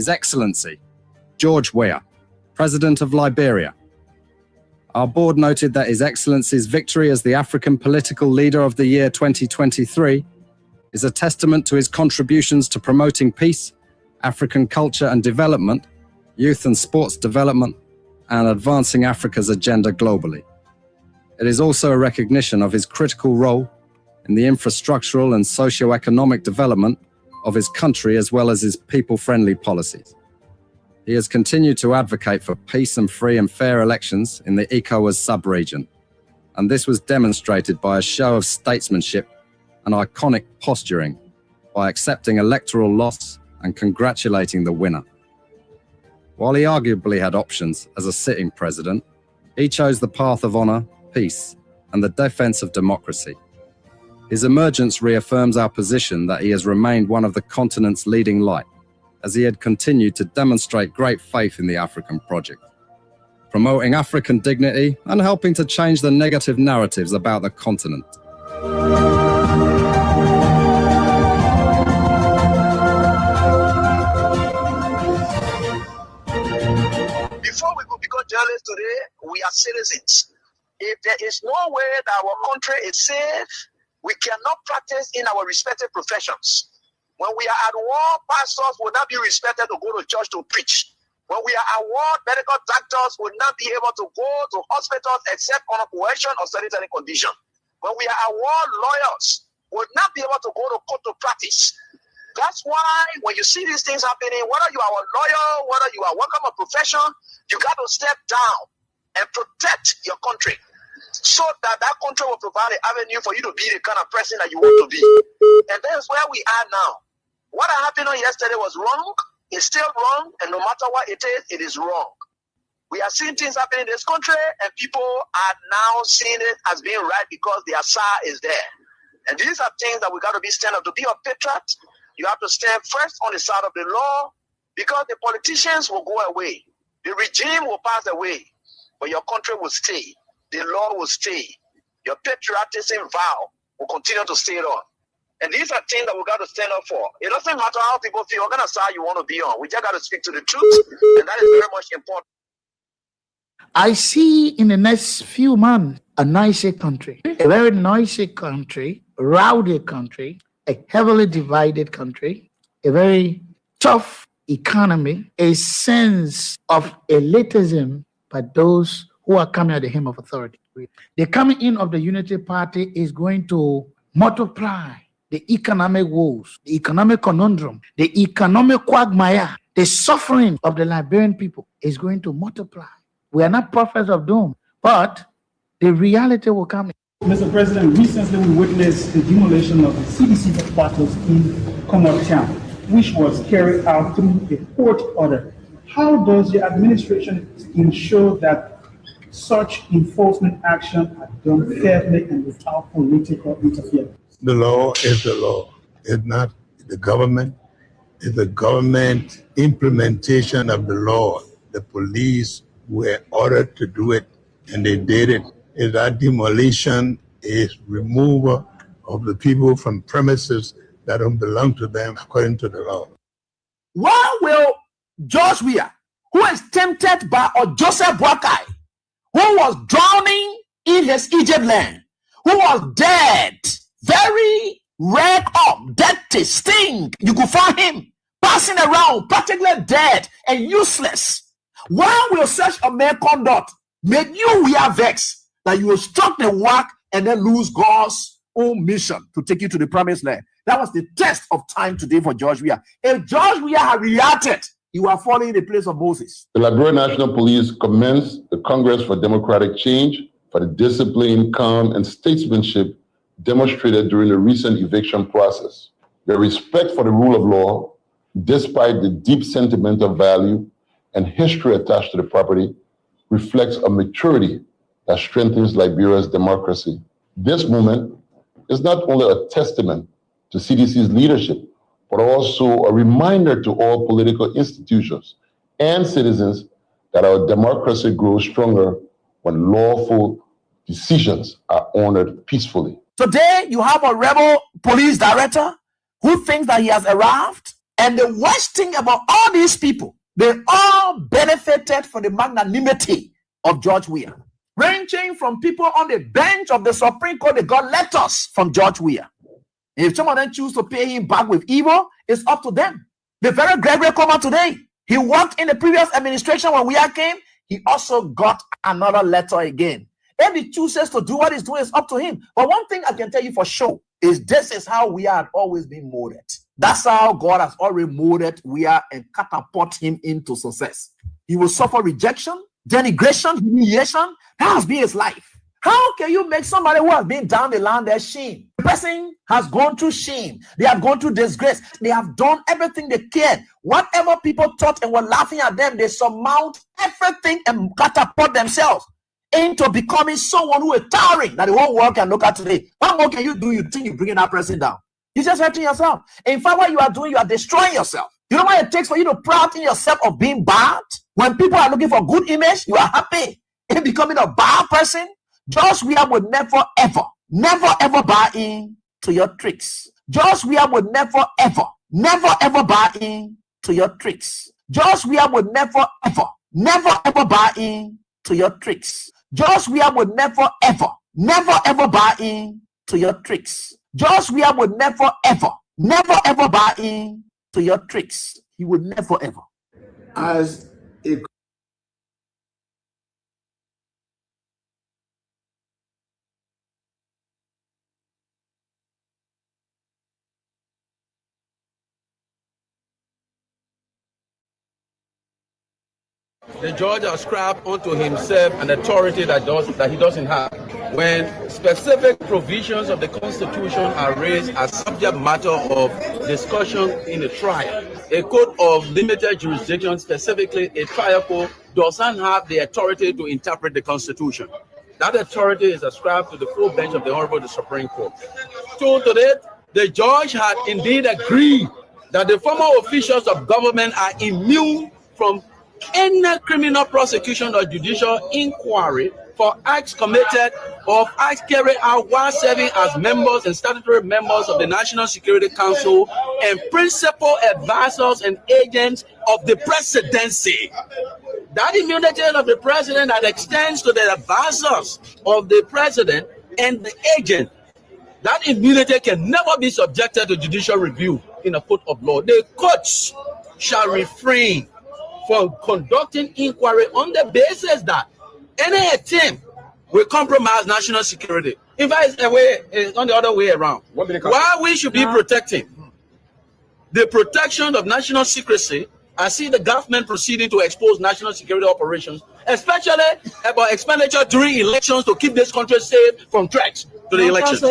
His Excellency, George Weah, President of Liberia. Our board noted that His Excellency's victory as the African Political Leader of the Year 2023 is a testament to his contributions to promoting peace, African culture and development, youth and sports development, and advancing Africa's agenda globally. It is also a recognition of his critical role in the infrastructural and socio-economic development of his country as well as his people-friendly policies. He has continued to advocate for peace and free and fair elections in the ECOWAS sub-region, and this was demonstrated by a show of statesmanship and iconic posturing by accepting electoral loss and congratulating the winner. While he arguably had options as a sitting president, he chose the path of honor, peace, and the defense of democracy. His emergence reaffirms our position that he has remained one of the continent's leading light, as he had continued to demonstrate great faith in the African project, promoting African dignity and helping to change the negative narratives about the continent. Before we could become journalists today, we are citizens. If there is no way that our country is safe, we cannot practice in our respective professions. When we are at war, pastors will not be respected to go to church to preach. When we are at war, medical doctors will not be able to go to hospitals except on a coercion or sanitary condition. When we are at war, lawyers will not be able to go to court to practice. That's why when you see these things happening, whether you are a lawyer, whether you are working a profession, you got to step down and protect your country so that that country will provide an avenue for you to be the kind of person that you want to be. And that's where we are now. What happened on yesterday was wrong. It's still wrong. And no matter what it is wrong. We are seeing things happening in this country, and people are now seeing it as being right because the Asa is there. And these are things that we got to be stand up. To be a patriot, you have to stand first on the side of the law, because the politicians will go away. The regime will pass away, but your country will stay. The law will stay. Your patriotism vow will continue to stay on. And these are things that we got to stand up for. It doesn't matter how people feel, what kind of side you want to be on. We just got to speak to the truth, and that is very much important. I see in the next few months a noisy country, a very noisy country, rowdy country, a heavily divided country, a very tough economy, a sense of elitism by those who are coming at the hem of authority. The coming in of the Unity Party is going to multiply the economic woes, the economic conundrum, the economic quagmire, the suffering of the Liberian people is going to multiply. We are not prophets of doom, but the reality will come. Mr. President, recently we witnessed the demolition of the CDC headquarters in Comot Town, which was carried out through a court order. How does the administration ensure that such enforcement action are done fairly and without political interference? The law is the law. It's not the government. It's the government implementation of the law. The police were ordered to do it, and they did it. Is that demolition is removal of the people from premises that don't belong to them according to the law. Why will George Weah, who is tempted by Joseph Boakai, who was drowning in his Egypt land, who was dead, very red up, dirty, stink, you could find him passing around, practically dead and useless. Why will such a man conduct make you Weah vex that you will struck the work and then lose God's own mission to take you to the promised land? That was the test of time today for George Weah. If George Weah had reacted, he would have fallen in the place of Moses. The Liberian National Police commenced the Congress for Democratic Change for the discipline, calm, and statesmanship demonstrated during the recent eviction process. Their respect for the rule of law, despite the deep sentimental value and history attached to the property, reflects a maturity that strengthens Liberia's democracy. This movement is not only a testament to CDC's leadership, but also a reminder to all political institutions and citizens that our democracy grows stronger when lawful decisions are honored peacefully. Today, you have a rebel police director who thinks that he has arrived And the worst thing about all these people, they all benefited from the magnanimity of George Weah. Ranging from people on the bench of the Supreme Court, they got letters from George Weah. If some of them choose to pay him back with evil, it's up to them. The very Gregory Comer today, he worked in the previous administration when Weah came. He also got another letter again. If he chooses to do what he's doing, it's up to him. But one thing I can tell you for sure is this is how we had always been molded. That's how God has already molded Weah and catapult him into success. He will suffer rejection, denigration, humiliation. That has been his life. How can you make somebody who has been down the line their shame? The person has gone through shame. They have gone through disgrace. They have done everything they can. Whatever people thought and were laughing at them, they surmount everything and catapult themselves into becoming someone who is towering that the whole world can look at today. What more can you do? You think you're bringing that person down? You're just hurting yourself. In fact, what you are doing, you are destroying yourself. You know what it takes for you to proud in yourself of being bad? When people are looking for good image, you are happy in becoming a bad person. George Weah would never ever buy in to your tricks. George Weah would never ever buy in to your tricks. George Weah would never ever buy in to your tricks. George Weah would never ever buy in to your tricks. George Weah would never ever buy in to your tricks. He would never ever. As a the judge ascribed unto himself an authority that he doesn't have. When specific provisions of the Constitution are raised as subject matter of discussion in a trial, a court of limited jurisdiction, specifically a trial court, doesn't have the authority to interpret the Constitution. That authority is ascribed to the full bench of the Honorable Supreme Court. So today, the judge had indeed agreed that the former officials of government are immune from any criminal prosecution or judicial inquiry for acts committed or acts carried out while serving as members and statutory members of the National Security Council and principal advisors and agents of the presidency. That immunity of the president that extends to the advisors of the president and the agent, that immunity can never be subjected to judicial review in a court of law. The courts shall refrain from conducting inquiry on the basis that any attempt will compromise national security. In fact, it's on the other way around. Why we should be protecting the protection of national secrecy, I see the government proceeding to expose national security operations, especially about expenditure during elections to keep this country safe from threats to the elections.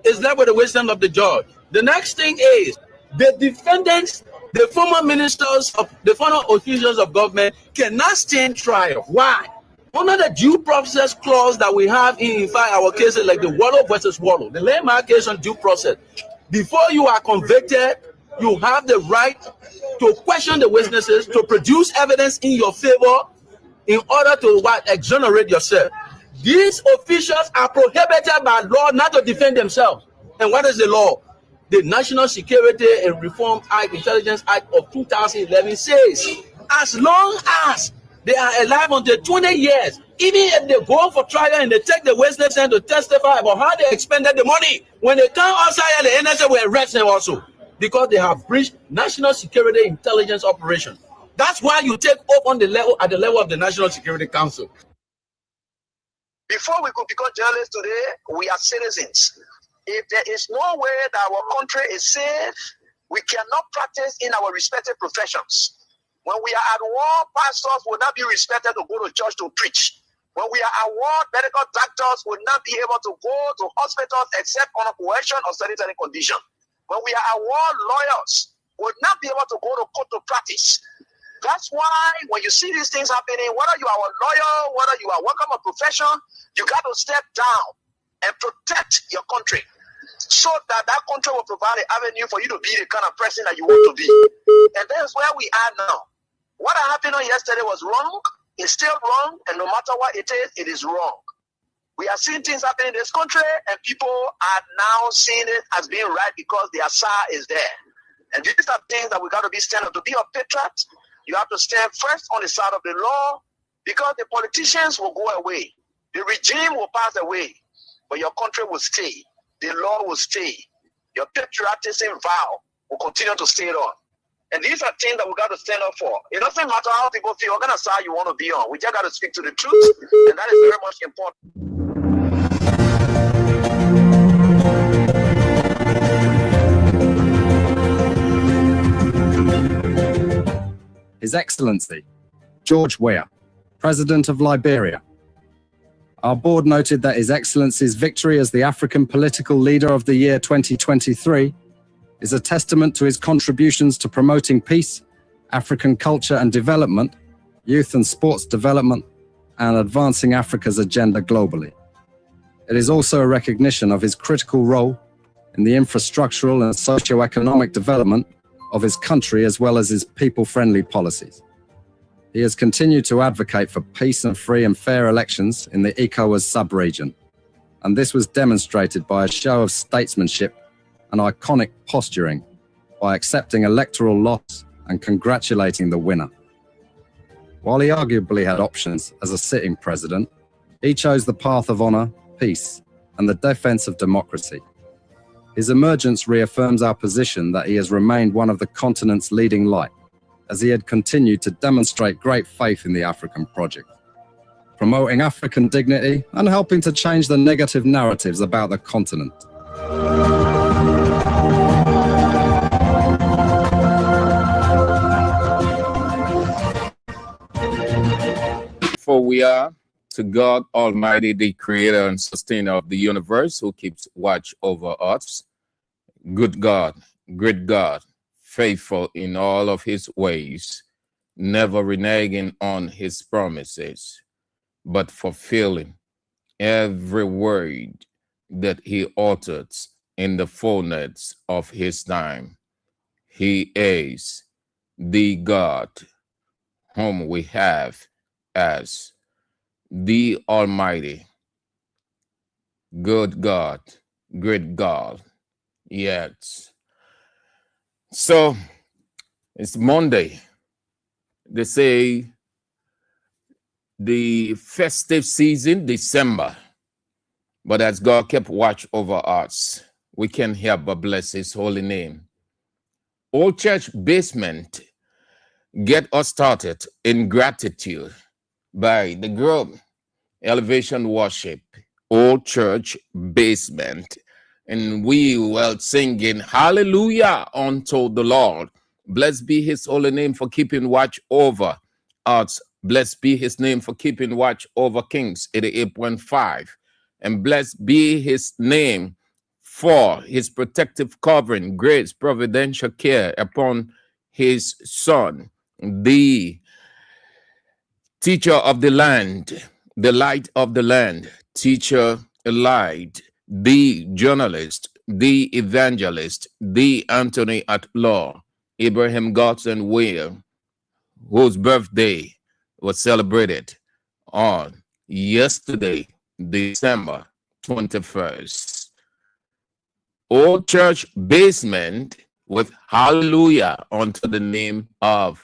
Is that with the wisdom of the judge? The next thing is the defendants, the former ministers, the former officials of government cannot stand trial. Why? Under the due process clause that we have in fact, our cases like the Wallow versus Wallow, the landmark case on due process, before you are convicted, you have the right to question the witnesses, to produce evidence in your favor in order to exonerate yourself. These officials are prohibited by law not to defend themselves. And what is the law? The National Security and Reform Act, Intelligence Act of 2011 says, as long as they are alive until 20 years, even if they go for trial and they take the witness and to testify about how they expended the money, when they come outside, the NSA will arrest them also, because they have breached national security intelligence operations. That's why you take up on the level at the level of the National Security Council. Before we could become journalists today, we are citizens. If there is no way that our country is safe, we cannot practice in our respective professions. When we are at war, pastors will not be respected to go to church to preach. When we are at war, medical doctors will not be able to go to hospitals except on a coercion or sanitary condition. When we are at war, lawyers will not be able to go to court to practice. That's why when you see these things happening, whether you are a lawyer, whether you are working a profession, you got to step down and protect your country so that that country will provide an avenue for you to be the kind of person that you want to be. And that's where we are now. What happened on yesterday was wrong. It's still wrong. And no matter what it is wrong. We are seeing things happening in this country, and people are now seeing it as being right because their SAR is there. And these are things that we got to be stand up. To be a patriot, you have to stand first on the side of the law, because the politicians will go away. The regime will pass away, but your country will stay. The law will stay. Your patriotism vow will continue to stay on. And these are things that we got to stand up for. It doesn't matter how people feel, what kind of side you want to be on. We just got to speak to the truth, and that is very much important. His Excellency, George Weah, President of Liberia. Our board noted that His Excellency's victory as the African Political Leader of the Year 2023 is a testament to his contributions to promoting peace, African culture and development, youth and sports development, and advancing Africa's agenda globally. It is also a recognition of his critical role in the infrastructural and socio-economic development of his country, as well as his people-friendly policies. He has continued to advocate for peace and free and fair elections in the ECOWAS sub-region, and this was demonstrated by a show of statesmanship and iconic posturing by accepting electoral loss and congratulating the winner. While he arguably had options as a sitting president, he chose the path of honor, peace, and the defense of democracy. His emergence reaffirms our position that he has remained one of the continent's leading light, as he had continued to demonstrate great faith in the African project, promoting African dignity and helping to change the negative narratives about the continent. For we are to God Almighty, the creator and sustainer of the universe, who keeps watch over us. Good God, great God, faithful in all of his ways, never reneging on his promises, but fulfilling every word that he uttered in the fullness of his time. He is the God whom we have as the Almighty, good God, great God. Yes. So it's Monday. They say the festive season, December. But as God kept watch over us, we can't help but bless his holy name. Old Church Basement get us started in gratitude by the group Elevation Worship, Old Church Basement. And we will singing hallelujah unto the Lord. Blessed be his holy name for keeping watch over us. Blessed be his name for keeping watch over Kings 88.5. And blessed be his name for his protective covering, grace, providential care upon his son, the teacher of the land, the light of the land, teacher light, the journalist, the evangelist, the Anthony at law, Abraham Godson Weir, whose birthday was celebrated on yesterday, December 21st. Old Church Basement with hallelujah unto the name of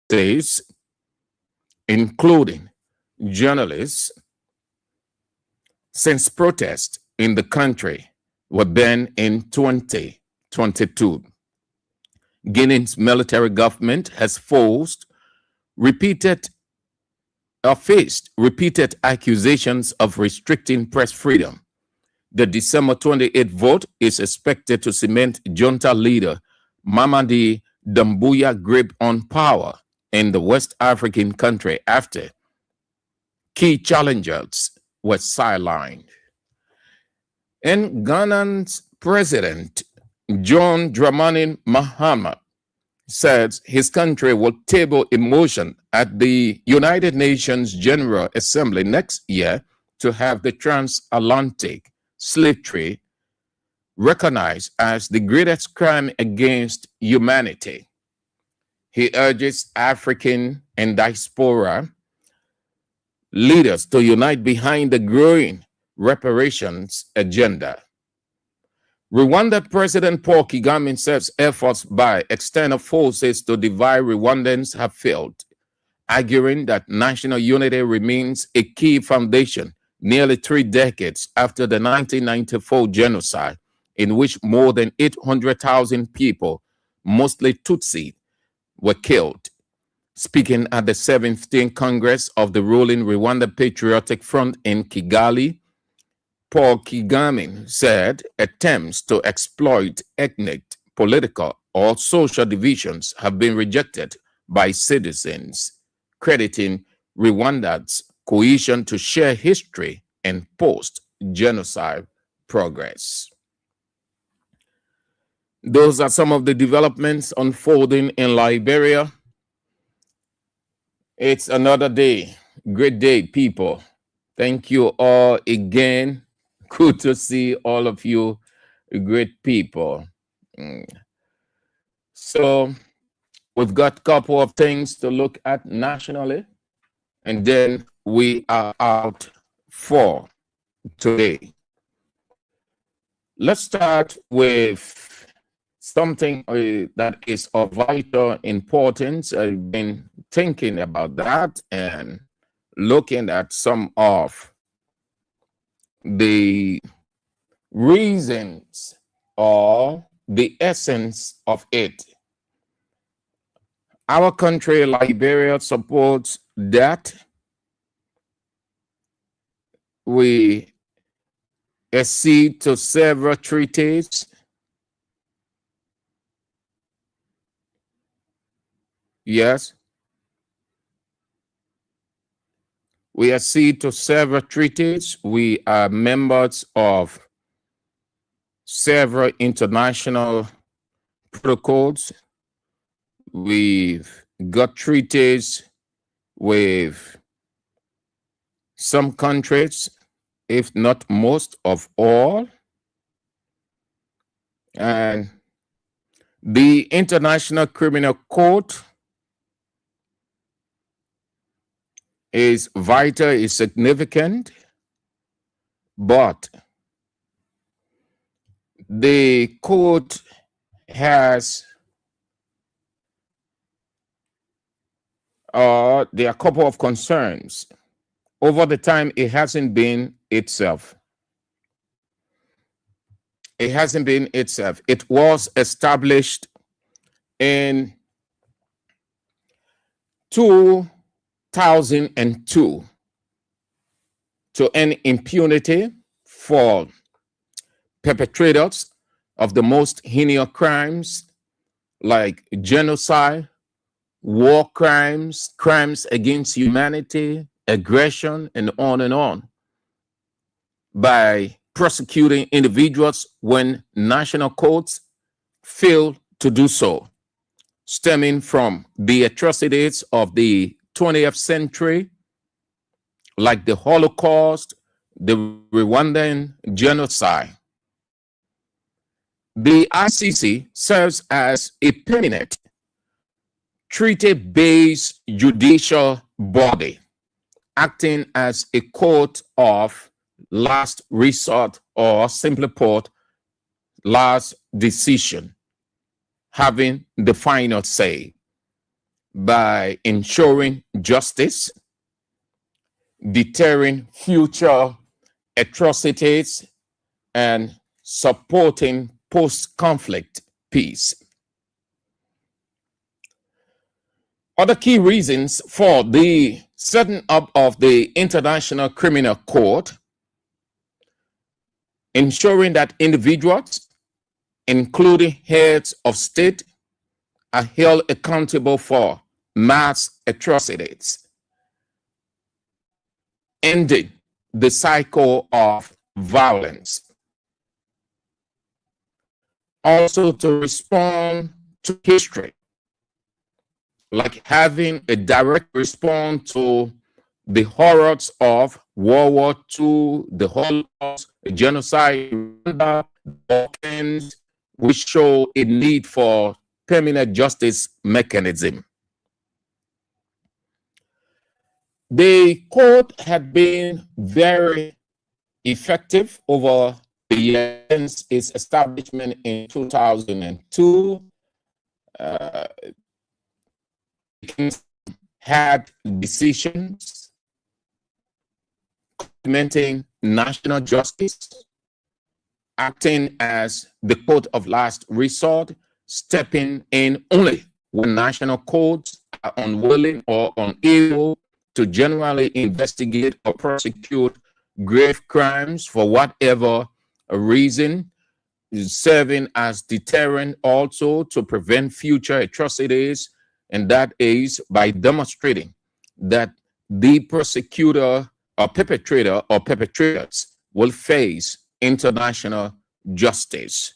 states, including journalists, since protests in the country were banned in 2022. Guinea's military government has faced repeated accusations of restricting press freedom. The December 28th vote is expected to cement junta leader Mamadi Doumbouya's grip on power in the West African country after key challengers were sidelined. And Ghana's President John Dramani Mahama says his country will table a motion at the United Nations General Assembly next year to have the transatlantic slave trade recognized as the greatest crime against humanity. He urges African and diaspora leaders to unite behind the growing reparations agenda. Rwanda President Paul Kagame says efforts by external forces to divide Rwandans have failed, arguing that national unity remains a key foundation nearly 3 decades after the 1994 genocide, in which more than 800,000 people, mostly Tutsi, were killed. Speaking at the 17th Congress of the ruling Rwanda Patriotic Front in Kigali, Paul Kagame said attempts to exploit ethnic, political, or social divisions have been rejected by citizens, crediting Rwanda's cohesion to share history and post-genocide progress. Those are some of the developments unfolding in Liberia. It's another day. Great day, people. Thank you all again. Good to see all of you, great people. So we've got a couple of things to look at nationally, and then we are out for today. Let's start with something that is of vital importance. I've been thinking about that and looking at some of the reasons or the essence of it. Our country, Liberia, supports that we accede to several treaties. Yes. We accede to several treaties. We are members of several international protocols. We've got treaties with some countries, if not most of all. And the International Criminal Court is vital, is significant, but the court has there are a couple of concerns. Over the time, it hasn't been itself. It hasn't been itself. It was established in 2002 to end impunity for perpetrators of the most heinous crimes like genocide, war crimes, crimes against humanity, aggression, and on, by prosecuting individuals when national courts fail to do so, stemming from the atrocities of the 20th century, like the Holocaust, the Rwandan genocide. The ICC serves as a permanent treaty-based judicial body, acting as a court of last resort, or simply put, last decision, having the final say. by ensuring justice, deterring future atrocities, and supporting post-conflict peace. Other key reasons for the setting up of the International Criminal Court: ensuring that individuals, including heads of state, are held accountable for mass atrocities, ending the cycle of violence. Also, to respond to history, like having a direct response to the horrors of World War II, the Holocaust, the genocide, the Balkans, which show a need for permanent justice mechanism. The court had been very effective over the years since its establishment in 2002. Had decisions implementing national justice, acting as the court of last resort, stepping in only when national courts are unwilling or unable to generally investigate or prosecute grave crimes for whatever reason, serving as deterrent also to prevent future atrocities, and that is by demonstrating that the persecutor or perpetrator or perpetrators will face international justice,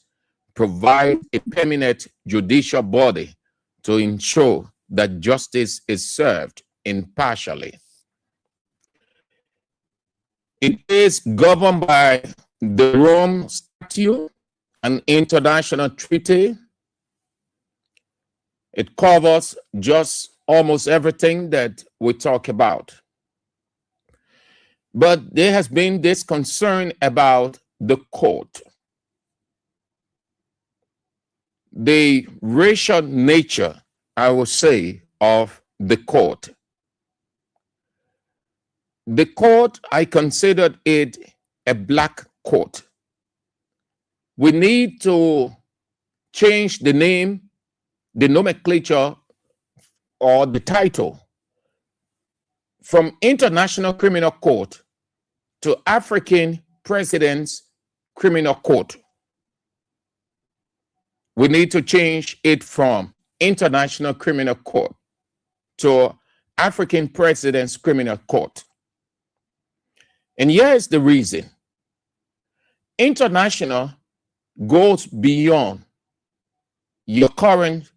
provide a permanent judicial body to ensure that justice is served impartially. It is governed by the Rome Statute, an international treaty. It covers just almost everything that we talk about. But there has been this concern about the court. The racial nature, I would say, of the court. The court, I considered it a black court. We need to change the name, the nomenclature, or the title from International Criminal Court to African President's Criminal Court. We need to change it from International Criminal Court to African President's Criminal Court. And here's the reason. International goes beyond your current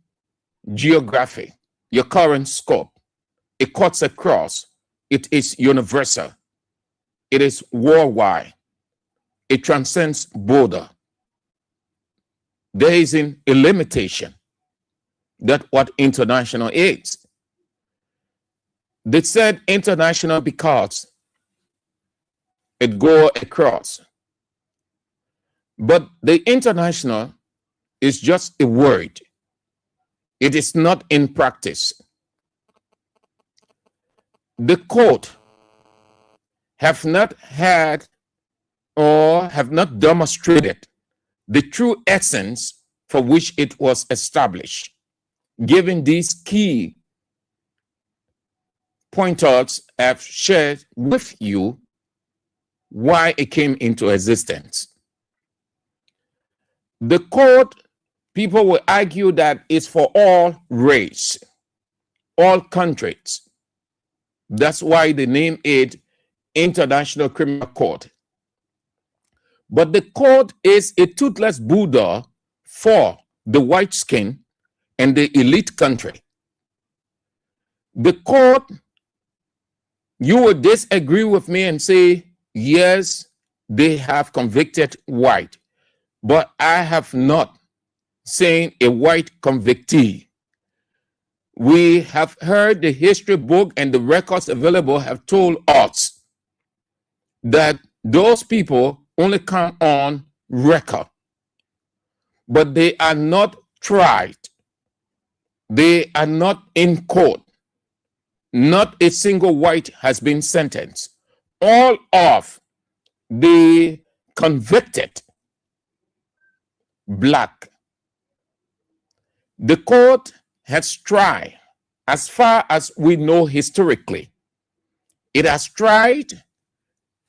geography, your current scope. It cuts across. It is universal. It is worldwide. It transcends border. There isn't a limitation. That's what international is. They said international because it goes across. But the international is just a word. It is not in practice. The court have not had or have not demonstrated the true essence for which it was established, given these key pointers I've shared with you why it came into existence. The court, people will argue that it's for all race, all countries. That's why they name it International Criminal Court. But the court is a toothless Buddha for the white skin and the elite country. The court, you would disagree with me and say, yes, they have convicted white, but I have not seen a white convictee. We have heard the history book and the records available have told us that those people only come on record, but they are not tried. They are not in court. Not a single white has been sentenced. All of the convicted black, the court has tried, as far as we know historically, it has tried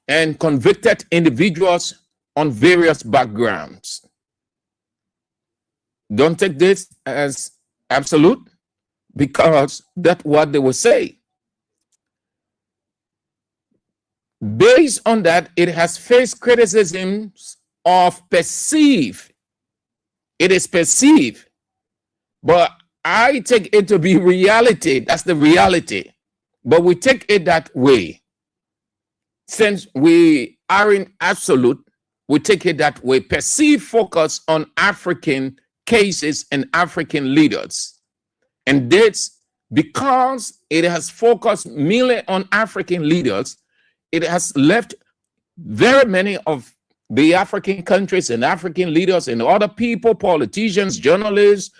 and convicted individuals on various backgrounds. Don't take this as absolute, because that's what they will say. Based on that, it has faced criticisms of perceived. It is perceived, but I take it to be reality. That's the reality. But we take it that way. Since we are in absolute, we take it that way. Perceived focus on African cases and African leaders. And that's because it has focused merely on African leaders. It has left very many of the African countries and African leaders and other people, politicians, journalists,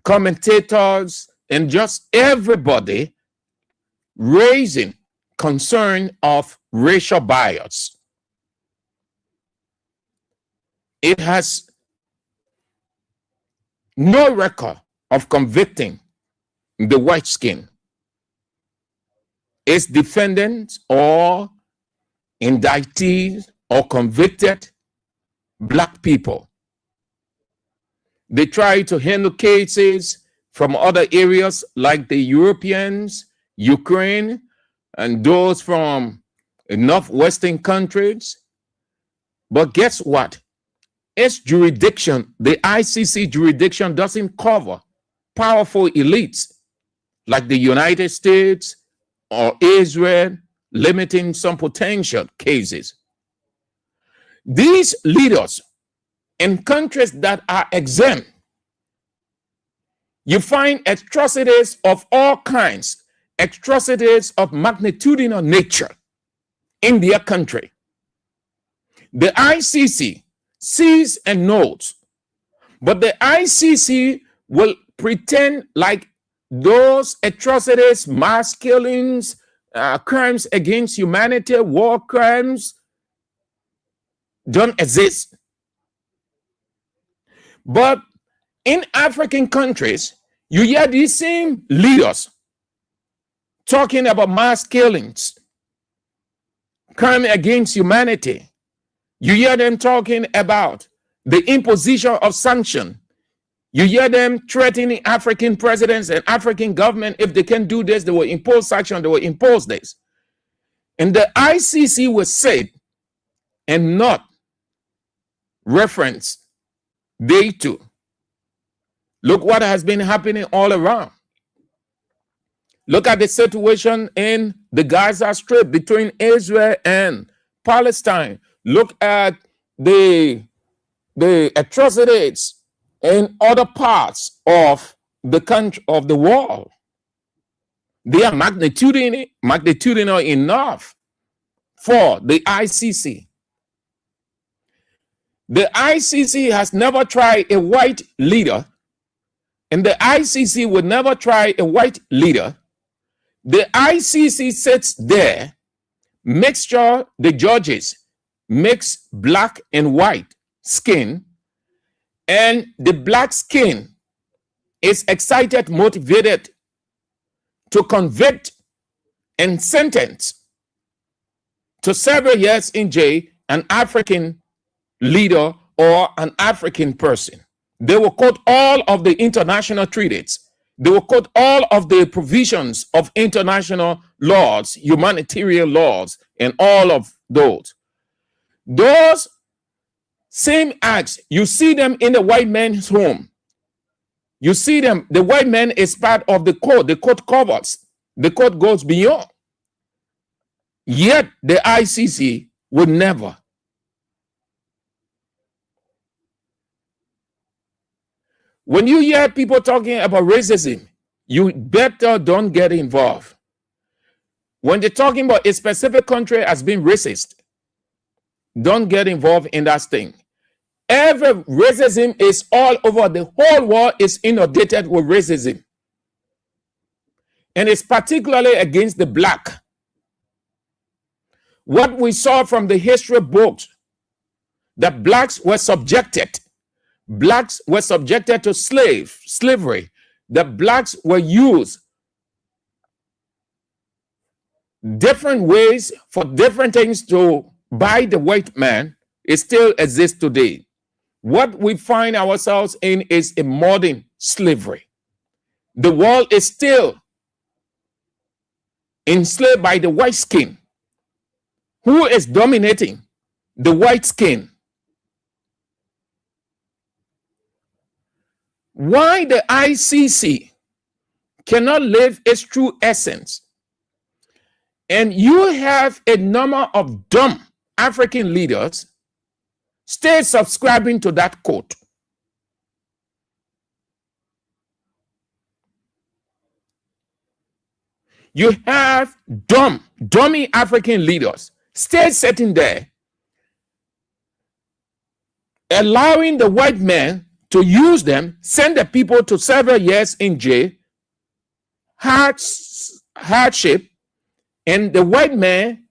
commentators, and just everybody raising concern of racial bias. It has no record of convicting the white skin. Its defendants or indictees or convicted black people. They try to handle cases from other areas like the Europeans, Ukraine, and those from northwestern countries. But guess what? Its jurisdiction, the ICC jurisdiction, doesn't cover powerful elites like the United States or Israel, limiting some potential cases. These leaders in countries that are exempt, you find atrocities of all kinds, atrocities of magnitudinal nature in their country. The ICC sees and knows, but the ICC will pretend like those atrocities, mass killings, crimes against humanity, war crimes don't exist. But in African countries, you hear these same leaders talking about mass killings, crime against humanity. You hear them talking about the imposition of sanction. You hear them threatening African presidents and African government. If they can do this, they will impose sanction, they will impose this. And the ICC was said and not reference day two. Look what has been happening all around. Look at the situation in the Gaza Strip between Israel and Palestine. Look at the atrocities in other parts of the country, of the world. They are magnitudinal enough for the ICC. The ICC has never tried a white leader, and the ICC would never try a white leader. The ICC sits there, makes sure the judges mix black and white skin, and the black skin is excited, motivated to convict and sentence to several years in jail an African leader or an African person. They will quote all of the international treaties. They will quote all of the provisions of international laws, humanitarian laws, and all of those. Those same acts, you see them in the white man's home. You see them, the white man is part of the court covers, the court goes beyond. Yet the ICC would never. When you hear people talking about racism, you better don't get involved. When they're talking about a specific country as being racist, don't get involved in that thing. Every racism is all over. The whole world is inundated with racism. And it's particularly against the black. What we saw from the history books, that blacks were subjected. Blacks were subjected to slavery. The blacks were used different ways for different things to by the white man. It still exists today. What we find ourselves in is a modern slavery. The world is still enslaved by the white skin. Who is dominating? The white skin. Why the ICC cannot live its true essence? And you have a number of dumb African leaders still subscribing to that quote. You have dummy African leaders still sitting there, allowing the white man to use them, send the people to several years in jail, hardship, and the white man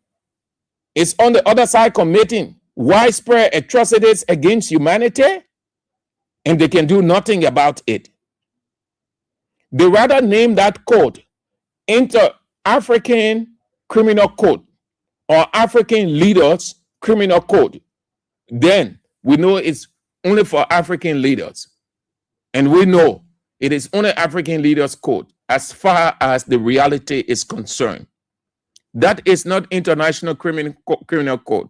is on the other side committing widespread atrocities against humanity, and they can do nothing about it. They rather name that code Inter-African Criminal Code or African Leaders Criminal Code. Then we know it's only for African leaders. And we know it is only African Leaders Code as far as the reality is concerned. That is not International Criminal Code.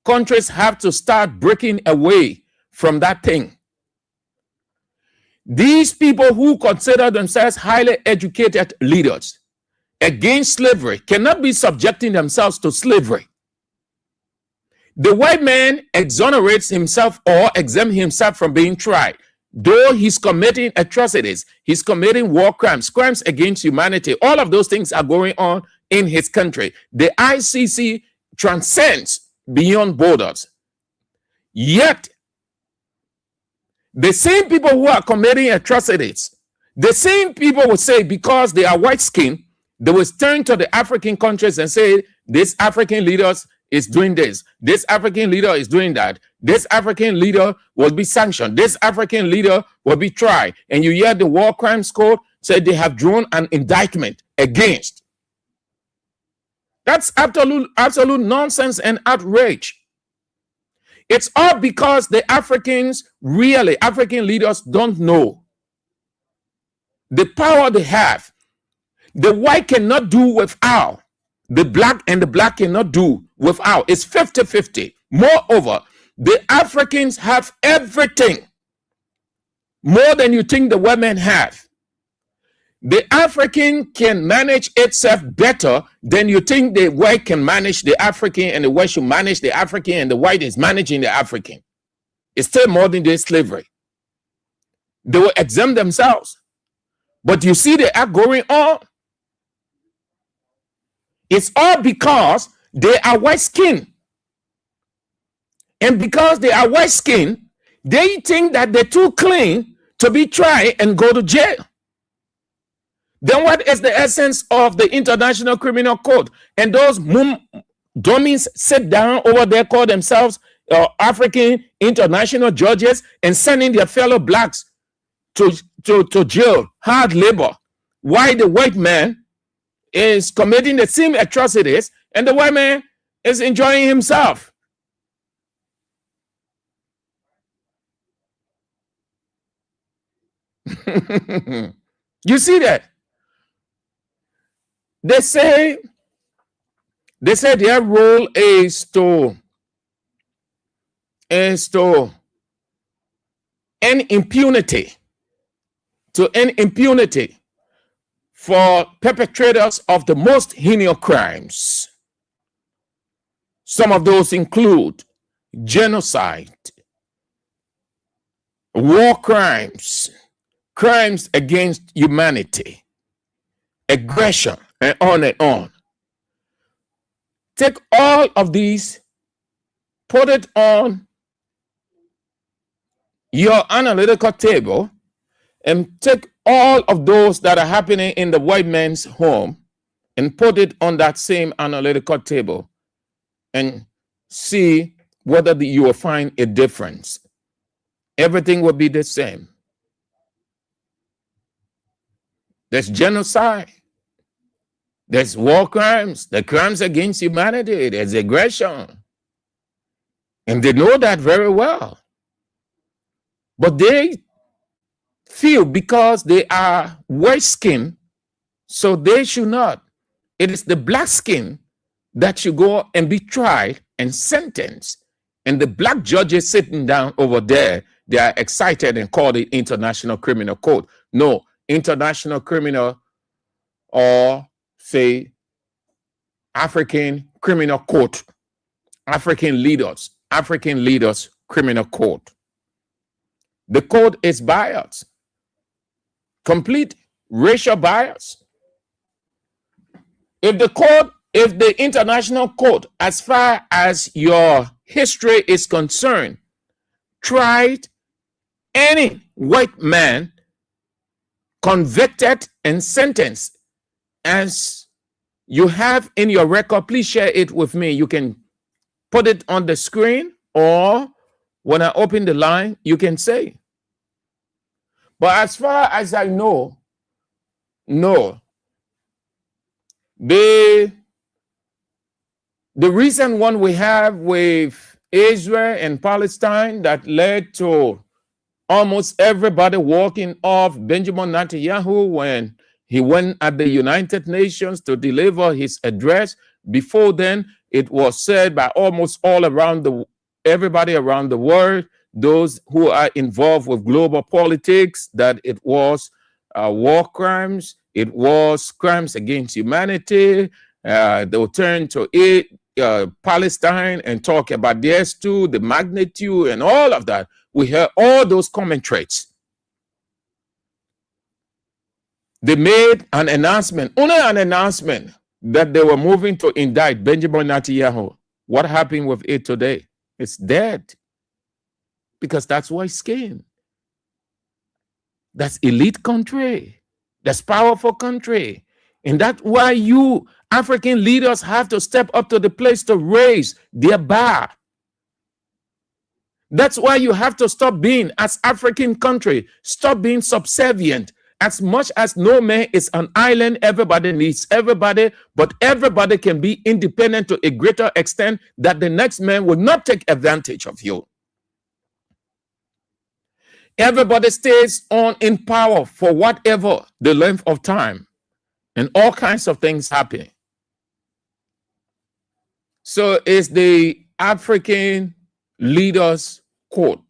Countries have to start breaking away from that thing. These people who consider themselves highly educated leaders against slavery cannot be subjecting themselves to slavery. The white man exonerates himself or exempts himself from being tried. Though he's committing atrocities, he's committing war crimes, crimes against humanity. All of those things are going on in his country. The ICC transcends beyond borders. Yet, the same people who are committing atrocities, the same people will say because they are white skinned, they will turn to the African countries and say, this African leaders is doing this. This African leader is doing that. This African leader will be sanctioned. This African leader will be tried. And you hear the War Crimes Code say they have drawn an indictment against. That's absolute nonsense and outrage. It's all because the African leaders don't know the power they have. The white cannot do without. The black cannot do without. It's 50-50. Moreover, the Africans have everything more than you think the women have. The African can manage itself better than you think the white can manage the African, and the white should manage the African, and the white is managing the African. It's still modern day slavery. They will exempt themselves. But you see the act going on. It's all because they are white skinned. And because they are white skinned, they think that they're too clean to be tried and go to jail. Then what is the essence of the International Criminal Code? And those dummies sit down over there, call themselves African international judges, and sending their fellow blacks to jail, hard labor. Why the white man is committing the same atrocities and the white man is enjoying himself. You see that? They say their role is to end impunity, for perpetrators of the most heinous crimes. Some of those include genocide, war crimes, crimes against humanity, aggression, and on and on. Take all of these, put it on your analytical table and take all of those that are happening in the white man's home and put it on that same analytical table and see whether you will find a difference. Everything will be the same. There's genocide. There's war crimes, the crimes against humanity, there's aggression. And they know that very well. But they feel because they are white skinned, so they should not. It is the black skin that should go and be tried and sentenced. And the black judges sitting down over there, they are excited and call it International Criminal Court. No, International Criminal, or say African Criminal Court, African Leaders Criminal Court. The court is biased, complete racial bias. If the international court, as far as your history is concerned, tried any white man, convicted and sentenced, as you have in your record, please share it with me. You can put it on the screen, or when I open the line, you can say. But as far as I know, no. The recent one we have with Israel and Palestine that led to almost everybody walking off Benjamin Netanyahu when he went at the United Nations to deliver his address. Before then, it was said by almost everybody around the world, those who are involved with global politics, that it was war crimes, it was crimes against humanity. They'll turn to it, Palestine, and talk about theirs too, the magnitude and all of that. We heard all those commentaries. They made an announcement, only an announcement, that they were moving to indict Benjamin Netanyahu. What happened with it today? It's dead. Because that's why it's came. That's elite country. That's powerful country. And that's why you African leaders have to step up to the place to raise their bar. That's why you have to stop being, as African country, stop being subservient. As much as no man is an island, everybody needs everybody, but everybody can be independent to a greater extent that the next man will not take advantage of you. Everybody stays on in power for whatever the length of time, and all kinds of things happen. So it's the African Leaders Court,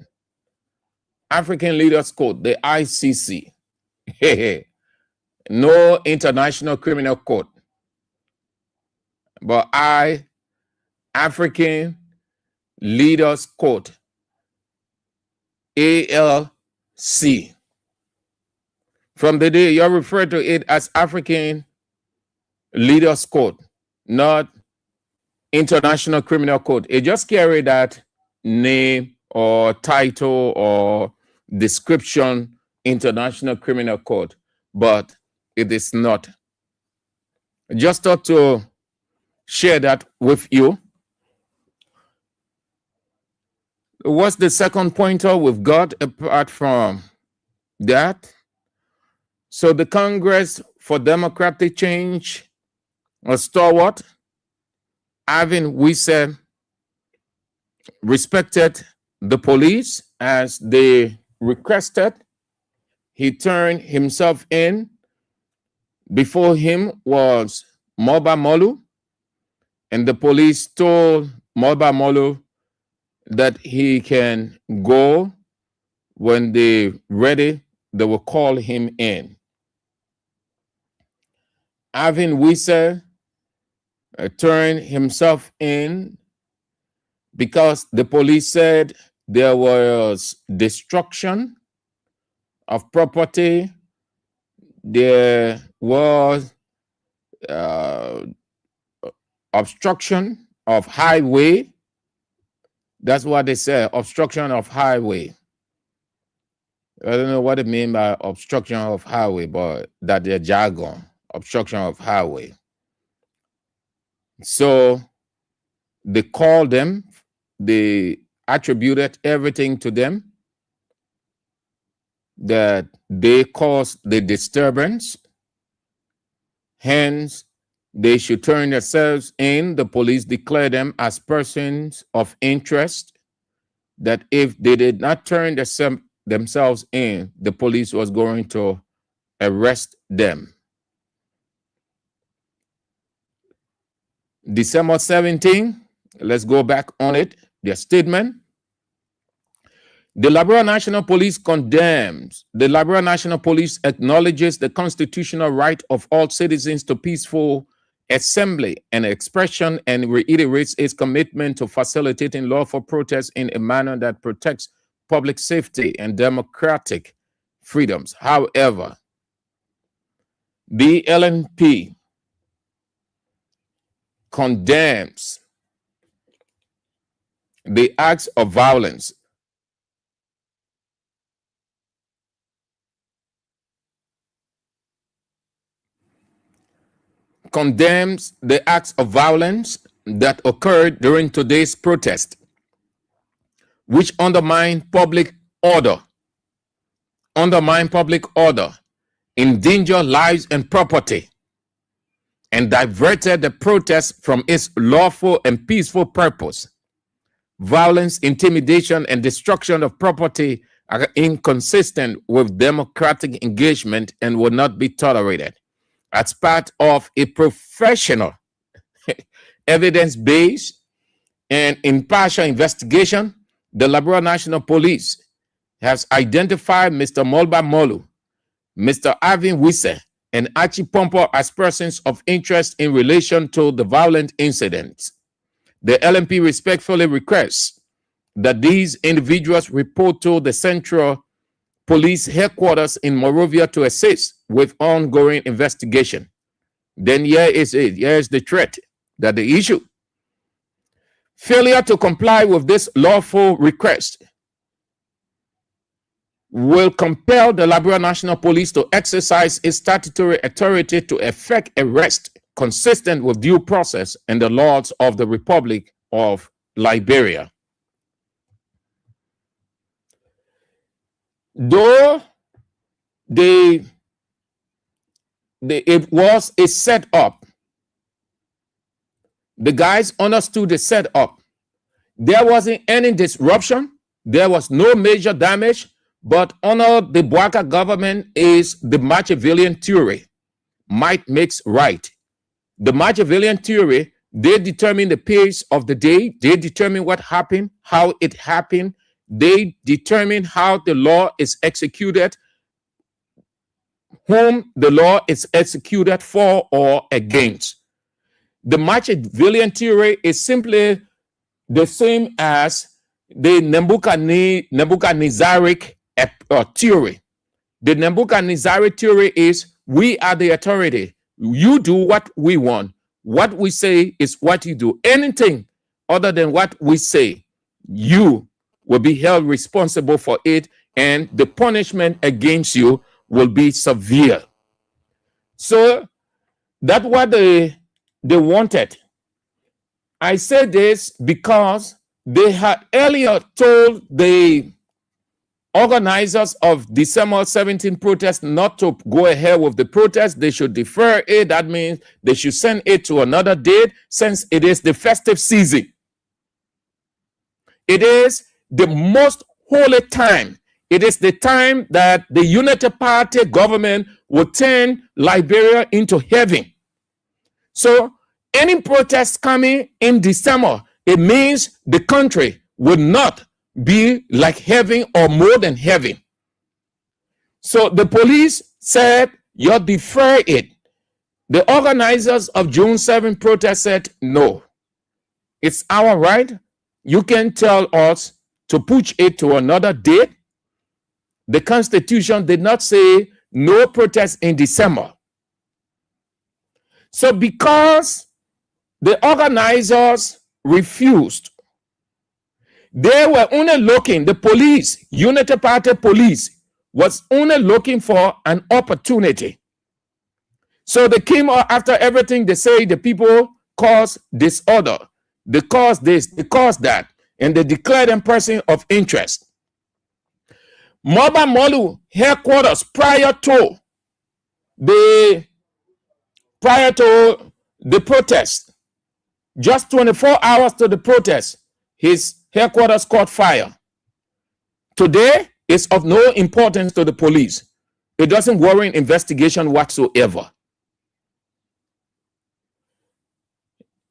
the ICC. No International Criminal Court, but African Leaders Court, ALC. From the day you refer to it as African Leaders Court, not International Criminal Court. It just carry that name or title or description, International Criminal Court, but it is not. I just thought to share that with you. What's the second pointer we've got apart from that? So the Congress for Democratic Change, a stalwart, Ivan Wisse, respected the police as they requested. He turned himself in. Before him was Moba Molu, and the police told Moba Molu that he can go. When they're ready, they will call him in. Ivan Wisse turned himself in because the police said there was destruction of property, there was obstruction of highway. That's what they said, obstruction of highway. I don't know what it mean by obstruction of highway, but that their jargon, obstruction of highway. So they called them, they attributed everything to them, that they caused the disturbance, hence they should turn themselves in. The police declare them as persons of interest, that if they did not turn themselves in, the police was going to arrest them. December 17, let's go back on it, their statement. The Liberia National Police condemns, the Liberia National Police acknowledges the constitutional right of all citizens to peaceful assembly and expression and reiterates its commitment to facilitating lawful protest in a manner that protects public safety and democratic freedoms. However, the LNP condemns the acts of violence that occurred during today's protest, which undermine public order, endanger lives and property, and diverted the protest from its lawful and peaceful purpose. Violence, intimidation, and destruction of property are inconsistent with democratic engagement and will not be tolerated. As part of a professional, evidence-based, and impartial investigation, the Liberia National Police has identified Mr. Molba Molu, Mr. Arvin Wisse, and Archie Pompo as persons of interest in relation to the violent incidents. The LMP respectfully requests that these individuals report to the Central Police Headquarters in Monrovia to assist with ongoing investigation. Then here is it. Here is the threat, that the issue. Failure to comply with this lawful request will compel the Liberia National Police to exercise its statutory authority to effect arrest consistent with due process and the laws of the Republic of Liberia. Though it was a setup, the guys understood the setup. There wasn't any disruption. There was no major damage. But under the Bouaka government is the Machiavellian theory. Might makes right. The Machiavellian theory, they determine the pace of the day. They determine what happened, how it happened. They determine how the law is executed, whom the law is executed for or against. The Machiavellian theory is simply the same as the Nebuchadnezzaric theory. The Nebuchadnezzaric theory is we are the authority. You do what we want. What we say is what you do. Anything other than what we say, you will be held responsible for it, and the punishment against you will be severe. So that's what they wanted. I say this because they had earlier told the organizers of December 17 protest not to go ahead with the protest. They should defer it. That means they should send it to another date since it is the festive season. It is the most holy time. It is the time that the Unity Party government will turn Liberia into heaven. So any protest coming in December, it means the country will not be like heaven or more than heaven. So the police said, you defer it. The organizers of June 7 protest said, no, it's our right. You can tell us to push it to another date. The Constitution did not say no protest in December. So because the organizers refused, they were only looking, the police, Unity Party police, was only looking for an opportunity. So they came out after everything. They say the people caused disorder, they caused this, they caused that, and they declared them person of interest. Mobile Molu headquarters prior to the protest, just 24 hours to the protest, his headquarters caught fire. Today is of no importance to the police. It doesn't warrant investigation whatsoever.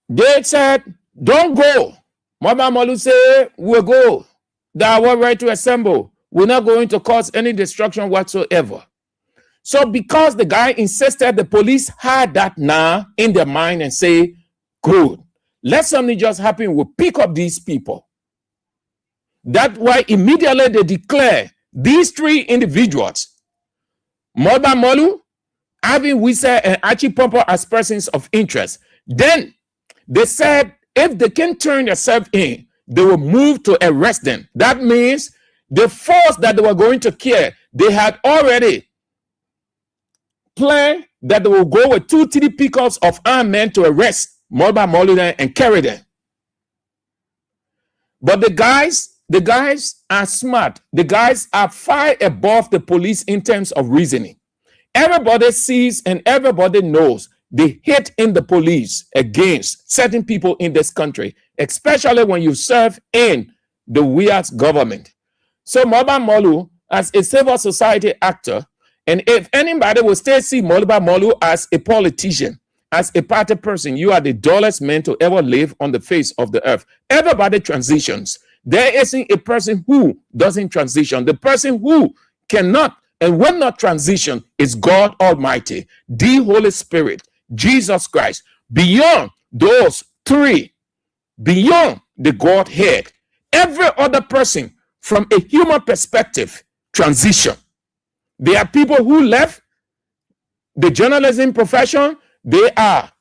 They said, don't go. Mobile Molu said, we'll go. They are our right to assemble. We're not going to cause any destruction whatsoever. So because the guy insisted, the police had that now in their mind and say, good, let something just happen. We'll pick up these people. That's why immediately they declare these three individuals, Mobile Molu, Alvin Wisa, and Archie Pompo, as persons of interest. Then they said if they can turn themselves in, they will move to arrest them. That means the force that they were going to kill, they had already planned that they will go with 2-3 pickups of armed men to arrest Mobile Molu and carry them. But the guys are smart. The guys are far above the police in terms of reasoning. Everybody sees and everybody knows the hate in the police against certain people in this country, especially when you serve in the weird government. So Mobile Molu, as a civil society actor, and if anybody will still see Mobile Molu as a politician, as a party person, you are the dullest man to ever live on the face of the earth. Everybody transitions. There isn't a person who doesn't transition. The person who cannot and will not transition is God Almighty, the Holy Spirit, Jesus Christ. Beyond those three, beyond the Godhead, every other person from a human perspective transition. There are people who left the journalism profession. They are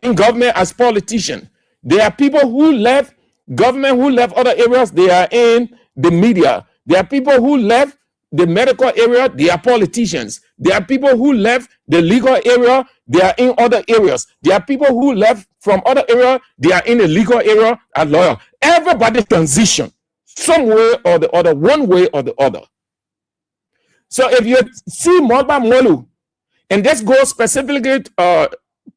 in government as politicians. There are people who left government, who left other areas. They are in the media. There are people who left the medical area. They are politicians. There are people who left the legal area. They are in other areas. There are people who left from other areas. They are in the legal area as lawyer. Everybody transition some way or the other, one way or the other. So if you see Mobile Molu, and this goes specifically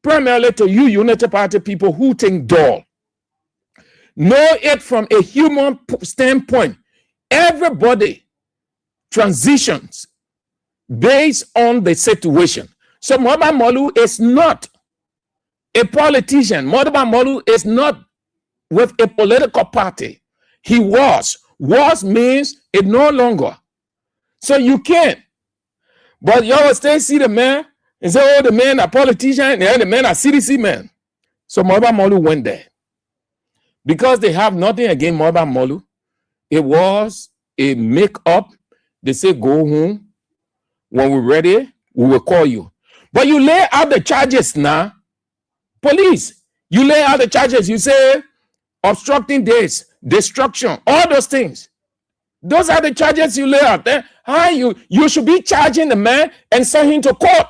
primarily to you Unity Party people who think dull, know it from a human standpoint. Everybody transitions based on the situation. So Mobile Molu is not a politician. Mobile Molu is not with a political party. He was. Was means it no longer. So you can't. But you always still see the man and say, oh, the man a politician, and the man a CDC man. So Mobile Molu went there. Because they have nothing against Mobile Molu, it was a make-up. They say, go home. When we're ready, we will call you. But you lay out the charges now. Police, you lay out the charges. You say, obstructing this, destruction, all those things. Those are the charges you lay out there. You should be charging the man and send him to court.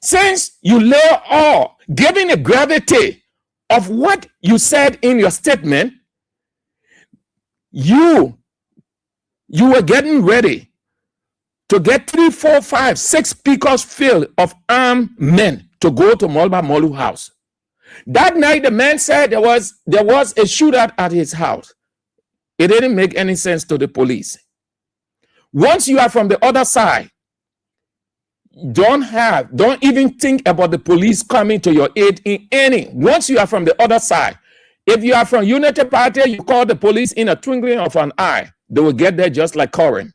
Since you lay all, given the gravity of what you said in your statement, you were getting ready to get 3, 4, 5, 6 pickups filled of armed men to go to Mobile Molu house. That night, the man said there was a shootout at his house. It didn't make any sense to the police. Once you are from the other side, don't even think about the police coming to your aid in any. Once you are from the other side, if you are from Unity Party, you call the police in a twinkling of an eye. They will get there just like Corin.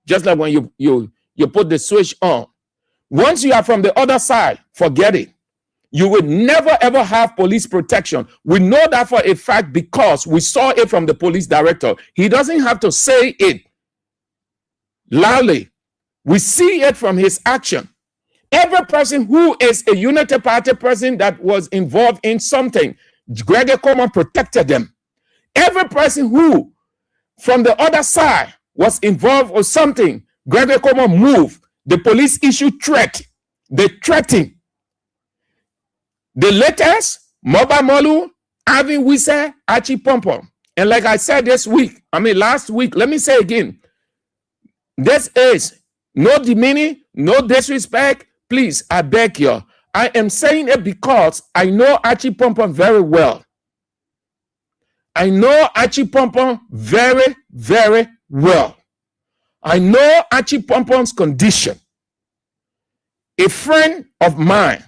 Just like when you put the switch on. Once you are from the other side, forget it. You will never ever have police protection. We know that for a fact because we saw it from the police director. He doesn't have to say it loudly. We see it from his action. Every person who is a Unity Party person that was involved in something, Gregor Coleman protected them. Every person who from the other side was involved or something, Gregory Como moved. The police issued threat. They threatened. The latest, Moba Molu, Avin Wise, Archie Pompom. And like I said last week, let me say again, this is no demeaning, no disrespect. Please, I beg you. I am saying it because I know Archie Pompom very well. I know Archie Pompom very, very well. I know Archie Pompom's condition. A friend of mine,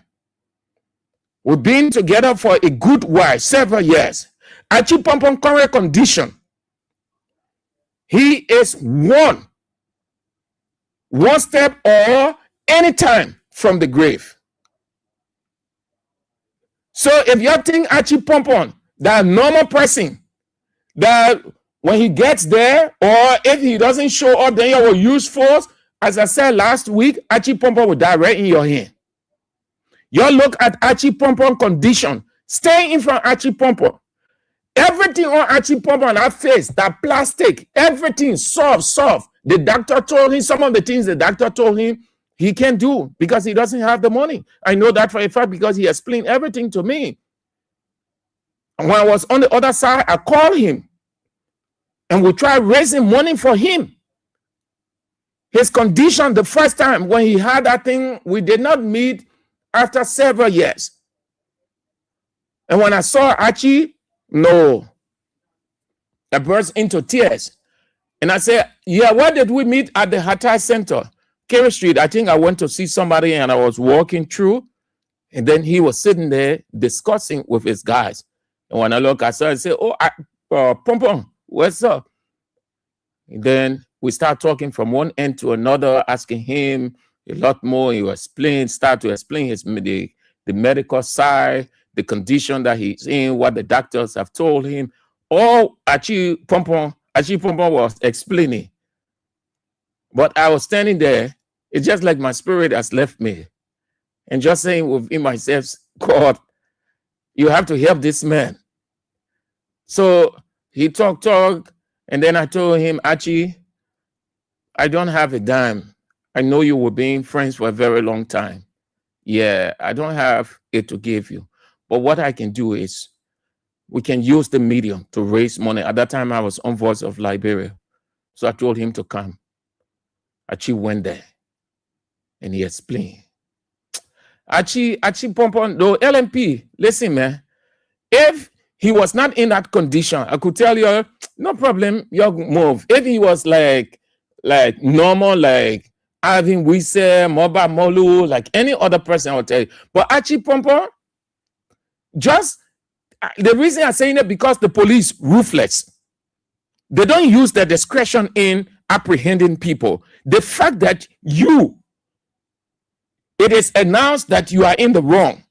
we've been together for a good while, several years. Archie Pompom's current condition, he is one step or any time from the grave. So if you think Archie Pompom, that normal person, that when he gets there, or if he doesn't show up, then you will use force. As I said last week, Archie Pompom will die right in your hand. You look at Archie Pompom condition. Stay in front of Archie Pompom. Everything on Archie Pompom, that face, that plastic, everything soft. The doctor told him some of the things the doctor told him he can't do because he doesn't have the money. I know that for a fact because he explained everything to me. And when I was on the other side, I called him and we tried raising money for him. His condition, the first time when he had that thing, we did not meet after several years. And when I saw Archie, no, I burst into tears. And I said, yeah, where did we meet? At the Hatay Center, Kerry Street. I think I went to see somebody and I was walking through. And then he was sitting there discussing with his guys. And when I look, I saw and say, oh, Pompom, what's up? And then we start talking from one end to another, asking him a lot more. He start to explain the medical side, the condition that he's in, what the doctors have told him. All Archie Pompom was explaining. But I was standing there. It's just like my spirit has left me. And just saying within myself, God, you have to help this man. So he talked, and then I told him, Archie, I don't have a dime. I know you were being friends for a very long time. Yeah, I don't have it to give you. But what I can do is we can use the medium to raise money. At that time, I was on Voice of Liberia. So I told him to come. Archie went there and he explained. Archie Pompom, though, LMP, listen, man, if he was not in that condition, I could tell you, no problem, you move. If he was like normal, like Avin Wise, Moba Molu, like any other person, I would tell you. But Archie Pompom, just the reason I'm saying it because the police ruthless. They don't use their discretion in apprehending people. The fact that it is announced that you are in the wrong.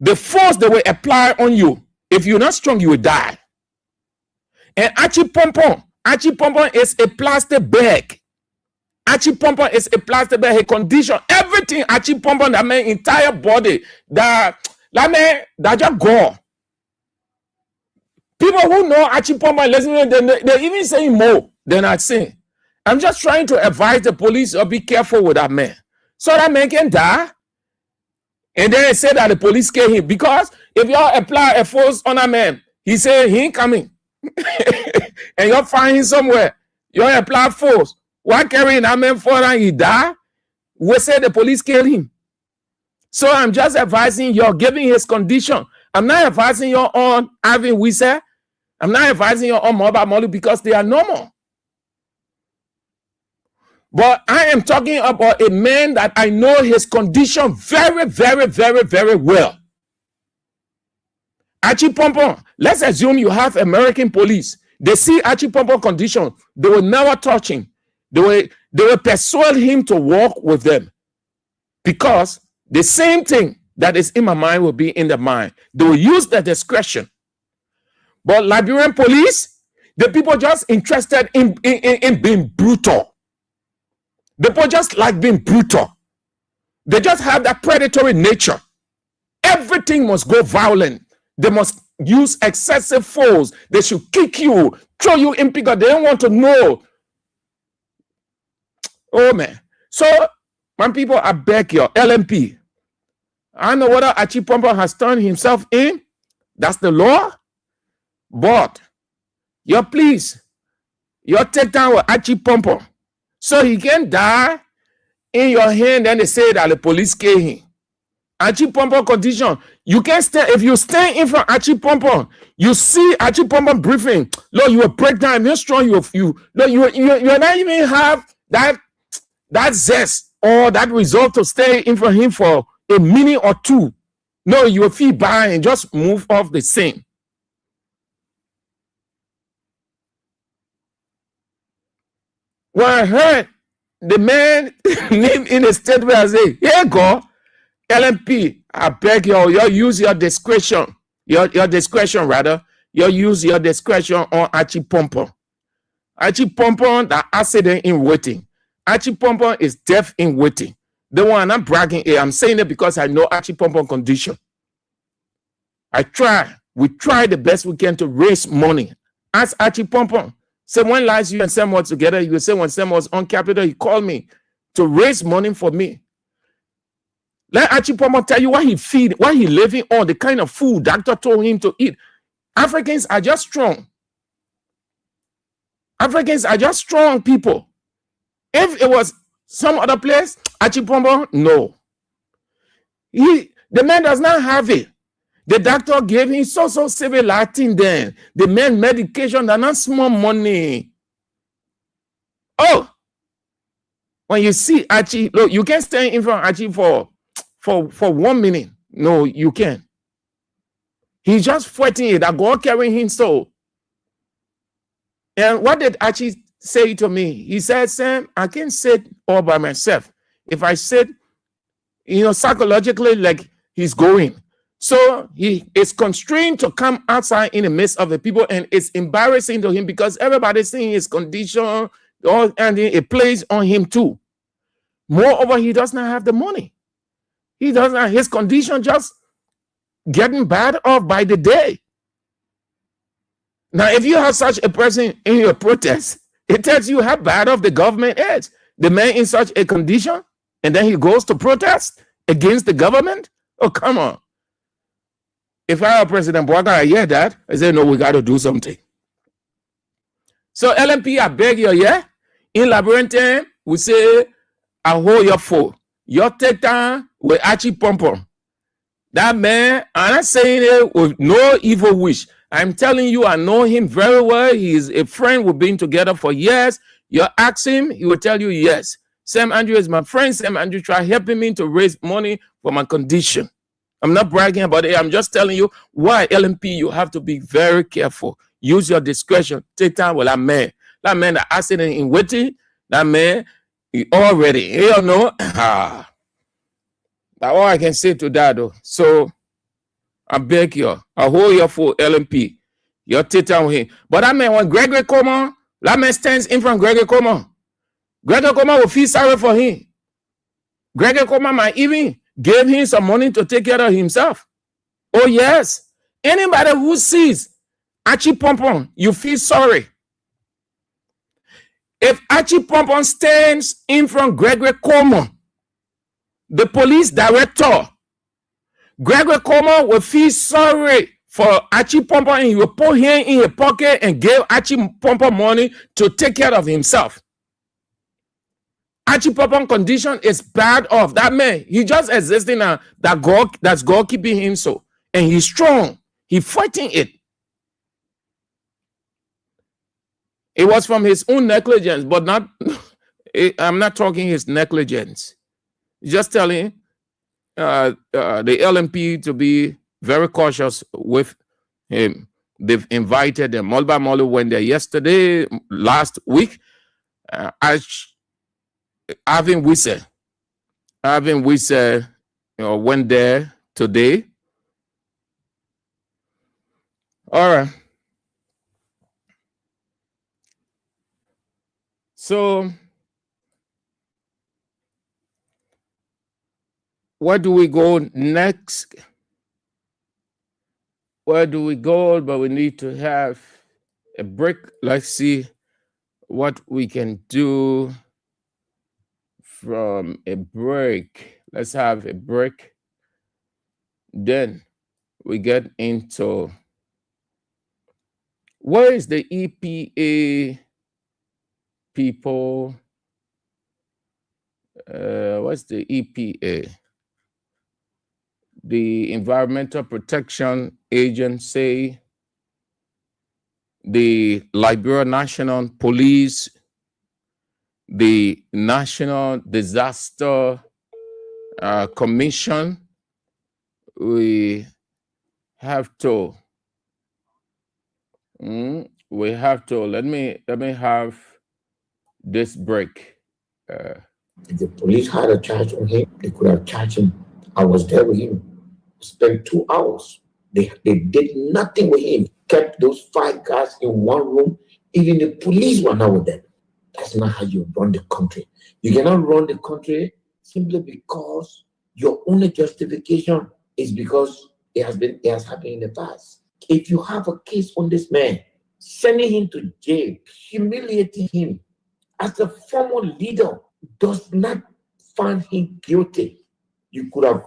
The force they will apply on you, if you're not strong, you will die. And Archie Pompom is a plastic bag. Archie Pompom is a plastic bag. He condition everything. Archie Pompom, that man entire body, that just gone. People who know Archie Pompom, they're even saying more than I say. I'm just trying to advise the police to be careful with that man. So that man can die. And then they say that the police kill him. Because if y'all apply a force on a man, he say he ain't coming. And you'll find him somewhere. You apply force. Why carrying that man for and he die? We say the police kill him. So I'm just advising you, giving his condition. I'm not advising you on Avin Wise. I'm not advising you on Moba Molu because they are normal. But I am talking about a man that I know his condition very, very, very, very well. Archie Pompom, let's assume you have American police. They see Archie Pompom condition. They will never touch him. They will persuade him to walk with them. Because the same thing that is in my mind will be in the mind. They will use their discretion. But Liberian police, the people just interested in being brutal. The people just like being brutal. They just have that predatory nature. Everything must go violent. They must use excessive force. They should kick you, throw you in pickle. They don't want to know. Oh man. So my people, I beg you, LMP. I don't know whether Achipompo has turned himself in. That's the law. But you please, you take down with Achipompo so he can die in your hand. Then they say that the police killed him. Achipompo condition. You can't stay. If you stay in front of Achipompo, you see Achipompo briefing. Look, you are pregnant, you're strong, you not even have that zest or that resolve to stay in front of him for a minute or two. No, you will feel bad and just move off the scene. When I heard the man name in a statement, I say, here go, LMP, I beg you use your discretion. Your discretion, rather. You use your discretion on Achipompo. Achipompo, the accident in waiting. Achipompo is deaf in waiting. The one I'm bragging here, I'm saying it because I know Achipompo condition. We try the best we can to raise money. Ask Achipompo. Say when last you and Sam was together, you say when Sam was on Capitol, he called me to raise money for me. Let Achipompo tell you what he feed, what he living on, the kind of food doctor told him to eat. Africans are just strong. Africans are just strong people. If it was some other place, Achipompo, no. The man does not have it. The doctor gave him so civil Latin then. The man medication, they're not small money. Oh, when you see Achi, look, you can't stay in front of Achi for 1 minute. No, you can't. He's just fighting it. That God carrying him so. And what did Achi say to me? He said, Sam, I can't sit all by myself. If I sit, psychologically, like he's going. So he is constrained to come outside in the midst of the people, and it's embarrassing to him because everybody's seeing his condition, and it plays on him too. Moreover, he does not have the money. He doesn't have his condition just getting bad off by the day. Now, if you have such a person in your protest, it tells you how bad off the government is. The man in such a condition, and then he goes to protest against the government? Oh, come on. If I were President Boakai, I hear that. I say, no, we got to do something. So LMP, I beg you, yeah? In Labyrinth, we say, I hold your foot. Your take down with Achipompo. That man, I'm not saying it with no evil wish. I'm telling you, I know him very well. He is a friend. We've been together for years. You ask him, he will tell you yes. Sam Andrew is my friend. Sam Andrew tried helping me to raise money for my condition. I'm not bragging about it. I'm just telling you why, LMP, you have to be very careful. Use your discretion. Take time with that man. That man, the accident in waiting, that man, he already, you don't know. That's all I can say to that, though. So, I beg you, I hold you for LMP. You're take time with him. But that man, when Gregory come on, that man stands in front of Gregory Comer. Gregory Comer will feel sorry for him. Gregory Comer might even give him some money to take care of himself. Oh, yes. Anybody who sees Achipompo, you feel sorry. If Achipompo stands in front of Gregory Comer, the police director, Gregory Comer will feel sorry for Achipompo, and he will put him in his pocket and give Achipompo money to take care of himself. Achipompo's condition is bad off. That man, he just existing now. That's God keeping him so. And he's strong. He's fighting it. It was from his own negligence, but not, I'm not talking his negligence. Just telling the LMP to be very cautious with him. They've invited them. Molba Molu went there yesterday, last week. Avin Wisse went there today. All right. So, where do we go next? where do we go? But we need to have a break. Let's see what we can do from a break. Let's have a break. Then we get into where is the EPA people? What's the EPA? The Environmental Protection Agency, the Liberia National Police, the National Disaster Commission. We have to. Let me have this break. If the police had a charge on him, they could have charged him. I was there with him. Spent 2 hours. They did nothing with him. Kept those 5 guys in one room. Even the police were not with them. That's not how you run the country. You cannot run the country simply because your only justification is because it has happened in the past. If you have a case on this man, sending him to jail, humiliating him as a former leader does not find him guilty. You could have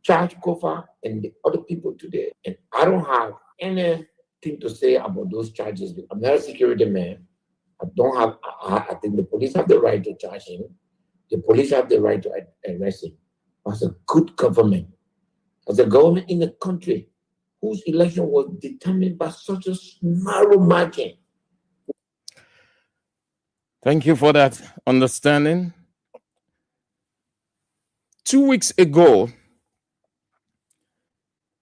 charged Kofa and the other people today. And I don't have anything to say about those charges. I'm not a security man. I think the police have the right to charge him. The police have the right to arrest him. As a good government, as a government in a country whose election was determined by such a narrow margin. Thank you for that understanding. 2 weeks ago,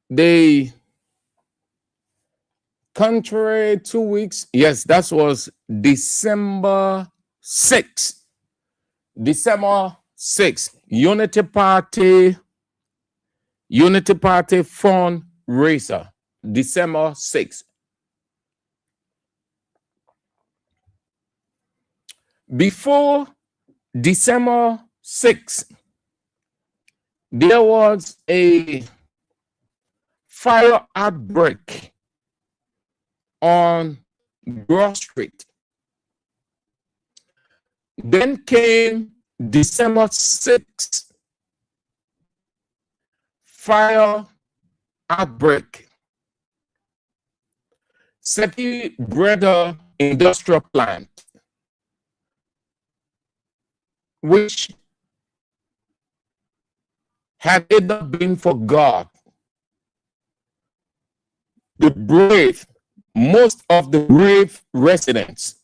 the country, 2 weeks, yes, that was December 6th. December 6th, Unity Party fundraiser, December 6th. Before December 6th, there was a fire outbreak on Broad Street. Then came December 6th, fire outbreak. Seti Brother Industrial Plant, which had it not been for God, most of the brave residents,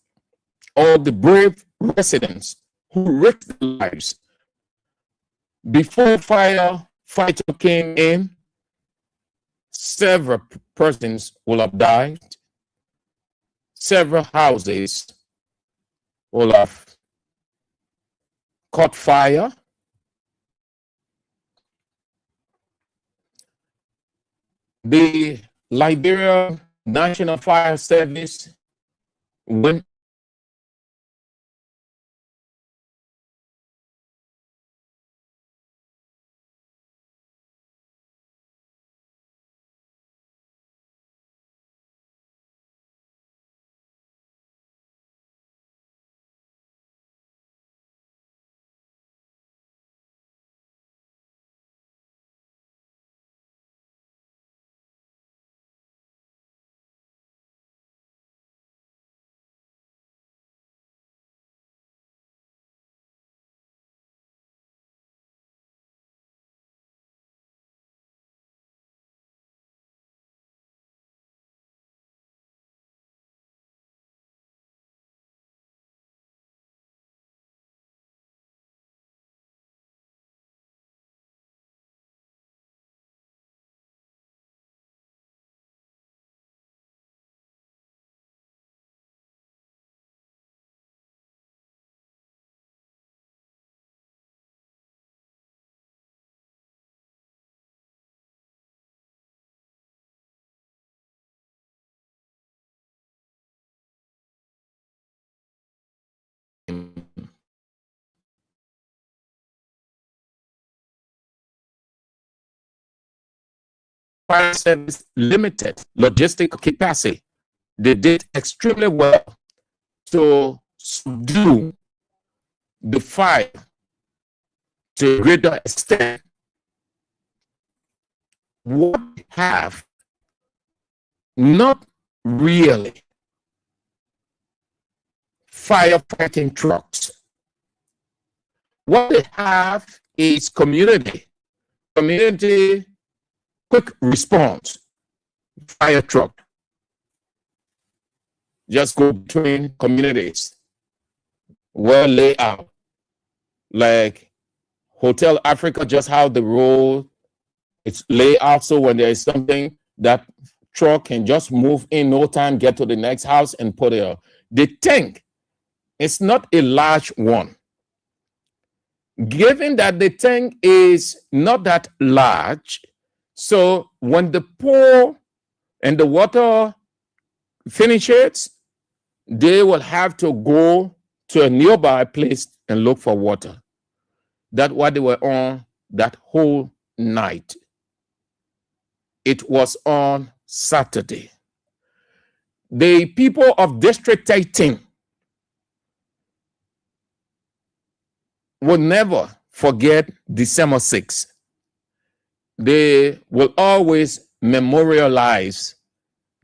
or the brave residents who risked their lives before fighter came in, several persons will have died, several houses will have caught fire. The Liberia National Fire Service went fire service limited logistic capacity. They did extremely well to subdue the fire to a greater extent. What we have, not really firefighting trucks. What they have is community quick response fire truck. Just go between communities, well laid out, like Hotel Africa, just how the road it's laid out, so when there is something, that truck can just move in no time, get to the next house and put it out. The tank, it's not a large one. Given that the tank is not that large, so when the pour and the water finishes, they will have to go to a nearby place and look for water. That's what they were on that whole night. It was on Saturday. The people of District 18 will never forget December 6th. They will always memorialize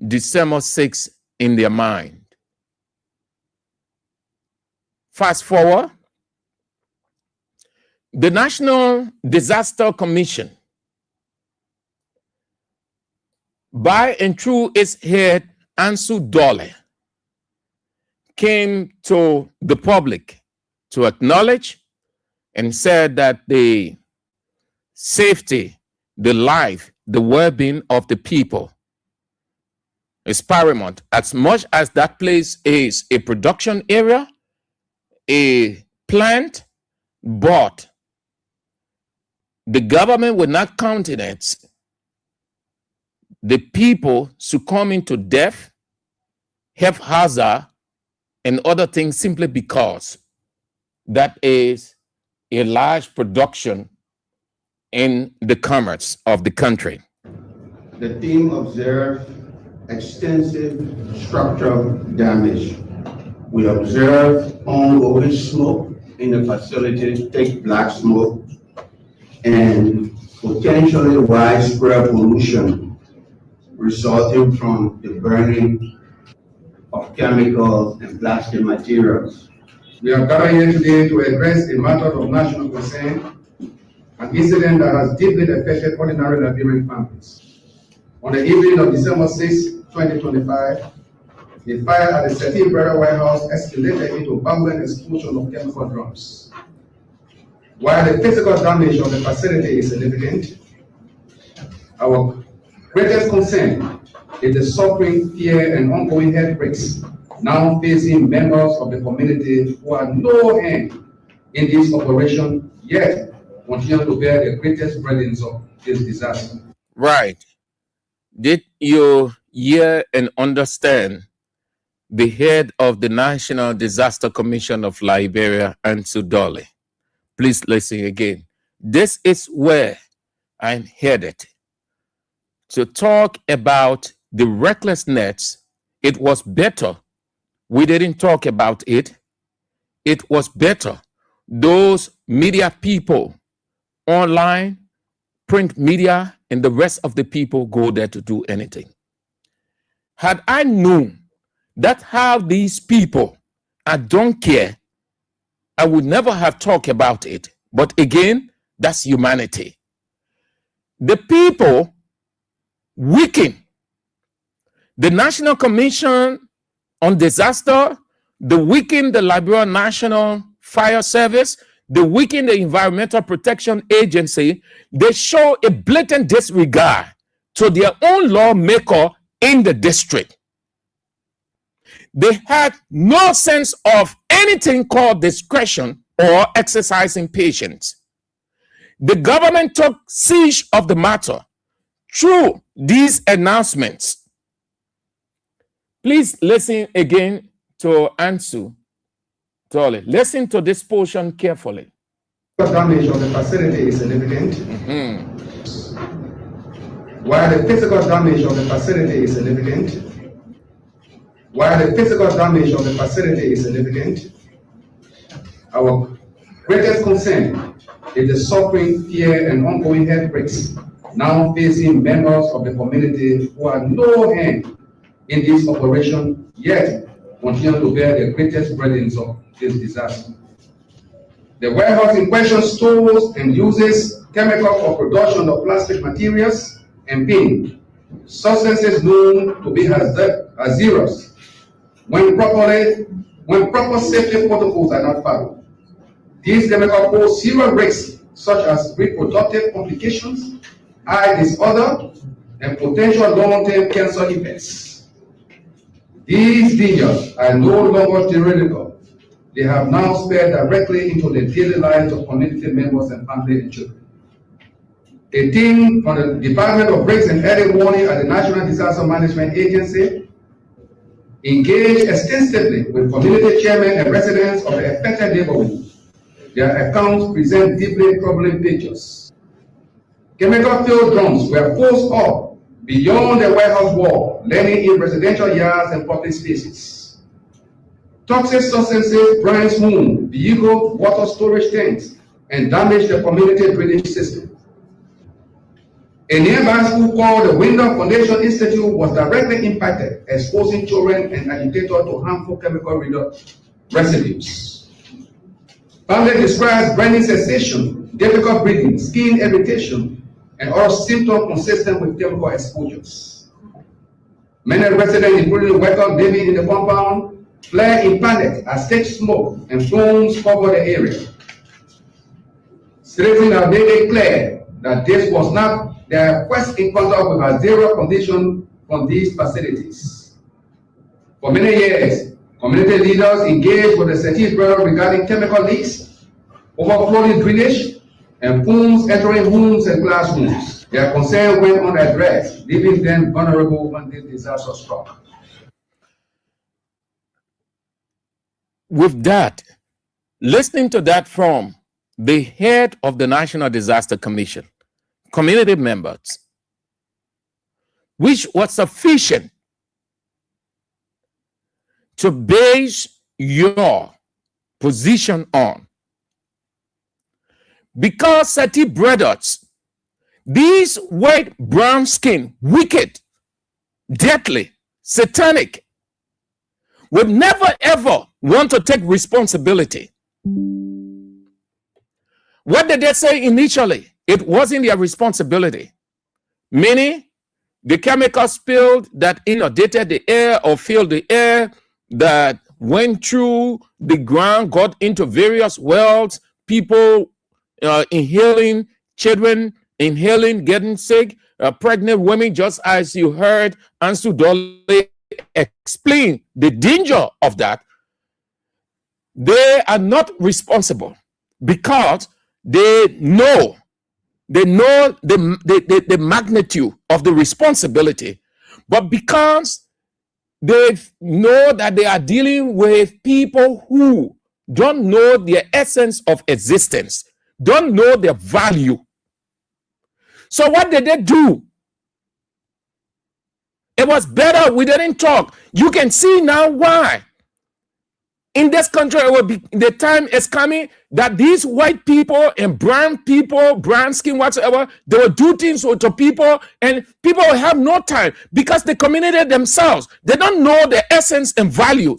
December 6th in their mind. Fast forward, the National Disaster Commission, by and through its head, Ansu Dole, came to the public to acknowledge and said that the safety, the life, the well-being of the people is paramount. As much as that place is a production area, a plant, but the government will not countenance the people succumbing to death, health hazard, and other things simply because that is a large production in the commerce of the country. The team observed extensive structural damage. We observed ongoing smoke in the facility, thick black smoke, and potentially widespread pollution resulting from the burning of chemicals and plastic materials. We are gathered here today to address a matter of national concern, an incident that has deeply affected ordinary Liberian families. On the evening of December 6, 2025, the fire at the Settee Burial Warehouse escalated into a violent explosion of chemical drums. While the physical damage of the facility is significant, our greatest concern is the suffering, fear, and ongoing heartbreaks now facing members of the community who are no hand in this operation, yet continue to bear the greatest burdens of this disaster. Right. Did you hear and understand the head of the National Disaster Commission of Liberia, Ansu Dole? Please listen again. This is where I'm headed. To talk about the recklessness. It was better we didn't talk about it. It was better those media people, online, print media, and the rest of the people go there to do anything. Had I known that how these people, I don't care, I would never have talked about it. But again, that's humanity. The people weaken the National Commission on Disaster, the weaken the Liberian National Fire Service, the weaken the Environmental Protection Agency. They show a blatant disregard to their own lawmaker in the district. They had no sense of anything called discretion or exercising patience. The government took siege of the matter through these announcements. Please listen again to Ansu Dole. Listen to this portion carefully. The damage of the facility is significant. While the physical damage of the facility is significant, our greatest concern is the suffering, fear, and ongoing health risks now facing members of the community who had no hand in this operation, yet continue to bear the greatest burdens of this disaster. The warehouse in question stores and uses chemicals for production of plastic materials and paint, substances known to be hazardous when proper safety protocols are not followed. These chemicals pose serious risks such as reproductive complications, eye disorder, and potential long-term cancer effects. These dangers are no longer theoretical. They have now spread directly into the daily lives of community members and family and children. A team from the Department of Risks and Early Warning at the National Disaster Management Agency engaged extensively with community chairmen and residents of the affected neighborhood. Their accounts present deeply troubling pictures. Chemical-filled drums were forced up beyond the warehouse wall, landing in residential yards and public spaces. Toxic substances burned homes, vehicles, water storage tanks, and damaged the community drainage system. A nearby school called the Window Foundation Institute was directly impacted, exposing children and agitators to harmful chemical residues. Family describes burning sensation, difficult breathing, skin irritation, and other symptoms consistent with chemical exposures. Many residents, including workers living in the compound, fled in panic as thick smoke and fumes covered the area. Citizens have made it clear that this was not their first encounter with a zero condition from these facilities. For many years, community leaders engaged with the Seti Bureau regarding chemical leaks, overflowing drainage, and fumes entering homes and classrooms. Their concern went unaddressed, leaving them vulnerable when this disaster struck. With that, listening to that from the head of the National Disaster Commission, community members, which was sufficient to base your position on. Because Seti brothers, these white, brown skin, wicked, deadly, satanic, would never ever want to take responsibility. What did they say initially? It wasn't their responsibility. Meaning, the chemical spilled that inundated the air or filled the air, that went through the ground, got into various wells, people inhaling, children inhaling, getting sick, pregnant women, just as you heard Ansu Dole explain the danger of that. They are not responsible because they know the magnitude of the responsibility, but because they know that they are dealing with people who don't know the essence of existence, don't know their value. So what did they do? It was better we didn't talk. You can see now why. In this country, it will be, the time is coming that these white people and brown people, brown skin, whatsoever, they will do things to people, and people will have no time because the community themselves, they don't know the essence and value.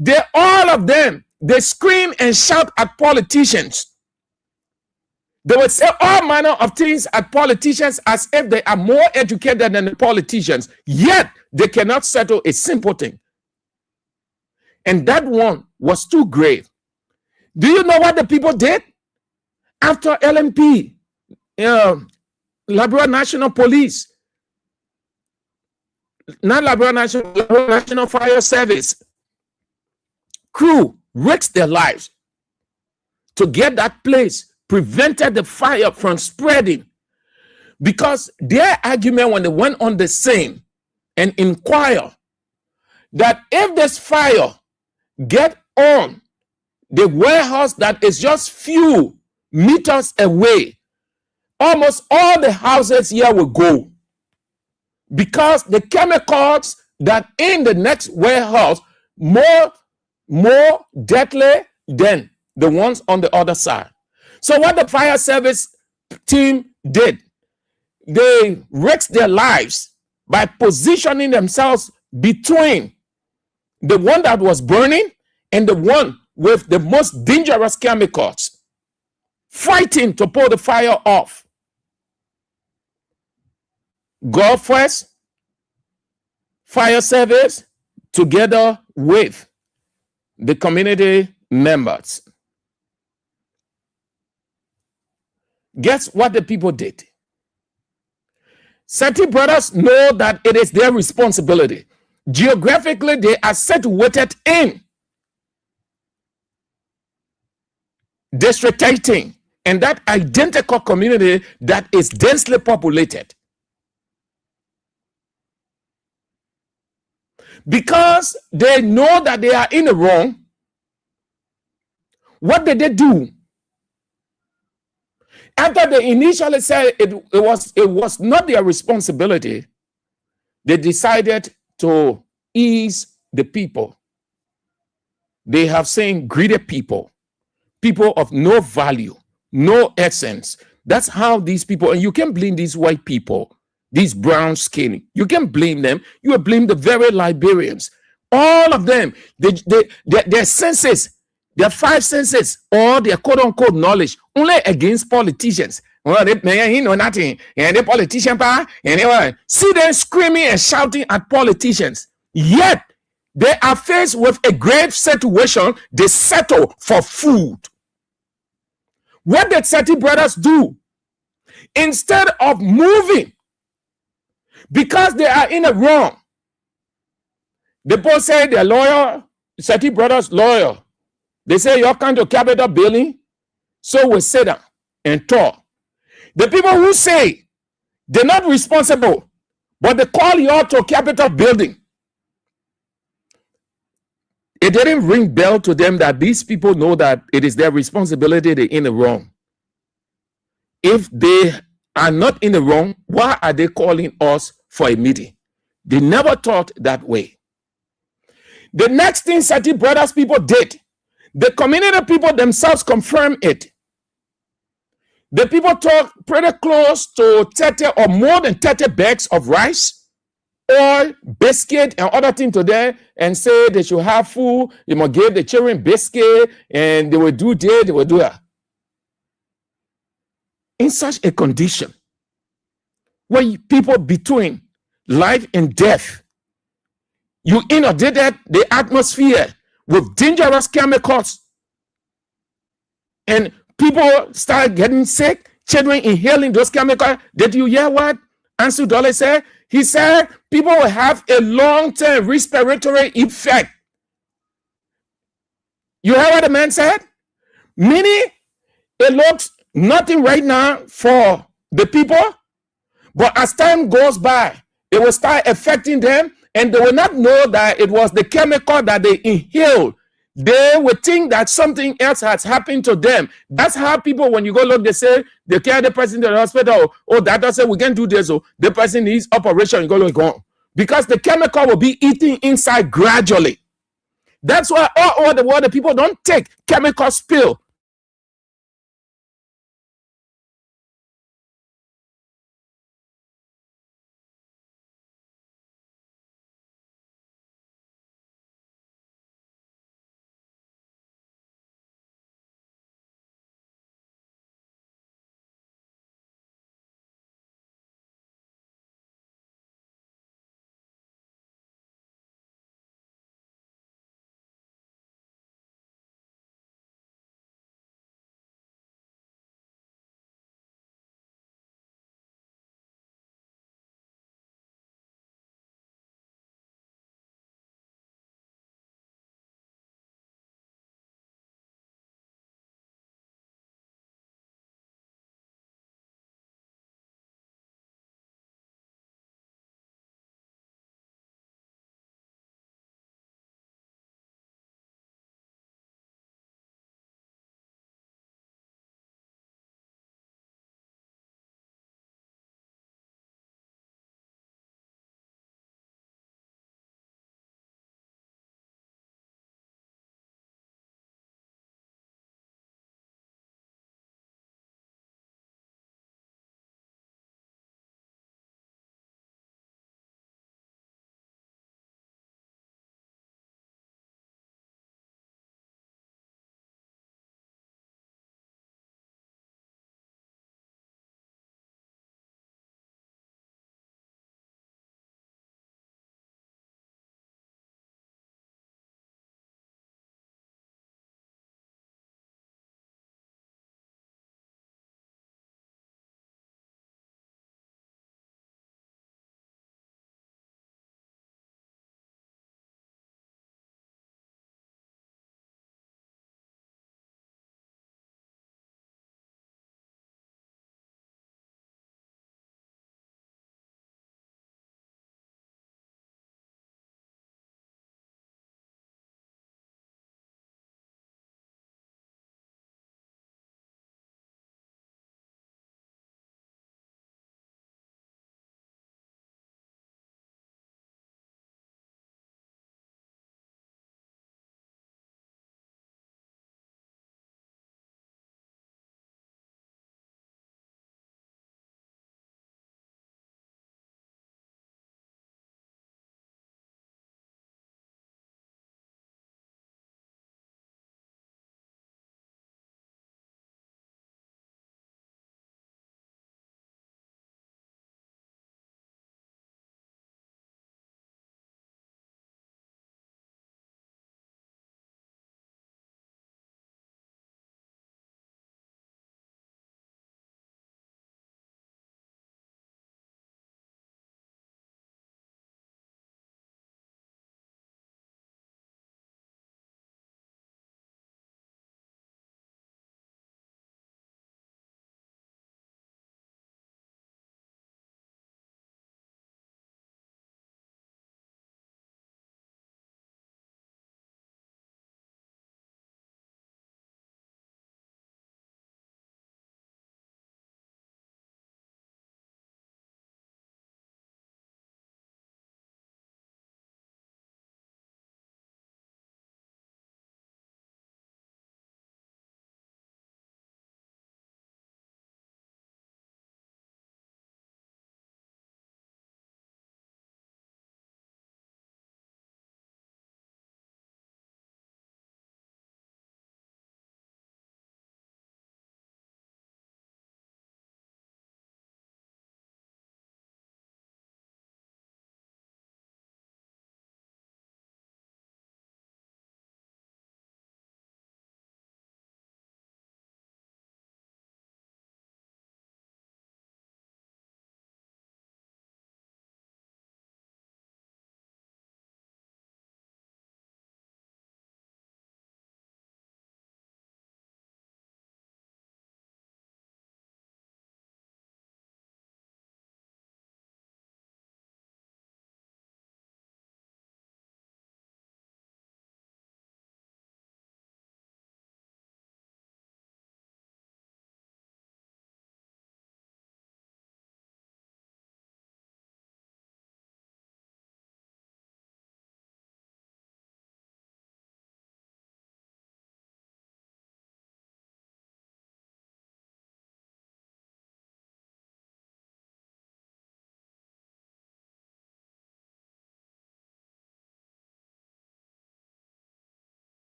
They, all of them, they scream and shout at politicians. They will say all manner of things at politicians as if they are more educated than the politicians, yet they cannot settle a simple thing. And that one was too grave. Do you know what the people did? After LNP, Liberia National Police, not Liberia National Fire Service crew risked their lives to get that place, prevented the fire from spreading. Because their argument when they went on the scene and inquire that if this fire get on the warehouse that is just few meters away, almost all the houses here will go. because the chemicals that in the next warehouse more deadly than the ones on the other side. So what the fire service team did, they risked their lives by positioning themselves between the one that was burning and the one with the most dangerous chemicals, fighting to pull the fire off. God first, fire service, together with the community members. Guess what the people did? Seti brothers know that it is their responsibility. Geographically, they are situated in District 18, and that identical community that is densely populated. Because they know that they are in the wrong, what did they do? After they initially said it was not their responsibility, they decided to ease the people. They have seen greedy people of no value, no essence. That's how these people, and you can blame these white people, these brown skin, you can blame them. You will blame the very Liberians. All of them, their senses, their five senses, or their quote unquote knowledge, only against politicians. Well, they know nothing, and the politician power, and they see them screaming and shouting at politicians. Yet they are faced with a grave situation. They settle for food. What did Seti brothers do? Instead of moving, because they are in the wrong, the boss say they're lawyer, Seti brothers lawyer. They say you're kind of capital building, so we sit down and talk. The people who say they're not responsible, but they call you out to capital building, it didn't ring bell to them that these people know that it is their responsibility, they're in the wrong. If they are not in the wrong, why are they calling us for a meeting? They never thought that way. The next thing Seti brothers people did, the community people themselves confirmed it. The people took pretty close to 30 or more than 30 bags of rice, oil, biscuit, and other things to them, and say they should have food. They must give the children biscuit, and they will do this, they will do that. In such a condition, where people between life and death, you inundated the atmosphere with dangerous chemicals, and people start getting sick, children inhaling those chemicals. Did you hear what Ansu Dole said? He said people will have a long-term respiratory effect. You heard what the man said? Meaning, it looks nothing right now for the people, but as time goes by, it will start affecting them, and they will not know that it was the chemical that they inhaled. They will think that something else has happened to them. That's how people, when you go look, they say they carry the person to the hospital. Oh, doctor said we can do this. Oh, the person needs operation. You go look on, because the chemical will be eating inside gradually. That's why all over the world, the people don't take chemical spill.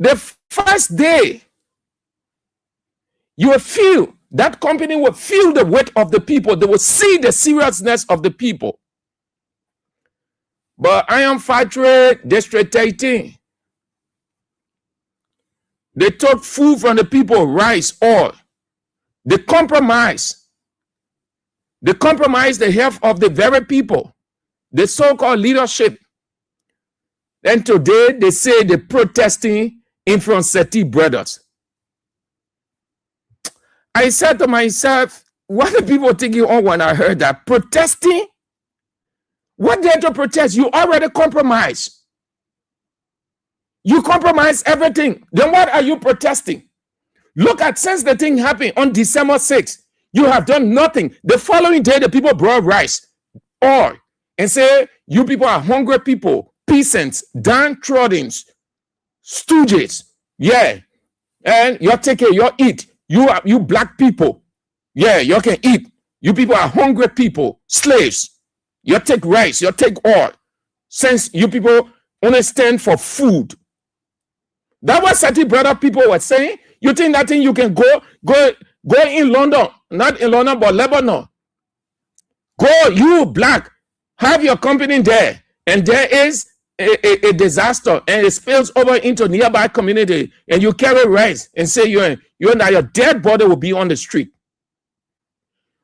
The first day, you will feel, that company will feel the weight of the people. They will see the seriousness of the people. But Iron Factory, District 18, they took food from the people, rice, oil. They compromised. They compromised the health of the very people, the so-called leadership. And today they say they're protesting in front of Seti brothers. I said to myself, what are people thinking on when I heard that? Protesting? What did to protest? You already compromised. You compromise everything. Then what are you protesting? Look at, since the thing happened on December 6th, you have done nothing. The following day, the people brought rice, oil, and say, you people are hungry people, peasants, downtrodden, stooges. Yeah. And you take it, you eat. You black people. Yeah, you can eat. You people are hungry people, slaves. You take rice, you take oil. Since you people only stand for food. That was certain brother people were saying. You think that thing you can go in London, not in London, but Lebanon. Go, you black, have your company there, and there is a disaster, and it spills over into nearby community, and you carry rice and say you're now your dead body will be on the street.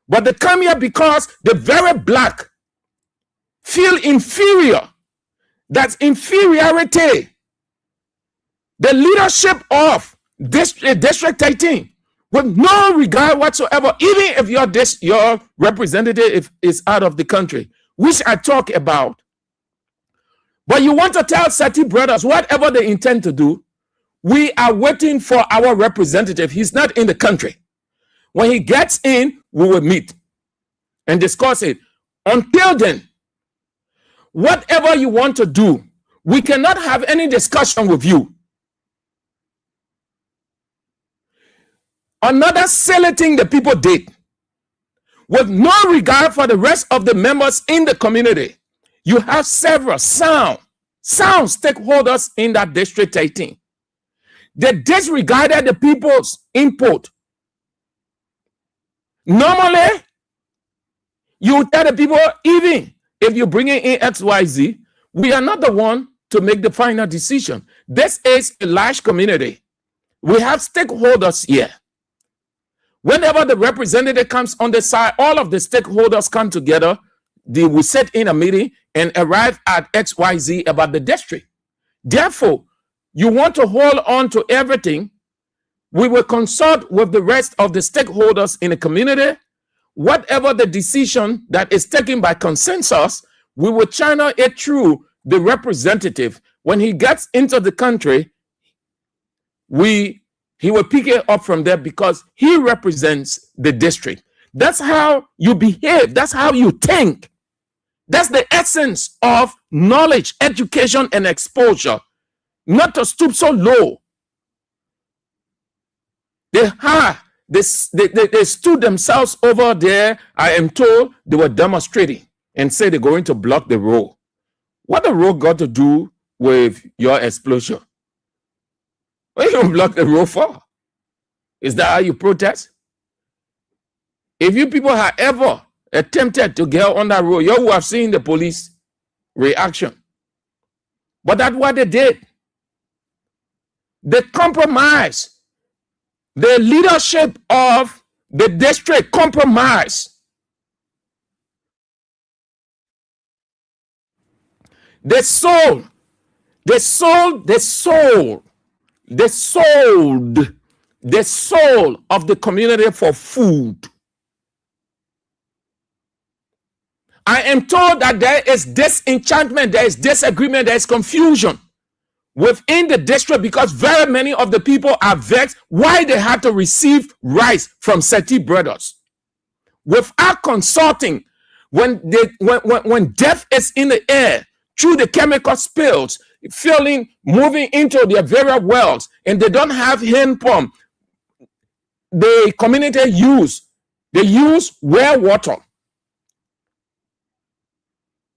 But they come here because the very black feel inferior. That's inferiority. The leadership of District 18, with no regard whatsoever, even if your representative is out of the country, which I talk about. But you want to tell Seti brothers, whatever they intend to do, we are waiting for our representative. He's not in the country. When he gets in, we will meet and discuss it. Until then, whatever you want to do, we cannot have any discussion with you. Another silly thing the people did, with no regard for the rest of the members in the community, you have several sound stakeholders in that District 18. They disregarded the people's input. Normally, you tell the people, even if you bring in XYZ, we are not the one to make the final decision. This is a large community. We have stakeholders here. Whenever the representative comes on the side, all of the stakeholders come together. We sit in a meeting and arrive at XYZ about the district. Therefore, you want to hold on to everything. We will consult with the rest of the stakeholders in the community. Whatever the decision that is taken by consensus, we will channel it through the representative. When he gets into the country, he will pick it up from there because he represents the district. That's how you behave. That's how you think. That's the essence of knowledge, education, and exposure. Not to stoop so low. They stood themselves over there. I am told they were demonstrating and say they're going to block the road. What the road got to do with your explosion? What you block the road for? Is that how you protest? If you people have ever attempted to get on that road, you will have seen the police reaction. But that's what they did. They compromised. The leadership of the district compromised. They sold the soul of the community for food. I am told that there is disenchantment, there is disagreement, there is confusion within the district because very many of the people are vexed why they had to receive rice from Seti brothers. Without consulting, when death is in the air through the chemical spills, moving into their very wells, and they don't have hand pump, the community use well water.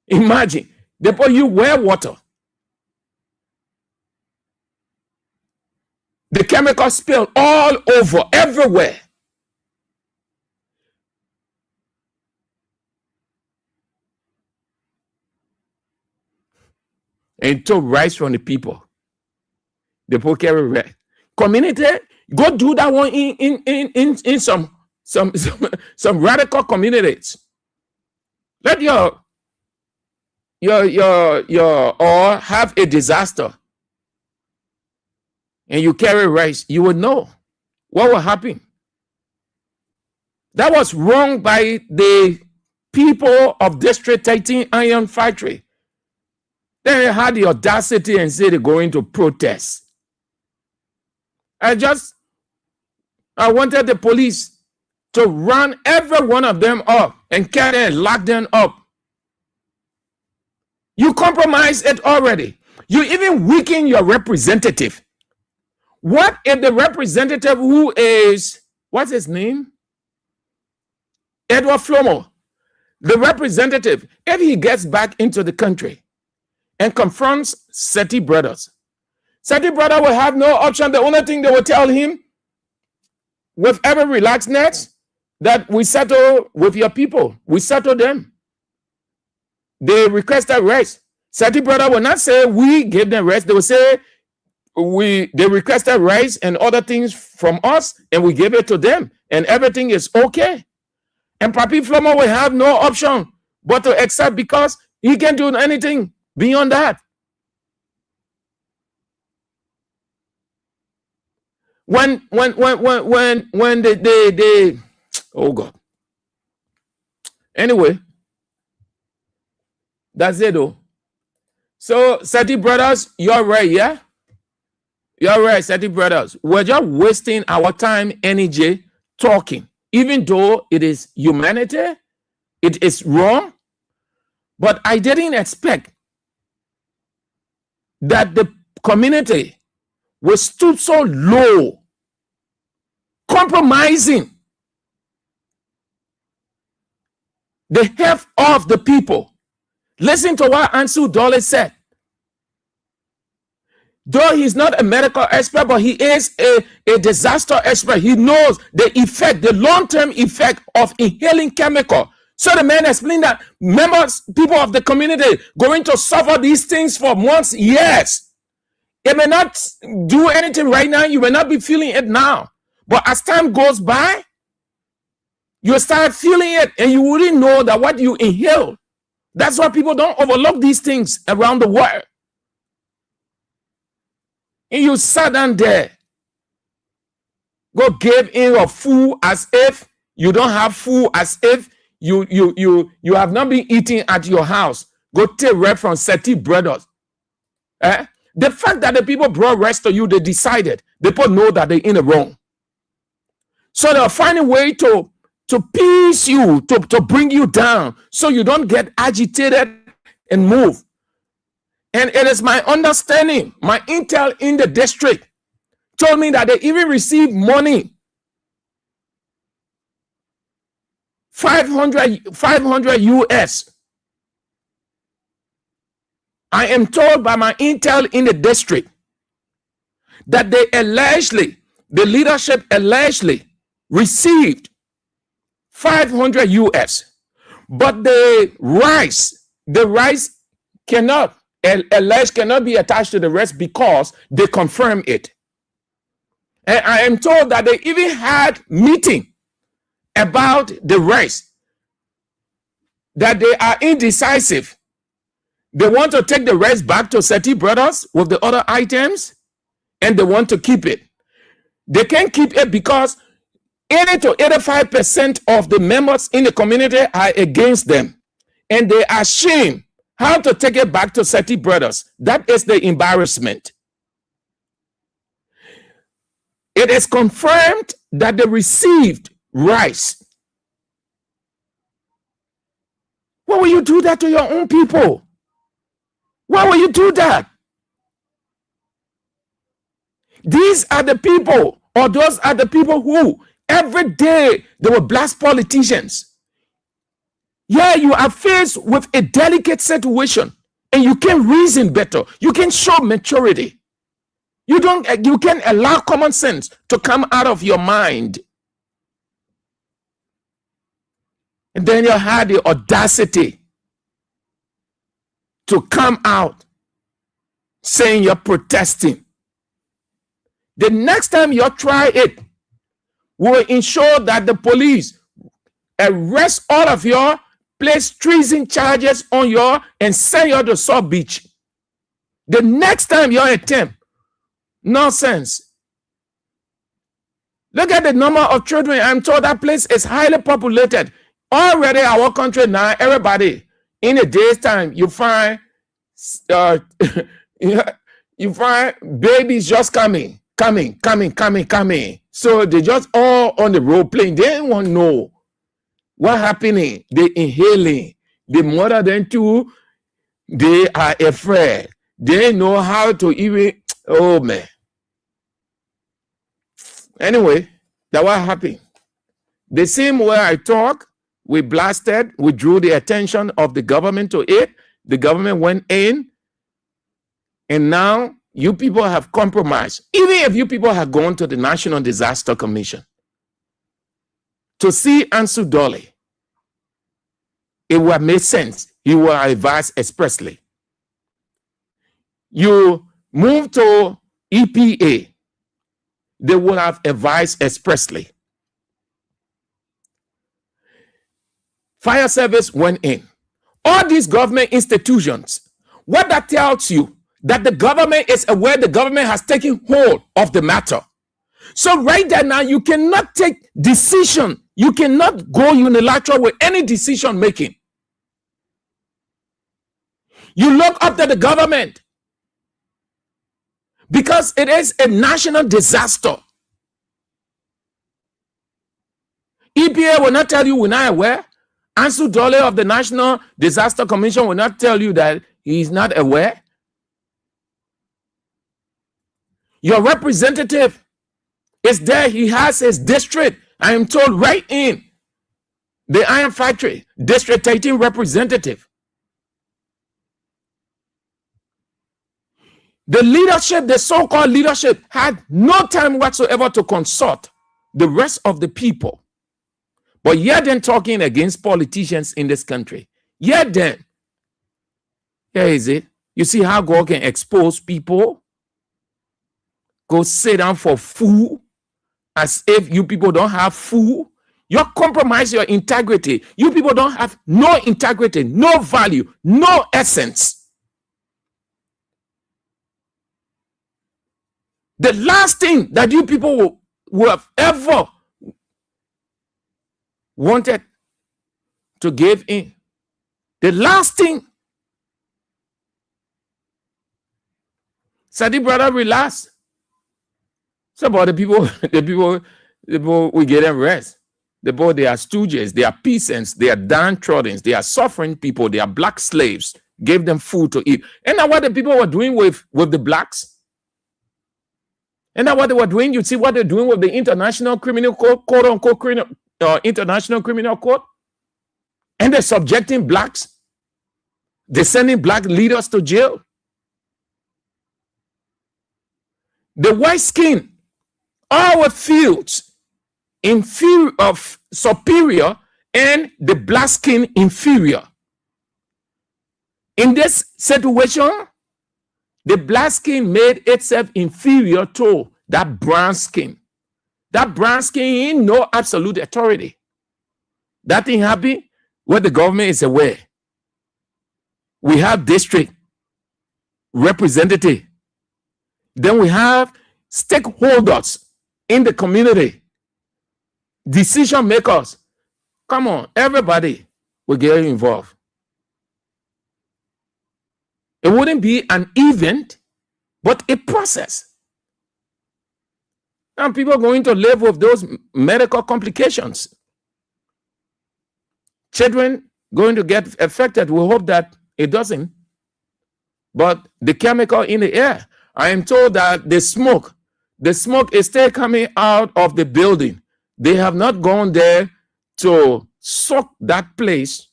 Imagine, they put you well water. The chemical spill all over, everywhere. And took rice from the people. The people carry rice. Community, go do that one in some radical communities. Let your or have a disaster, and you carry rice, you will know what will happen. That was wrong by the people of District 13 Iron Factory. They had the audacity and said they're going to protest. I wanted the police to run every one of them up and carry and lock them up. You compromise it already. You even weaken your representative. What if the representative who is, what's his name? Edward Flomo, the representative, if he gets back into the country and confronts Seti brothers, Seti brother will have no option. The only thing they will tell him with every relaxedness that we settle with your people. We settle them. They requested rest. Seti brother will not say we gave them rest. They will say they requested rice and other things from us and we gave it to them and everything is okay. And Papi Flomo will have no option but to accept because he can't do anything beyond that. When they oh God. Anyway, that's it though. So Seti brothers, you're right, yeah? You're right, Seti brothers. We're just wasting our time, energy, talking. Even though it is humanity, it is wrong. But I didn't expect that the community will stoop so low, compromising the health of the people. Listen to what Ansu Dole said. Though he's not a medical expert, but he is a disaster expert. He knows the effect, the long-term effect of inhaling chemical. So the man explained that people of the community going to suffer these things for months, years. It may not do anything right now. You may not be feeling it now. But as time goes by, you start feeling it and you wouldn't know that what you inhale. That's why people don't overlook these things around the world. And you sat down there, go give in your food as if you don't have food, as if you have not been eating at your house. Go take rest from Seti brothers. The fact that the people brought rest to you, they decided. The people know that they're in the wrong. So they'll find a way to peace you, to bring you down, so you don't get agitated and move. And it is my understanding, my intel in the district told me that they even received money, 500 US. I am told by my intel in the district that they allegedly, the leadership allegedly received 500 US. But the rice cannot be attached to the rest because they confirm it. And I am told that they even had meeting about the rest, that they are indecisive. They want to take the rest back to Seti brothers with the other items, and they want to keep it. They can't keep it because 80 to 85% of the members in the community are against them, and they are ashamed how to take it back to Seti brothers. That is the embarrassment. It is confirmed that they received rice. Why will you do that to your own people? Why will you do that? These are the people, or those are the people who every day they will blast politicians. Yeah, you are faced with a delicate situation and you can reason better. You can show maturity. You can't allow common sense to come out of your mind. And then you had the audacity to come out saying you're protesting. The next time you try it, we'll ensure that the police arrest all of you, place treason charges on you, and send you to South Beach. The next time you attempt nonsense. Look at the number of children. I'm told that place is highly populated. Already our country now, everybody, in a day's time, you find you find babies just coming. So they just all on the road playing. They don't want to know what's happening. They inhaling. The mother then too, they are afraid. They know how to even, oh man. Anyway, that what happened. The same way I talk, we blasted, we drew the attention of the government to it. The government went in, and now you people have compromised. Even if you people have gone to the National Disaster Commission to see Ansu Dolly, it would have made sense. He will advise expressly. You move to EPA, they will have advised expressly. Fire service went in. All these government institutions, what that tells you, that the government is aware, the government has taken hold of the matter. So right there now, you cannot take decision. You cannot go unilateral with any decision making. You look up to the government because it is a national disaster. EPA will not tell you we're not aware. Ansu Dolly of the National Disaster Commission will not tell you that he is not aware. Your representative is there. He has his district. I am told right in the iron factory, district 18 representative. The leadership, the so-called leadership, had no time whatsoever to consult the rest of the people. But yet then talking against politicians in this country. Yet then, here is it. You see how God can expose people? Go sit down for food as if you people don't have food. You compromise your integrity. You people don't have no integrity, no value, no essence. The last thing that you people will have ever wanted to give in, the last thing, Sadi brother, relax. So about the people we get them rest. The boy, they are stooges, they are peasants, they are downtrodden, they are suffering people, they are black slaves. Gave them food to eat. And now what the people were doing with the blacks? And now what they were doing, you see what they're doing with the International Criminal Court, quote unquote, International Criminal Court, and they're subjecting blacks. They're sending black leaders to jail. The white skin, our fields of superior, and the black skin inferior. In this situation, the black skin made itself inferior to that brown skin. That brown skin ain't no absolute authority. That thing happen where the government is aware. We have district representative. Then we have stakeholders in the community. Decision makers. Come on, everybody will get involved. It wouldn't be an event, but a process. And people are going to live with those medical complications. Children going to get affected. We hope that it doesn't. But the chemical in the air, I am told that the smoke is still coming out of the building. They have not gone there to soak that place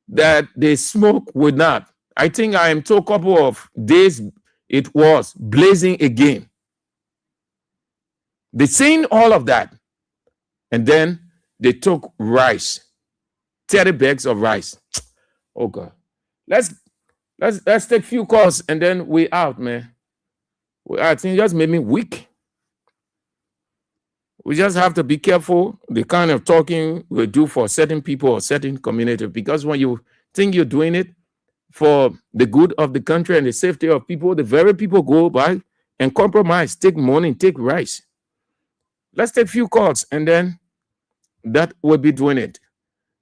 that the smoke would not. I think I am told a couple of days it was blazing again. They seen all of that. And then they took rice, 30 bags of rice. Oh God. Let's take a few calls and then we out, man. I think it just made me weak. We just have to be careful the kind of talking we do for certain people or certain community, because when you think you're doing it for the good of the country and the safety of people, the very people go by and compromise, take money, take rice. Let's take a few calls and then that will be doing it.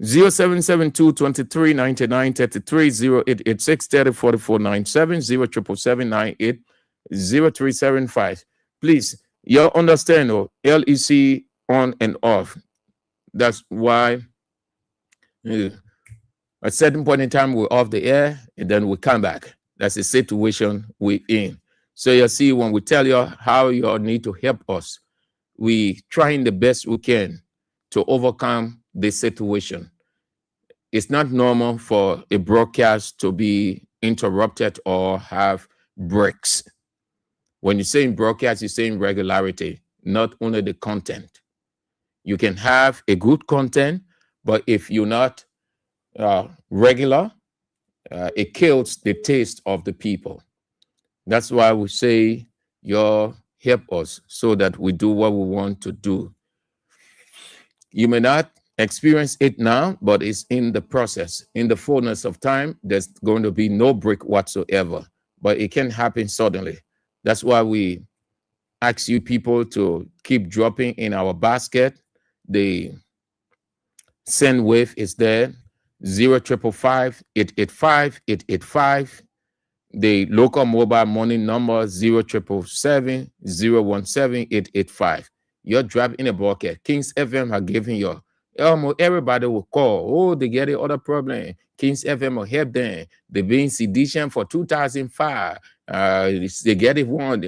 0772 23 99 33 0886 30 44 97 0777 98 0375. Please, you understand, LEC on and off. That's why at a certain point in time we're off the air and then we come back. That's the situation we're in. So you see, when we tell you how you need to help us, we trying the best we can to overcome this situation. It's not normal for a broadcast to be interrupted or have breaks. When you're saying broadcast, you're saying regularity, not only the content. You can have a good content, but if you're not regular, it kills the taste of the people. That's why we say, you help us so that we do what we want to do. You may not experience it now, but it's in the process. In the fullness of time, there's going to be no break whatsoever, but it can happen suddenly. That's why we ask you people to keep dropping in our basket. The send wave is there, 0555 885 885. The local mobile money number 0777 017 885. You're dropping in a bucket. Kings FM are giving you. Almost everybody will call. Oh, they get the other problem. Kings FM will help them. They've been sedition for 2005. They get it one.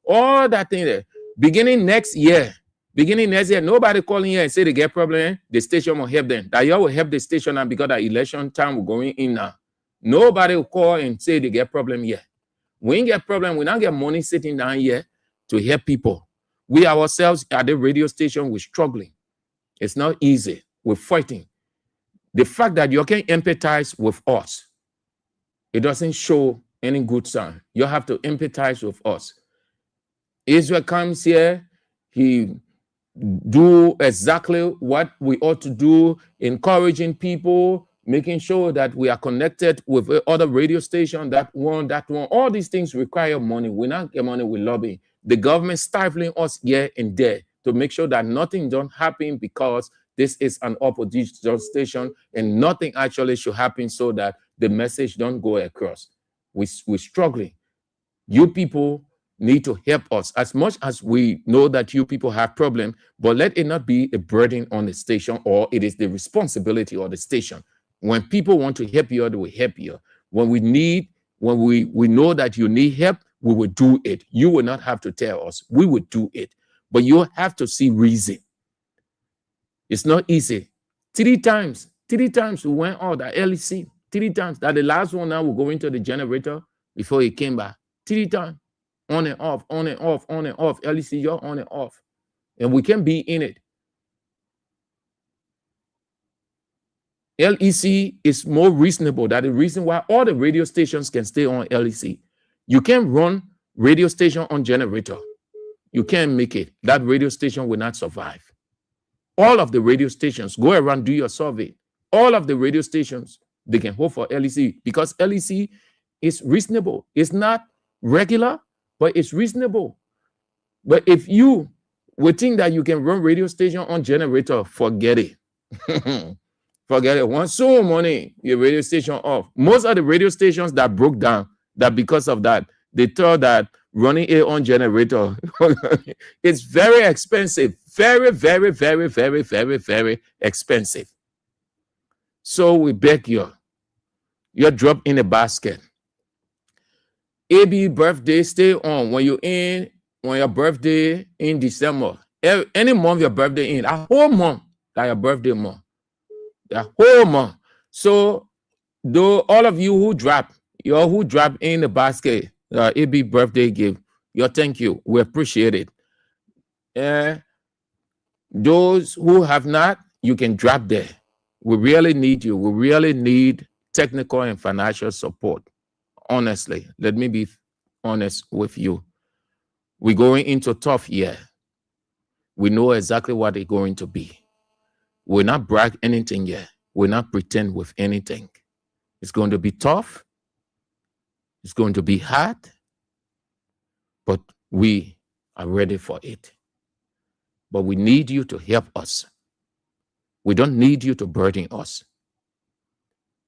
All that thing there. Beginning next year, nobody calling here and say they get problem. The station will help them. That you will help the station now because the election time will going in now. Nobody will call and say they get problem here. We ain't get problem. We not get money sitting down here to help people. We ourselves at the radio station, we're struggling. It's not easy. We're fighting. The fact that you can empathize with us, it doesn't show any good sign. You have to empathize with us. Israel comes here, he do exactly what we ought to do, encouraging people, making sure that we are connected with other radio stations, that one. All these things require money. We not get money, we lobby. The government stifling us here and there to make sure that nothing don't happen because this is an opposition station and nothing actually should happen so that the message don't go across. We're struggling. You people need to help us as much as we know that you people have problem, but let it not be a burden on the station, or it is the responsibility of the station. When people want to help you, they will help you. When we know that you need help, we will do it. You will not have to tell us. We will do it. But you have to see reason. It's not easy. Three times we went out at LEC. 3 times. That the last one now will go into the generator before he came back. 3 times. On and off, on and off, on and off. LEC, you're on and off. And we can be in it. LEC is more reasonable. That's the reason why all the radio stations can stay on LEC. You can run radio station on generator. You can't make it. That radio station will not survive. All of the radio stations, go around, do your survey. All of the radio stations, they can hope for LEC because LEC is reasonable. It's not regular, but it's reasonable. But if you would think that you can run radio station on generator, forget it. Forget it. Once so money, your radio station off. Most of the radio stations that broke down, that because of that, they thought that running it on generator, it's very expensive. Very, very, very, very, very, very expensive. So we beg you, you're dropped in a basket. AB birthday, stay on. When your birthday in December, any month your birthday in, a whole month, that your birthday month. The whole month. So though all of you who drop in the basket, AB birthday gift. Your thank you. We appreciate it. Those who have not, you can drop there. We really need you. We really need technical and financial support. Honestly, let me be honest with you. We're going into a tough year. We know exactly what it's going to be. We're not brag anything yet. We're not pretend with anything. It's going to be tough. It's going to be hard. But we are ready for it. But we need you to help us. We don't need you to burden us.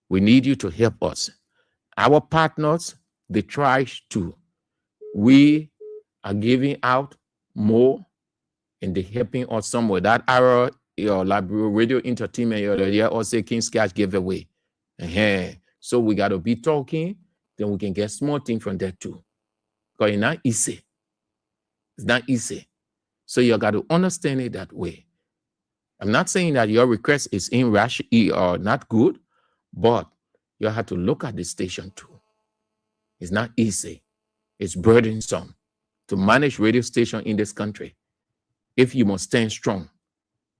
We need you to help us. Our partners, they try to. We are giving out more and they're helping us somewhere. That hour, your library, radio entertainment, your also King's Cash giveaway. So we got to be talking, then we can get small things from that too. Because it's not easy. It's not easy. So you got to understand it that way. I'm not saying that your request is irrational or not good, but you have to look at the station too. It's not easy. It's burdensome to manage radio station in this country. If you must stand strong,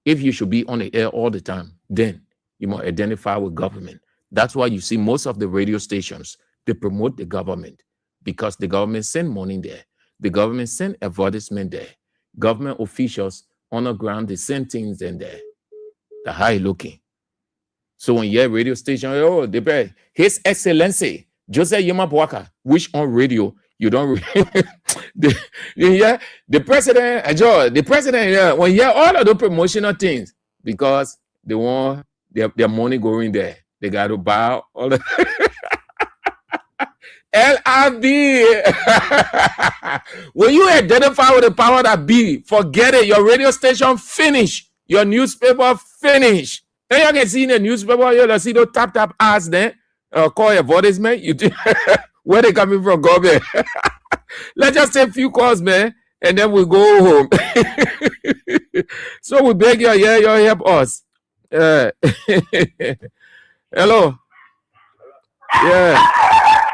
if you should be on the air all the time, then you must identify with government. That's why you see most of the radio stations, they promote the government because the government send money there. The government send advertisement there. Government officials on the ground, they send things in there. The high looking. So when you hear radio station, oh, His Excellency Joseph Yema Boaka, which on radio you don't the president, when you hear all of the promotional things, because they want their money going there. They got to buy all the LRB. When you identify with the power that be, forget it. Your radio station finish. Your newspaper finish. And you can see in the newspaper, you see those tap ads there. Call advertisement. You where they coming from, government? Let's just take a few calls, man, and then we go home. So we beg you, you help us. Hello. Yeah.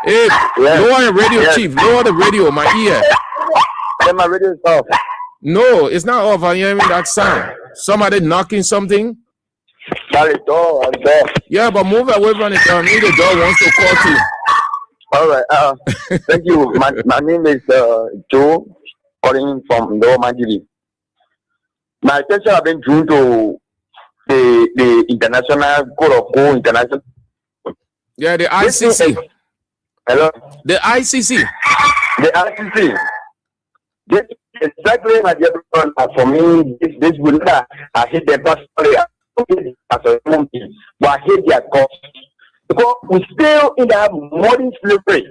Hey, lower the radio, chief. Lower the radio, my ear. Yeah, my radio is off. No, it's not off. I'm hearing that sound. Somebody knocking something. Sorry, door. Yeah, but move away from the door. Maybe the door wants to call you. All right. Thank you. My name is Joe, calling from Lower Manjiri. My attention has been drawn to the International Code of Go International. Yeah, the ICC. Hello? The ICC. The ICC. This exactly my dear brother. For me, this would not. I hate them personally as a human being, but I hate their cause. Because we still in that modern slavery.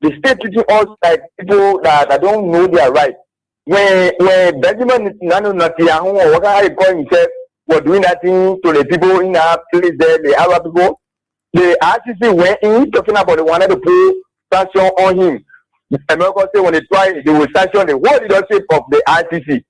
They still treating us like people that don't know their right. When Benjamin Nano Natiyahu or whatever he called himself was doing that thing to the people in that place there, the Arab people, the ICC went in talking about they wanted to put sanction on him. America say when they try, they will sanction the whole leadership of the ICC.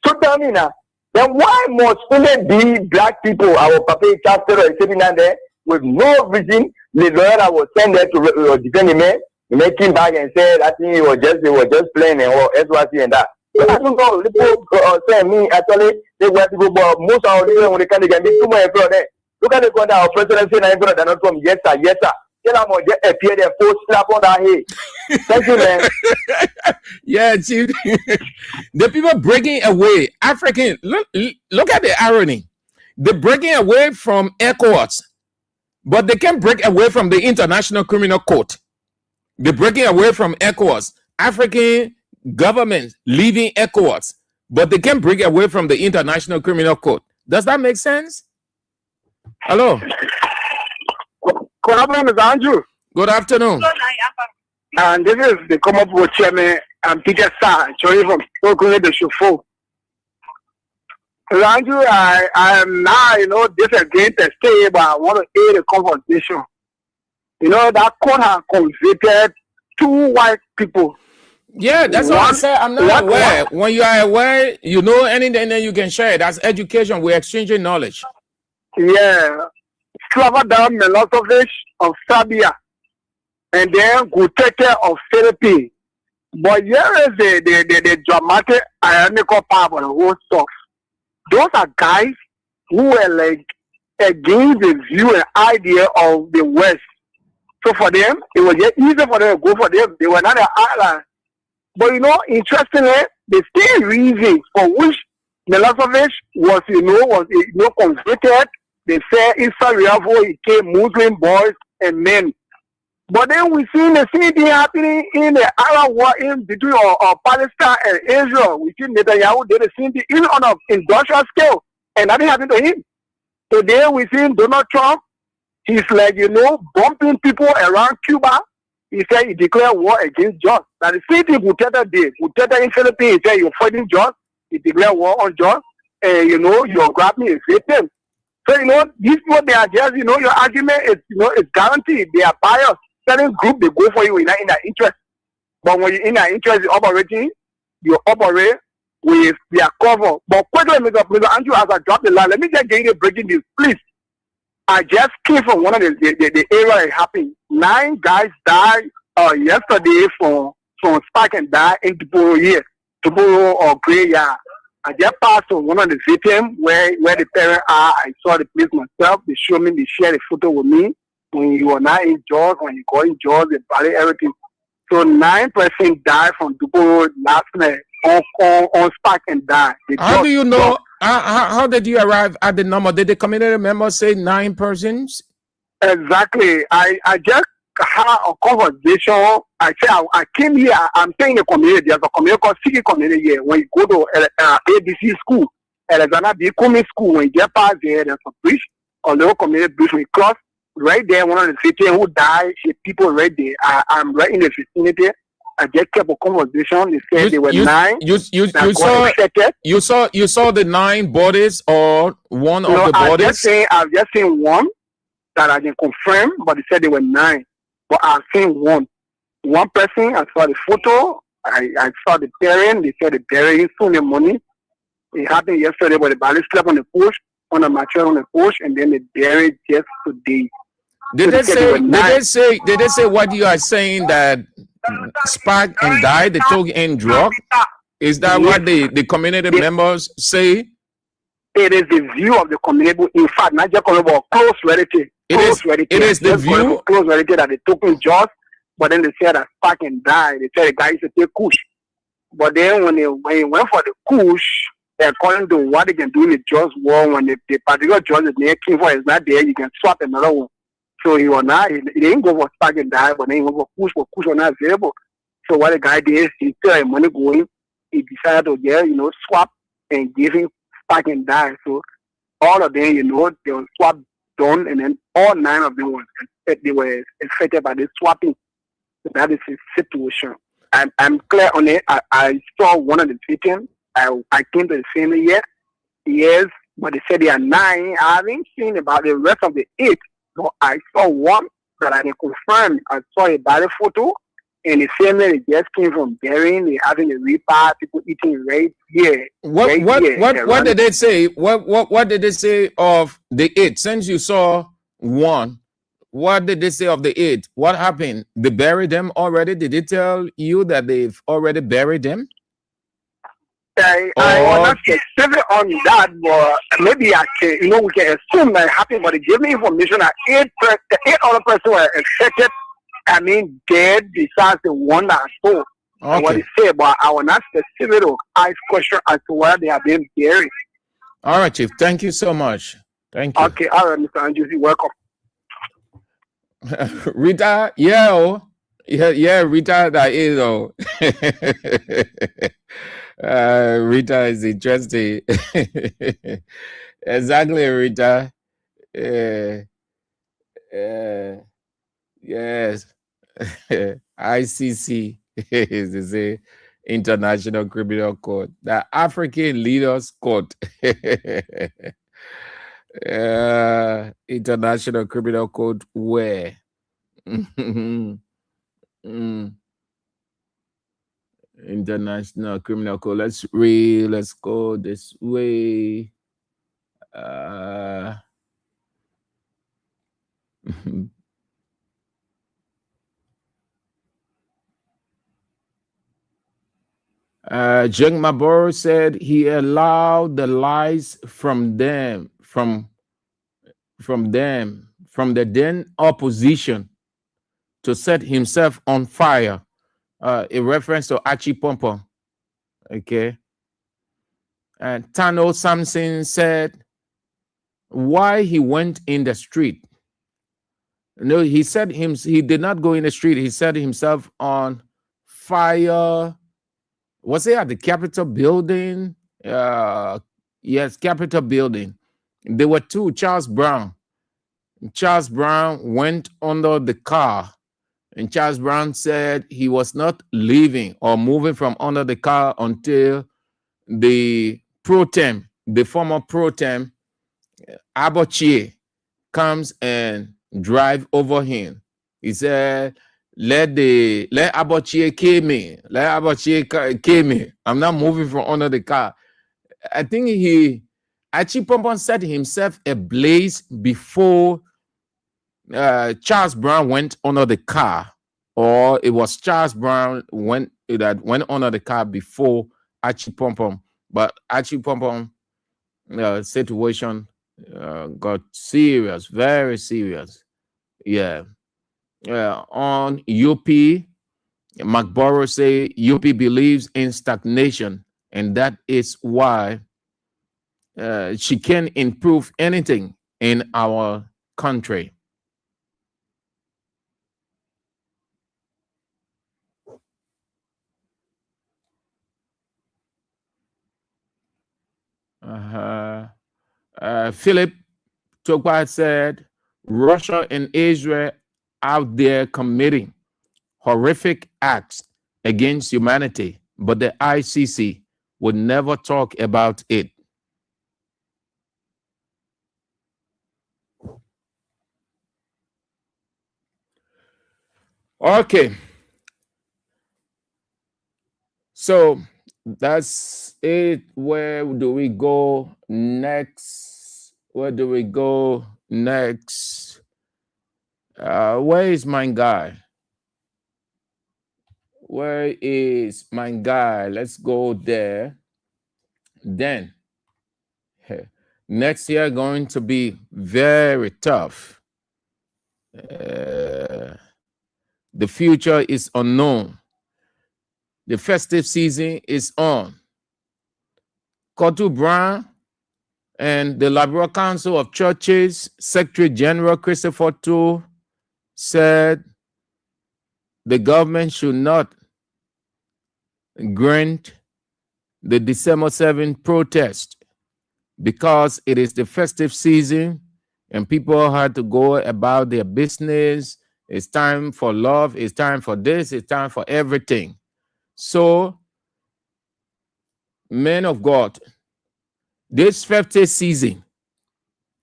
So tell me now, then why must only be black people, our Papa Chapter is sitting down there with no reason? The lawyer that was sent there to defend the man, he made him back and said I think he was just playing and or SYC and that. But I don't know, people say me actually they were people, but most of our leaders when they can be too much for them. Look at the conduct our president saying I'm gonna not from yes sir. Tell them what they appear there full slap on that head. Thank you, man. Yeah, chief. The people breaking away, African, look at the irony. They're breaking away from ECOWAS, but they can't break away from the International Criminal Court. They're breaking away from ECOWAS. African governments leaving ECOWAS, but they can't break away from the International Criminal Court. Does that make sense? Hello. Good afternoon, Andrew. Good afternoon. And this is the Come Up with Chairman and Peter Star, joining from Oakland, the Shufo. Andrew, I am now, disagreeing to stay, but I want to aid the conversation. That court has convicted 2 white people. Yeah, that's what I said. I'm not aware. When you are aware, you know anything, then you can share it. That's education. We're exchanging knowledge. Yeah. Slavadan Milosevic of Serbia, and then Guteke of Philippines. But here is the dramatic, ironical part of the whole stuff. Those are guys who were like against the view and idea of the West. So for them, it was just easy for them to go for them. They were not an ally. But interestingly, the same reason for which Milosevic was, convicted, they say in Sarajevo he came Muslim boys and men. But then we see the same thing happening in the Arab war in between Palestine and Israel. We see Netanyahu did the same thing even on an industrial scale, and nothing happened to him. Today we see Donald Trump. He's like, bumping people around Cuba. He said he declared war against Jaws. Now the same thing Buteta did. Buteta in Philippines, he said you're fighting Jaws. He declared war on Jaws. And you're grabbing a victim. So these people, they are just, your argument is, it's guaranteed. They are biased. Certain group, they go for you in their interest. But when you're in their interest, you're operating, you operate with their cover. But quickly, Mr. Andrew, as I drop the line, let me just get you breaking news, please. I just came from one of the area it happened. 9 guys died yesterday from spark and die in Tuboro or Gray. I just passed on one of the victims where the parents are. I saw the place myself. They showed me, they shared a photo with me. When you are not in Jaws, when you go in Jaws, they body everything. So 9 persons died from Tuboro last night on spark and die. How do you know? How did you arrive at the number? Did the community members say 9 persons? Exactly. I just had a conversation. I said I came here. I'm staying in a community. There's a community called City Community here. When you go to ABC school, Alexander B. Cummings School, when you get past there, there's a bridge, a little community bridge. We cross right there. One of the victims who died, people right there. I'm right in the vicinity. I just kept a conversation. They said they were 9. You saw the 9 bodies or one of the bodies? I've just seen one that I can confirm, but they said they were 9. But I've seen one person. I saw the photo. I saw the parent. They said the parent soon the money. It happened yesterday, but the body slept on the porch, on the mattress on the porch, and then they buried just today. Did they say what you are saying, that spark and die, they took in drug? Is that what the community members say? It is the view of the community. In fact, not just community, but close relative. It is the view. Close relative that they took in Jaws, but then they said that spark and die. They said the guy used to take kush. But then when he went for the kush, according to what they can do in the Jaws war, when the particular Jaws is near King for is not there, you can swap another one. So he didn't go for spark and die, but then he went for kush was not available. So what the guy did, he still had money going. He decided to swap and give him spark and die. So all of them, they were swap done, and then all 9 of them they were affected by this swapping. So that is the situation. I'm clear on it. I saw one of the victims. I came to the family yet. Yes, but they said they are 9. I haven't seen about the rest of the 8. So I saw one that I can confirm. I saw a body photo, and the family just came from burying. They having a repast, people eating right here. What did they say? What did they say of the 8? Since you saw one, what did they say of the 8? What happened? They buried them already? Did they tell you that they've already buried them? I was not specific on that, but maybe I can, we can assume that it happened, but they gave me information that 8 other persons were affected, dead, besides the one that I saw. Okay. What they say, but I was not specific to ask question as to where they have been buried. All right, Chief. Thank you so much. Thank you. Okay, all right, Mr. Andrews, you're welcome. Rita, yeah, Rita, that is, Rita is interesting. Exactly, Rita. Yes. ICC is the International Criminal Court, the African Leaders Court. International Criminal Court where? International Criminal Court. Let's go this way. Jeng Mabor said he allowed the lies from them, from the then opposition to set himself on fire. In reference to Archie Pompon. Okay. And Tano Samson said why he went in the street. No, he said he did not go in the street. He set himself on fire. Was it at the Capitol building? Yes, Capitol building. There were two, Charles Brown. Charles Brown went under the car, and Charles Brown said he was not leaving or moving from under the car until the former pro tem, Abochie, comes and drive over him. He said, let Abochie kill me. Let Abochie kill me. I'm not moving from under the car. I think Archie Pompon set himself ablaze before Charles Brown went under the car, or it was Charles Brown that went under the car before Archie Pompon. But Archie Pompon situation got serious, very serious. Yeah. On UP, McBorough say UP believes in stagnation, and that is why she can improve anything in our country. Philip Tokwa said Russia and Israel out there committing horrific acts against humanity, but the ICC would never talk about it. Okay. So that's it. Where do we go next? Where do we go next? Where is my guy? Where is my guy? Let's go there. Then, next year going to be very tough. The future is unknown. The festive season is on. Kotu Brown and the Liberal Council of Churches Secretary General Christopher Toole said the government should not grant the December 7th protest because it is the festive season and people had to go about their business. It's time for love. It's time for this. It's time for everything. So, men of God, this festive season,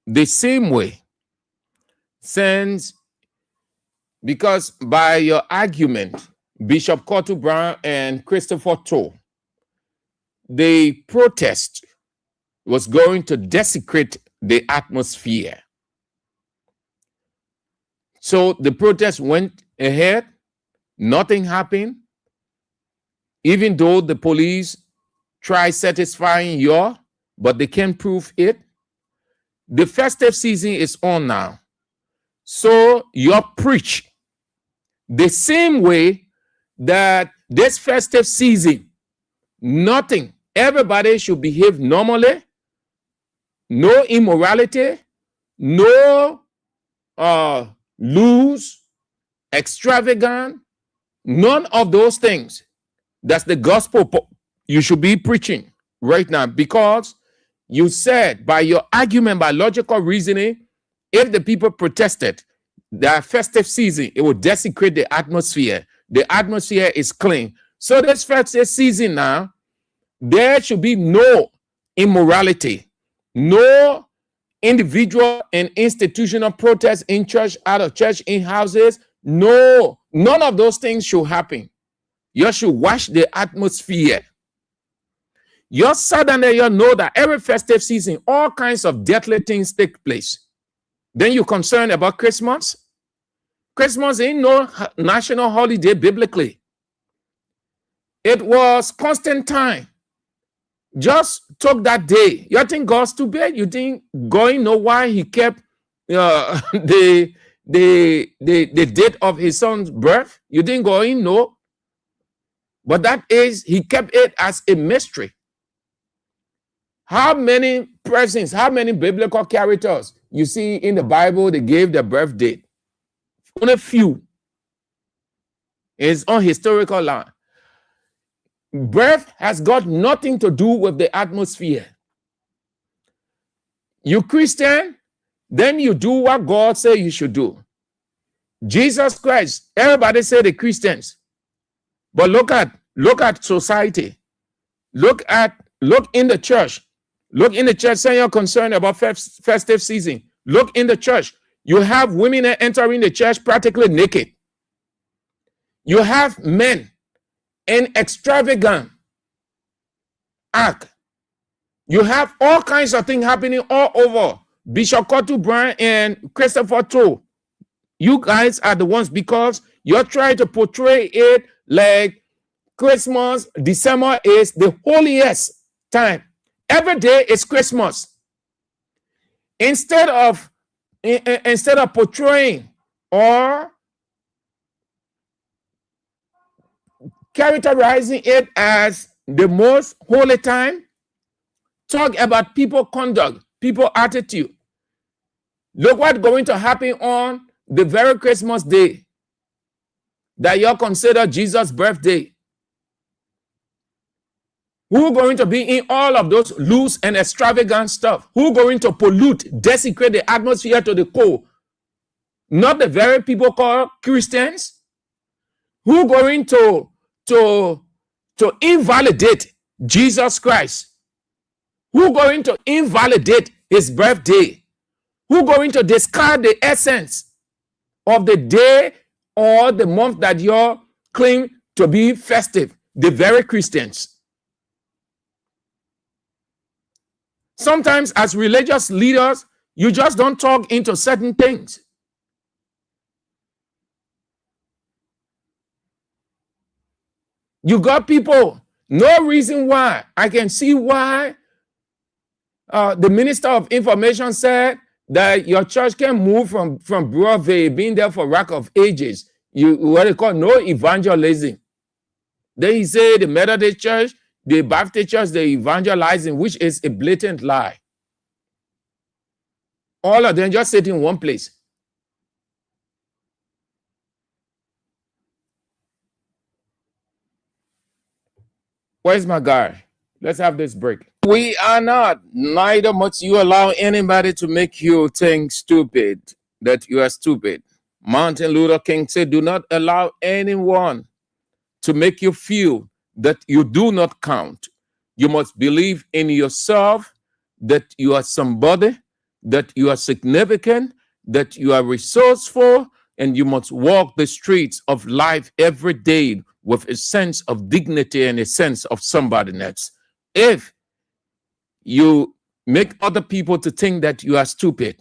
the same way, since, because by your argument, Bishop Kotu Brown and Christopher Toole, the protest was going to desecrate the atmosphere. So the protest went ahead, nothing happened, even though the police tried satisfying you, but they can't prove it. The festive season is on now. So you preach the same way that this festive season, nothing, everybody should behave normally, no immorality, no loose, extravagant, none of those things. That's the gospel you should be preaching right now, because you said by your argument, by logical reasoning, if the people protested that festive season, it will desecrate the atmosphere. The atmosphere is clean. So this festive season now, there should be no immorality, no individual and institutional protests in church, out of church, in houses. No, none of those things should happen. You should wash the atmosphere. Your Southerner, you know that every festive season, all kinds of deadly things take place. Then you're concerned about Christmas? Christmas ain't no national holiday biblically. It was Constantine. Just took that day. You think God's too bad? You think God know why he kept the date of his son's birth? You think God know? But that is, he kept it as a mystery. How many persons, how many biblical characters you see in the Bible, they gave their birth date? Only few. It's on historical line. Birth has got nothing to do with the atmosphere. You Christian, then you do what God said you should do. Jesus Christ, everybody say the Christians. But look at society. Look in the church. Look in the church, say you're concerned about festive season. Look in the church. You have women entering the church practically naked. You have men in extravagant act. You have all kinds of things happening all over. Bishop Kotu Brown and Christopher Toe. You guys are the ones, because you're trying to portray it like Christmas, December is the holiest time. Every day is Christmas. Instead of portraying or characterizing it as the most holy time, talk about people conduct, people attitude. Look what's going to happen on the very Christmas day that you consider Jesus' birthday. Who going to be in all of those loose and extravagant stuff? Who going to pollute, desecrate the atmosphere to the core? Not the very people called Christians. Who going to invalidate Jesus Christ? Who going to invalidate his birthday? Who going to discard the essence of the day or the month that you claim to be festive? The very Christians. Sometimes as religious leaders, you just don't talk into certain things. You got people, no reason why. I can see why the Minister of Information said that your church can move from Broadway, being there for rack of ages. What they call no evangelism. Then he said the Methodist Church, the Baptist Church, the evangelizing, which is a blatant lie. All of them just sit in one place. Where's my guy? Let's have this break. We are not. Neither must you allow anybody to make you think stupid, that you are stupid. Martin Luther King said, do not allow anyone to make you feel that you do not count. You must believe in yourself, that you are somebody, that you are significant, that you are resourceful, and you must walk the streets of life every day with a sense of dignity and a sense of somebodyness. If you make other people to think that you are stupid,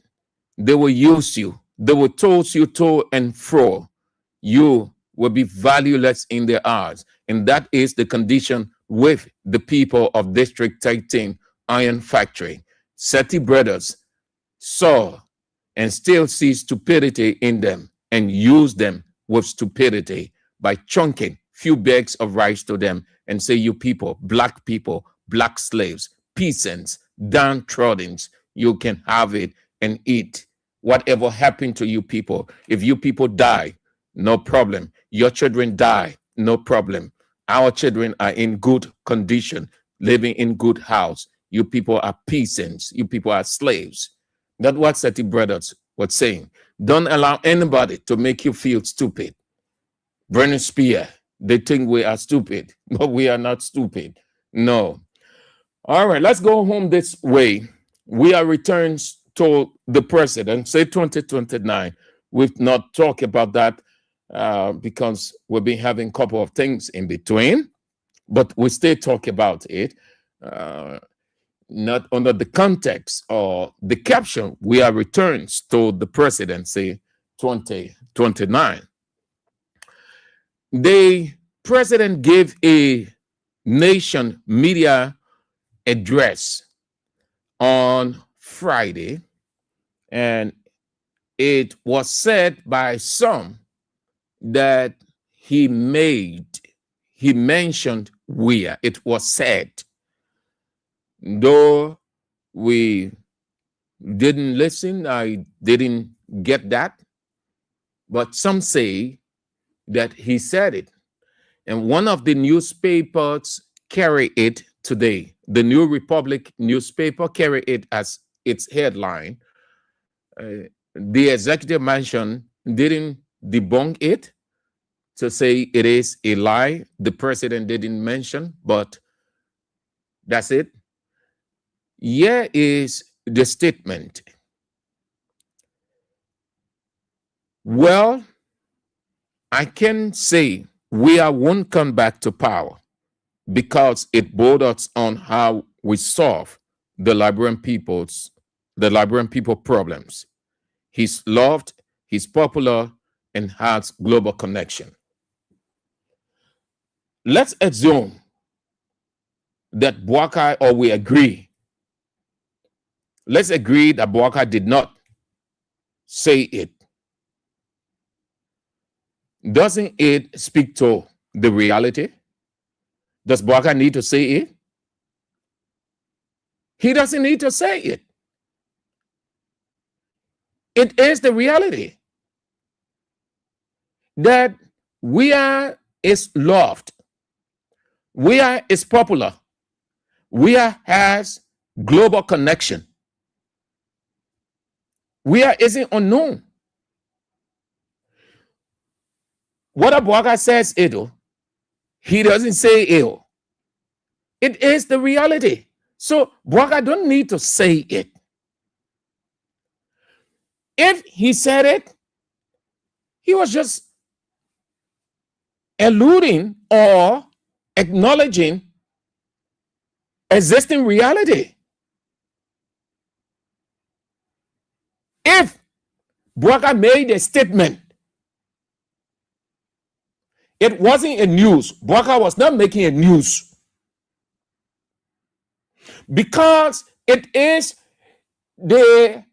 they will use you. They will toss you to and fro. You will be valueless in their eyes. And that is the condition with the people of District 13 Iron Factory. Seti brothers saw and still see stupidity in them and use them with stupidity by chunking few bags of rice to them and say, you people, black slaves, peasants, downtrodden, you can have it and eat. Whatever happened to you people, if you people die, no problem. Your children die, no problem. Our children are in good condition, living in good house. You people are peasants. You people are slaves. That's what Seti brothers were saying. Don't allow anybody to make you feel stupid. Burning Spear, they think we are stupid, but we are not stupid. No. All right, let's go home this way. We are returned to the president, say 2029. We've not talked about that because we've been having a couple of things in between, but we still talk about it. Not under the context or the caption, we are returned to the presidency 2029. The president gave a nation media address on Friday, and it was said by some that he mentioned we. It was said, though we didn't listen, I didn't get that, but some say that he said it. And one of the newspapers carry it today. The New Republic newspaper carry it as its headline. The executive mansion didn't debunk it to say it is a lie. The president didn't mention, but that's it. Here is the statement. Well, I can say we won't come back to power because it borders on how we solve the Liberian people problems. He's loved, he's popular, and has global connection. Let's assume that Boakai, or we agree. Let's agree that Boakai did not say it. Doesn't it speak to the reality? Does Boakai need to say it? He doesn't need to say it. It is the reality that we is loved. We is popular. We has global connection. We isn't unknown. What Boakai says it, he doesn't say it. It is the reality. So Boakai don't need to say it. If he said it, he was just alluding or acknowledging existing reality. If Boakai made a statement, it wasn't a news. Boakai was not making a news because it is the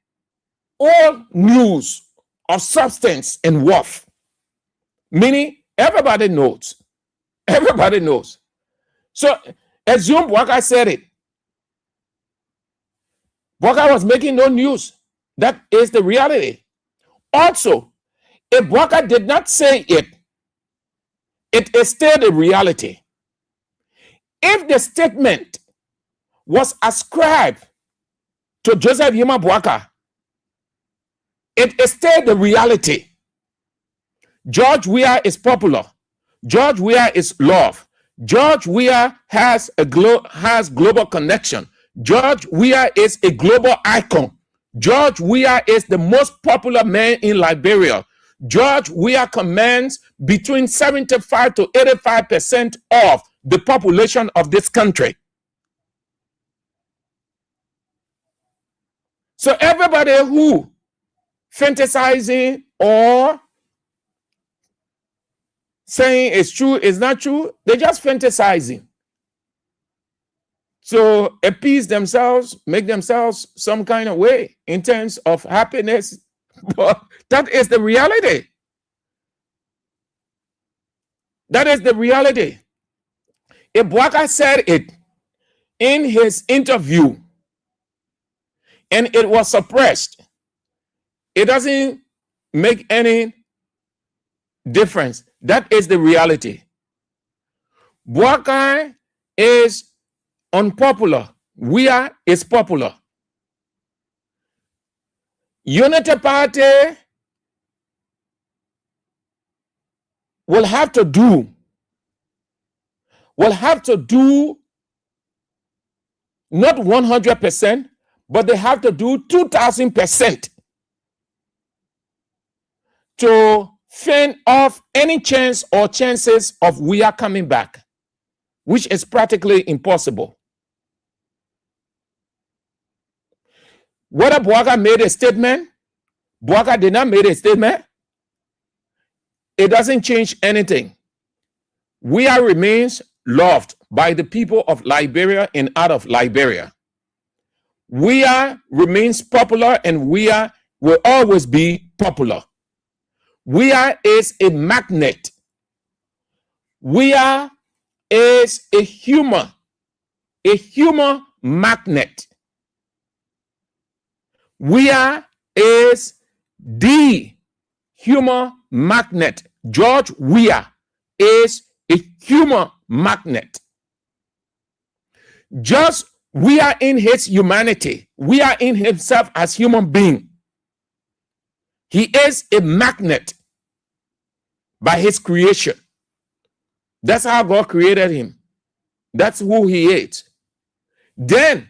old news of substance and worth. Meaning everybody knows. Everybody knows. So assume Boakai said it. Boakai was making no news. That is the reality. Also, if Boakai did not say it, it is still the reality. If the statement was ascribed to Joseph Yima Boakai, it is still the reality. George Weah is popular. George Weah is loved. George Weah has global connection. George Weah is a global icon. George Weah is the most popular man in Liberia. George Weah commands between 75 to 85% of the population of this country. So everybody who fantasizing or saying it's true, it's not true, they're just fantasizing. So appease themselves, make themselves some kind of way in terms of happiness. But that is the reality. That is the reality. If Boakai said it in his interview and it was suppressed, it doesn't make any difference. That is the reality. Boakai is unpopular. Weah is popular. Unity Party will have to do not 100%, but they have to do 2,000% to fend off any chance or chances of Weah coming back, which is practically impossible. Whether Boakai made a statement, Boakai did not make a statement, it doesn't change anything. Weah remains loved, by the people of Liberia and out of Liberia. We are remains popular, and we are will always be popular. We are is a magnet. We are is a humor magnet. We are is the humor magnet. George Weah is a humor magnet. Just we are in his humanity. We are in himself as human being. He is a magnet by his creation. That's how God created him. That's who he is. Then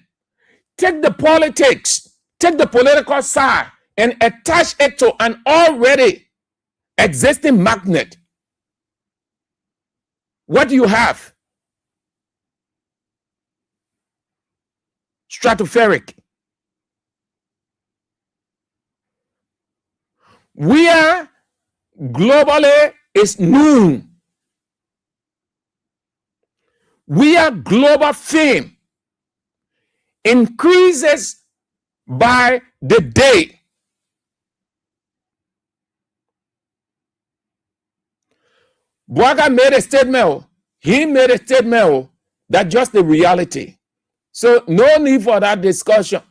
take the politics, take the political side, and attach it to an already existing magnet. What do you have? Stratospheric. We are globally is noon. We are global fame increases by the day. Bwaga made a statement. He made a statement that just the reality. So no need for that discussion.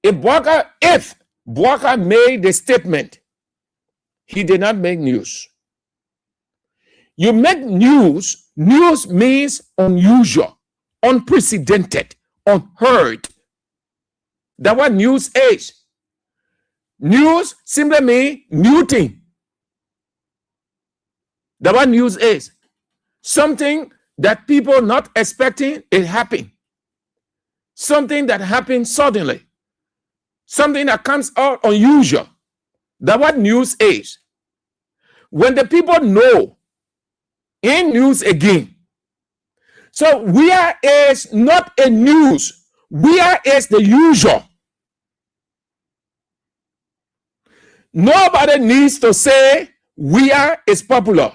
If Bwaga made the statement, he did not make news. You make news. News means unusual, unprecedented, unheard. That's what news is. News simply means new thing. That's what news is. Something that people not expecting, it happened. Something that happened suddenly. Something that comes out unusual. That's what news is. When the people know, in news again. So we are is not a news. We are is the usual. Nobody needs to say we are is popular.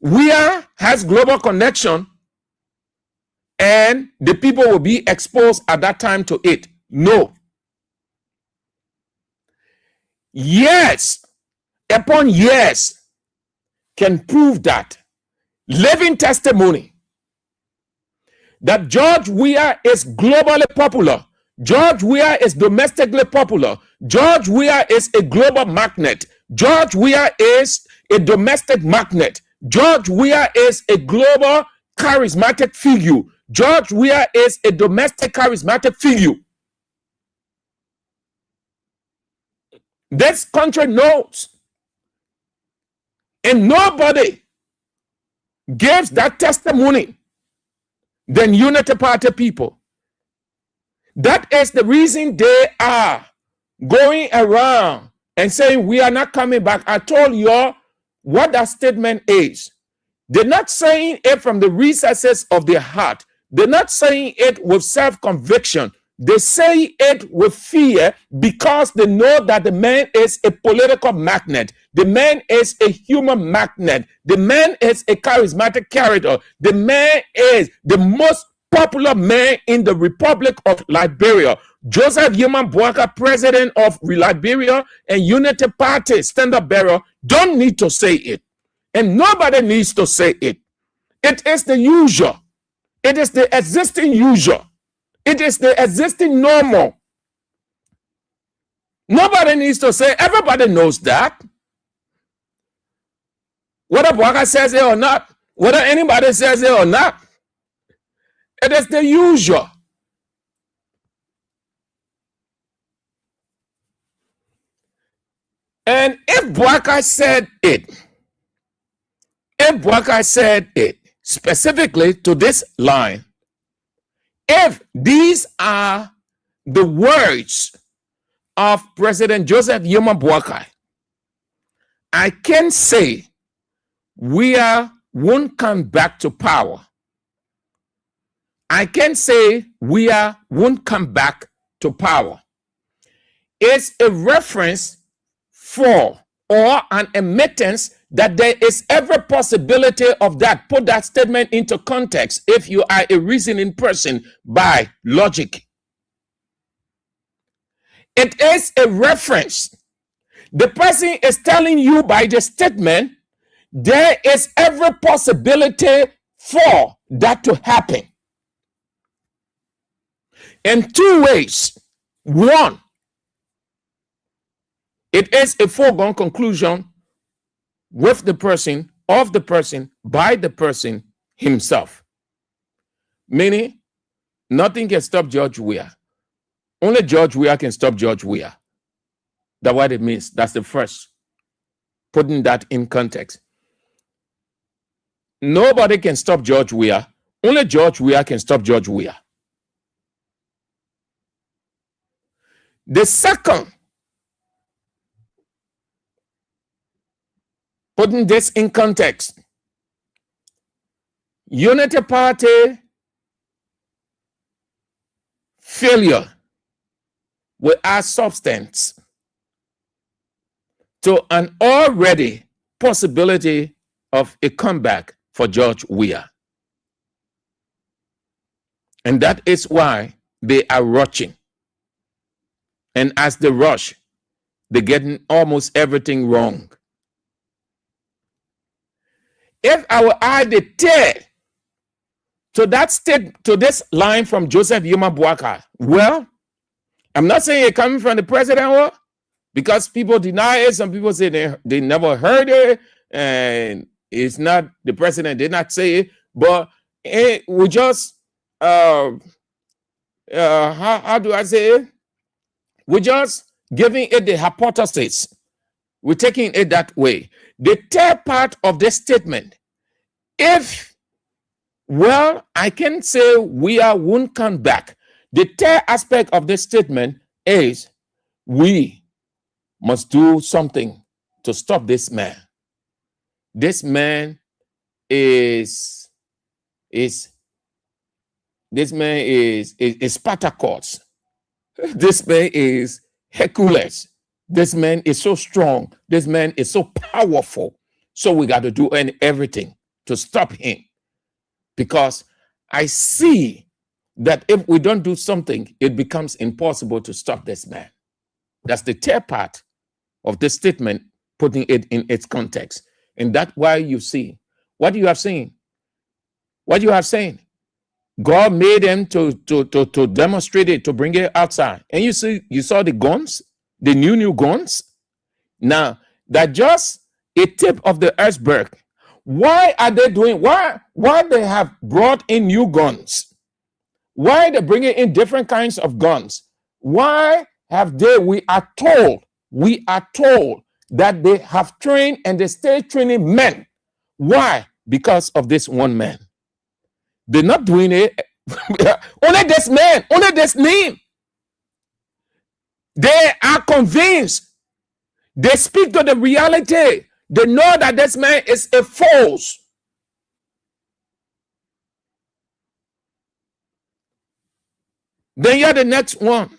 We are has global connection, and the people will be exposed at that time to it. No. Yes, upon yes, can prove that. Living testimony that George Weah is globally popular. George Weah is domestically popular. George Weah is a global magnet. George Weah is a domestic magnet. George Weah is a global charismatic figure. George Weah is a domestic charismatic figure. This country knows. And nobody gives that testimony than Unity Party people. That is the reason they are going around and saying we are not coming back. I told you what that statement is. They're not saying it from the recesses of their heart. They're not saying it with self-conviction. They say it with fear because they know that the man is a political magnet. The man is a human magnet. The man is a charismatic character. The man is the most popular man in the Republic of Liberia. Joseph Yeman Boakai, president of Liberia and Unity Party stand-up bearer, don't need to say it. And nobody needs to say it. It is the usual. It is the existing usual. It is the existing normal. Nobody needs to say, everybody knows that. Whether Boakai says it or not, whether anybody says it or not, it is the usual. And if Boakai said it, specifically to this line, if these are the words of President Joseph Yeman Boakai, I can say we won't come back to power. I can say we won't come back to power. It's a reference for or an admittance that there is every possibility of that. Put that statement into context if you are a reasoning person by logic. It is a reference. The person is telling you by the statement, there is every possibility for that to happen. In two ways. One, it is a foregone conclusion with the person, of the person, by the person himself. Meaning, nothing can stop George Weah. Only George Weah can stop George Weah. That's what it means. That's the first. Putting that in context. Nobody can stop George Weah. Only George Weah can stop George Weah. The second, putting this in context, Unity Party failure will add substance to an already possibility of a comeback for George Weah. And that is why they are rushing. And as they rush, they're getting almost everything wrong. If I will add the tear to this line from Joseph Yuma Boakai, well, I'm not saying it coming from the president, because people deny it. Some people say they never heard it, and it's not the president did not say it, but we just how do I say it? We're just giving it the hypothesis. We're taking it that way. The third part of this statement, if, well, I can say Weah won't come back. The third aspect of this statement is we must do something to stop this man. This man is Spartacus. This man is Hercules. This man is so strong. This man is so powerful. So we got to do everything to stop him. Because I see that if we don't do something, it becomes impossible to stop this man. That's the third part of this statement, putting it in its context. And that's why you see what you have seen. What you have seen. God made them to demonstrate it, to bring it outside. And you saw the guns, the new guns. Now, that just a tip of the iceberg. Why are they doing, why they have brought in new guns? Why they bringing in different kinds of guns? Why have they, we are told that they have trained and they stay training men. Why? Because of this one man. They're not doing it. Only this man, only this name. They are convinced. They speak to the reality. They know that this man is a false. Then you have the next one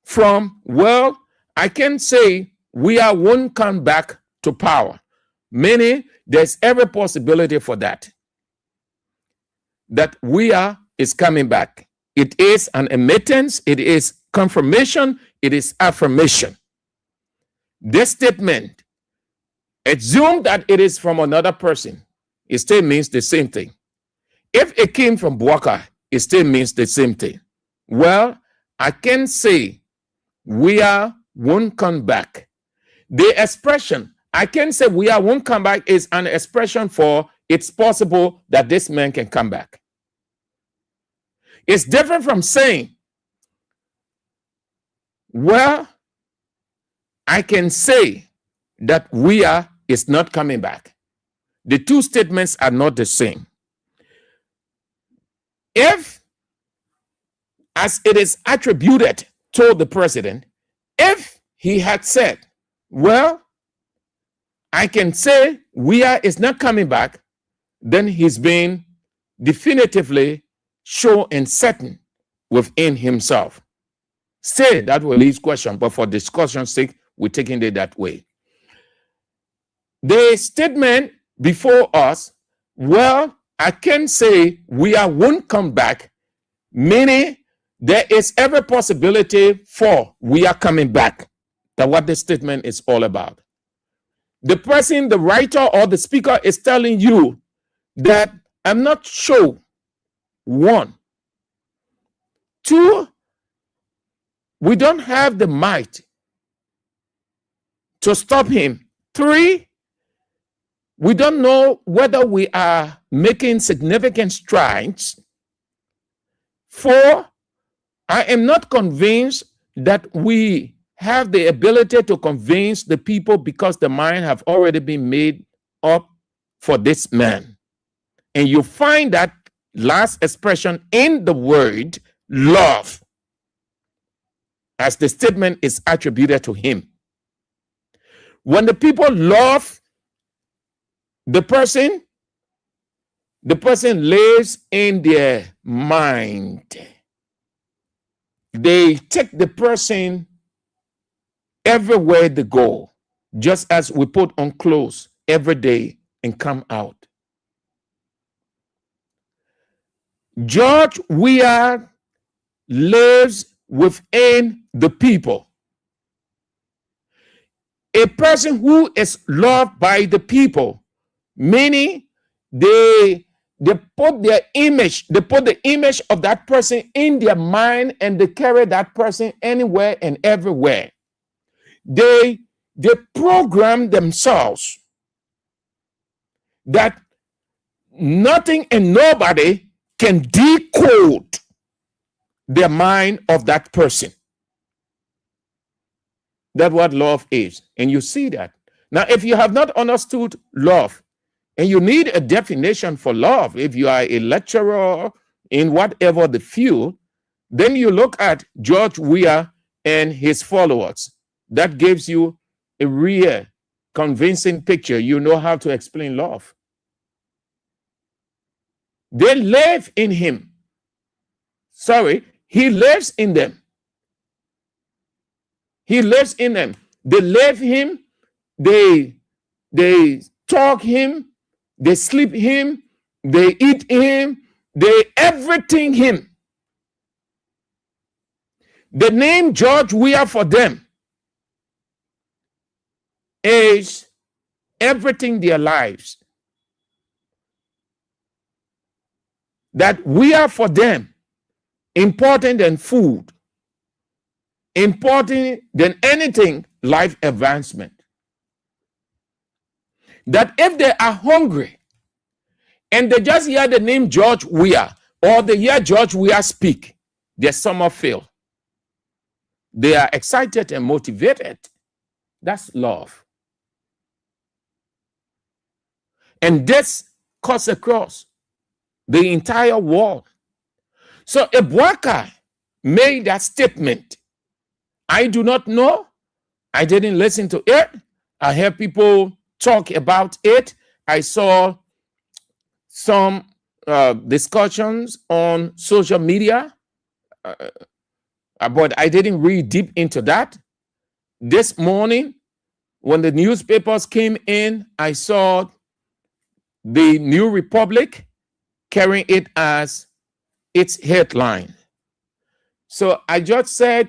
from, well, I can say Weah won't come back to power. Meaning there's every possibility for that. That Weah is coming back. It is an admittance, it is confirmation, it is affirmation. This statement, assume that it is from another person, it still means the same thing. If it came from Boakai, it still means the same thing. Well, I can say Weah won't come back. The expression, I can say Weah won't come back, is an expression for it's possible that this man can come back. It's different from saying, well, I can say that Weah is not coming back. The two statements are not the same. If, as it is attributed to the president, if he had said, well, I can say Weah is not coming back, then he's been definitively sure and certain within himself. Say that will lead question, but for discussion's sake, we're taking it that way. The statement before us, well, I can say we won't come back, meaning there is every possibility for we are coming back. That's what the statement is all about. The person, the writer or the speaker is telling you that I'm not sure. One. Two, we don't have the might to stop him. Three, we don't know whether we are making significant strides. Four, I am not convinced that we have the ability to convince the people because the mind have already been made up for this man. And you find that last expression in the word love, as the statement is attributed to him. When the people love the person lives in their mind. They take the person everywhere they go, just as we put on clothes every day and come out. George Weah lives within the people. A person who is loved by the people, meaning they put their image, they put the image of that person in their mind and they carry that person anywhere and everywhere. They program themselves that nothing and nobody can decode the mind of that person. That's what love is. And you see that. Now, if you have not understood love, and you need a definition for love, if you are a lecturer in whatever the field, then you look at George Weah and his followers. That gives you a real convincing picture. You know how to explain love. They live in him. Sorry, he lives in them. He lives in them. They live him. They talk him. They sleep him. They eat him. They everything him. The name George Weah for them is everything their lives. That we are for them important than food, important than anything, life advancement. That if they are hungry and they just hear the name George Weah or they hear George Weah speak, their stomach fill. They are excited and motivated. That's love. And this cuts across the entire world. So Ebuaka made that statement. I do not know. I didn't listen to it. I heard people talk about it. I saw some discussions on social media, but I didn't read deep into that. This morning, when the newspapers came in, I saw the New Republic carrying it as its headline. So I just said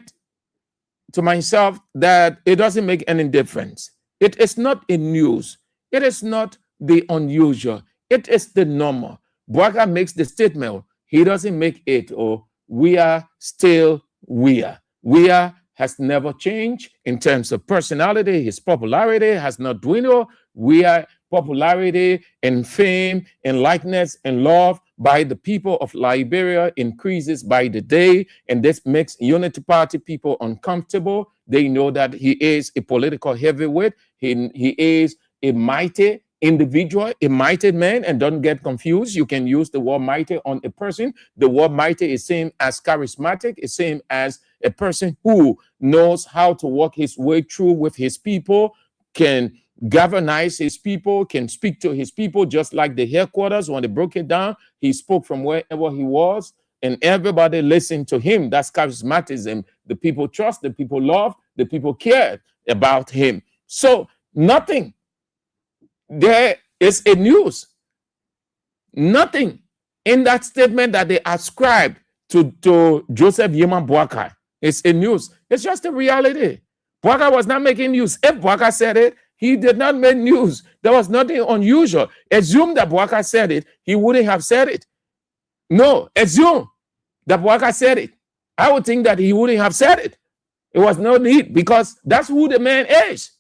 to myself that it doesn't make any difference. It is not a news. It is not the unusual. It is the normal. Buaka makes the statement. He doesn't make it, or we are still we are. We are has never changed in terms of personality. His popularity has not dwindled. We are popularity and fame and likeness and love by the people of Liberia increases by the day, and this makes Unity Party people uncomfortable. They know that he is a political heavyweight. He is a mighty individual, a mighty man, and don't get confused. You can use the word mighty on a person. The word mighty is same as charismatic, is same as a person who knows how to walk his way through with his people, can governize his people, can speak to his people, just like the headquarters. When they broke it down, he spoke from wherever he was, and everybody listened to him. That's charismatism. The people trust, the people love, the people cared about him. So nothing there is a news. Nothing in that statement that they ascribed to Joseph Yeman Boakai is a news. It's just a reality. Boakai was not making news. If Boakai said it, he did not make news. There was nothing unusual. Assume that Boakai said it, he wouldn't have said it. No, assume that Boakai said it. I would think that he wouldn't have said it. It was no need, because that's who the man is.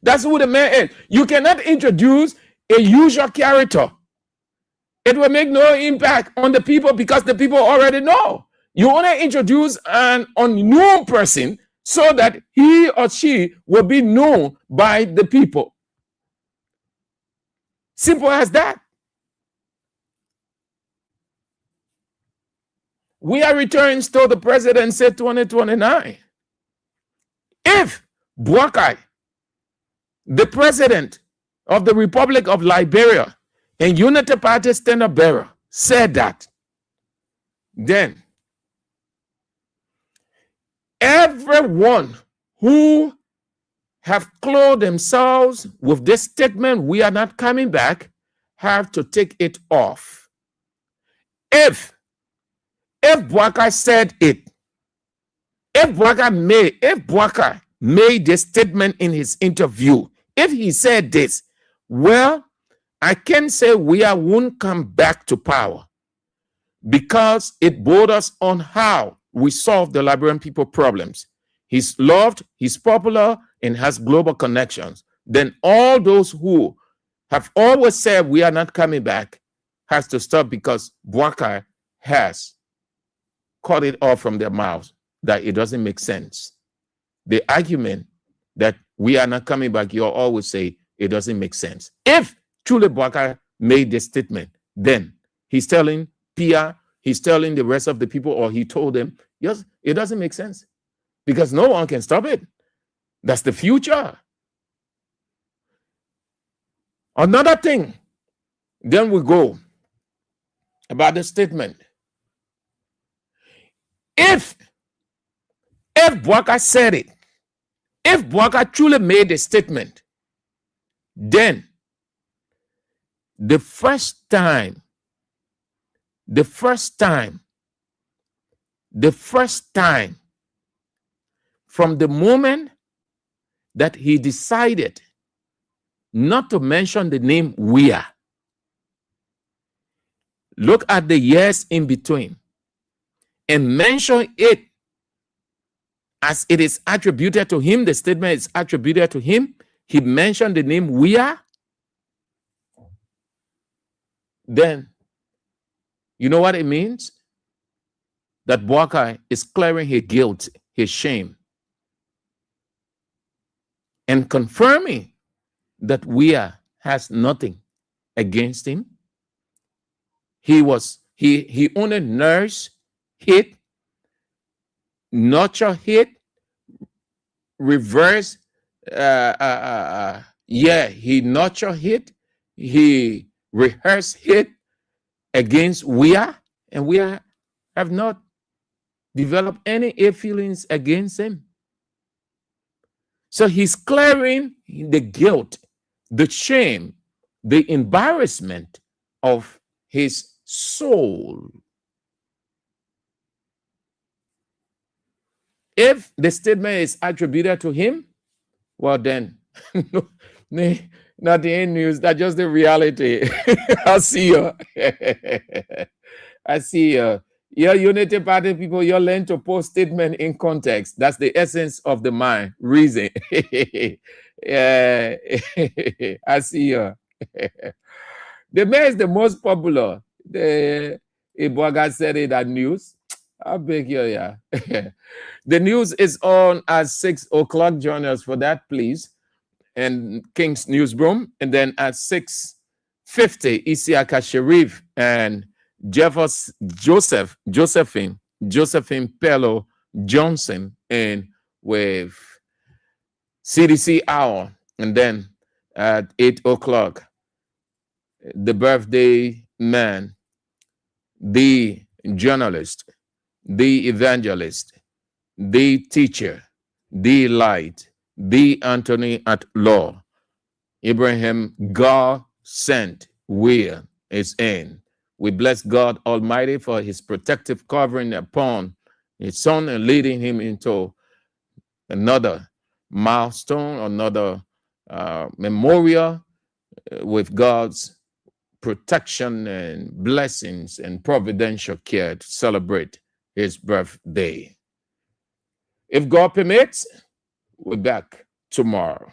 That's who the man is. You cannot introduce a usual character. It will make no impact on the people because the people already know. You want to introduce an unknown person so that he or she will be known by the people. Simple as that. We are returning to the presidency 2029. If Boakai, the president of the Republic of Liberia and Unity Party standard bearer, said that, then everyone who have clothed themselves with this statement, we are not coming back, have to take it off. If Boakai said it, if Boakai made this statement in his interview, if he said this, well, I can say we won't come back to power because it borders on how we solve the Liberian people problems. He's loved, he's popular, and has global connections. Then all those who have always said we are not coming back has to stop, because Boakai has cut it off from their mouths that it doesn't make sense. The argument that we are not coming back, you always say it doesn't make sense. If truly Boakai made this statement, then he's telling Pia, he's telling the rest of the people, or he told them, yes, it doesn't make sense because no one can stop it. That's the future. Another thing, then we go about the statement. If Boakai said it, if Boakai truly made a statement, then the first time from the moment that he decided not to mention the name Wia, look at the years in between and mention it as it is attributed to him, the statement is attributed to him, he mentioned the name Wia, then you know what it means? That Boakai is clearing his guilt, his shame, and confirming that Wia has nothing against him. He only nursed hate, nurture hate, reverse. He nurtured hate. He rehearsed hate against Wia, and Wia have not developed any ill feelings against him. So he's clearing the guilt, the shame, the embarrassment of his soul. If the statement is attributed to him, well then, not the end news, that's just the reality. I see you. I see you. Your Unity Party people, you learn to post statement in context. That's the essence of the mind, reason. Yeah, I see you. The man is the most popular. The Boakai said it at news. I beg you, yeah. The news is on at 6 o'clock. Join us for that, please. And King's Newsroom. And then at 6:50, Isiaka Sharif and Josephine Pello Johnson, and with CDC Hour. And then at 8 o'clock, the birthday man, the journalist, the evangelist, the teacher, the light, the Anthony at law, Abraham, God sent Weah is in. We bless God Almighty for his protective covering upon his son and leading him into another milestone, another memorial with God's protection and blessings and providential care to celebrate his birthday. If God permits, we're back tomorrow.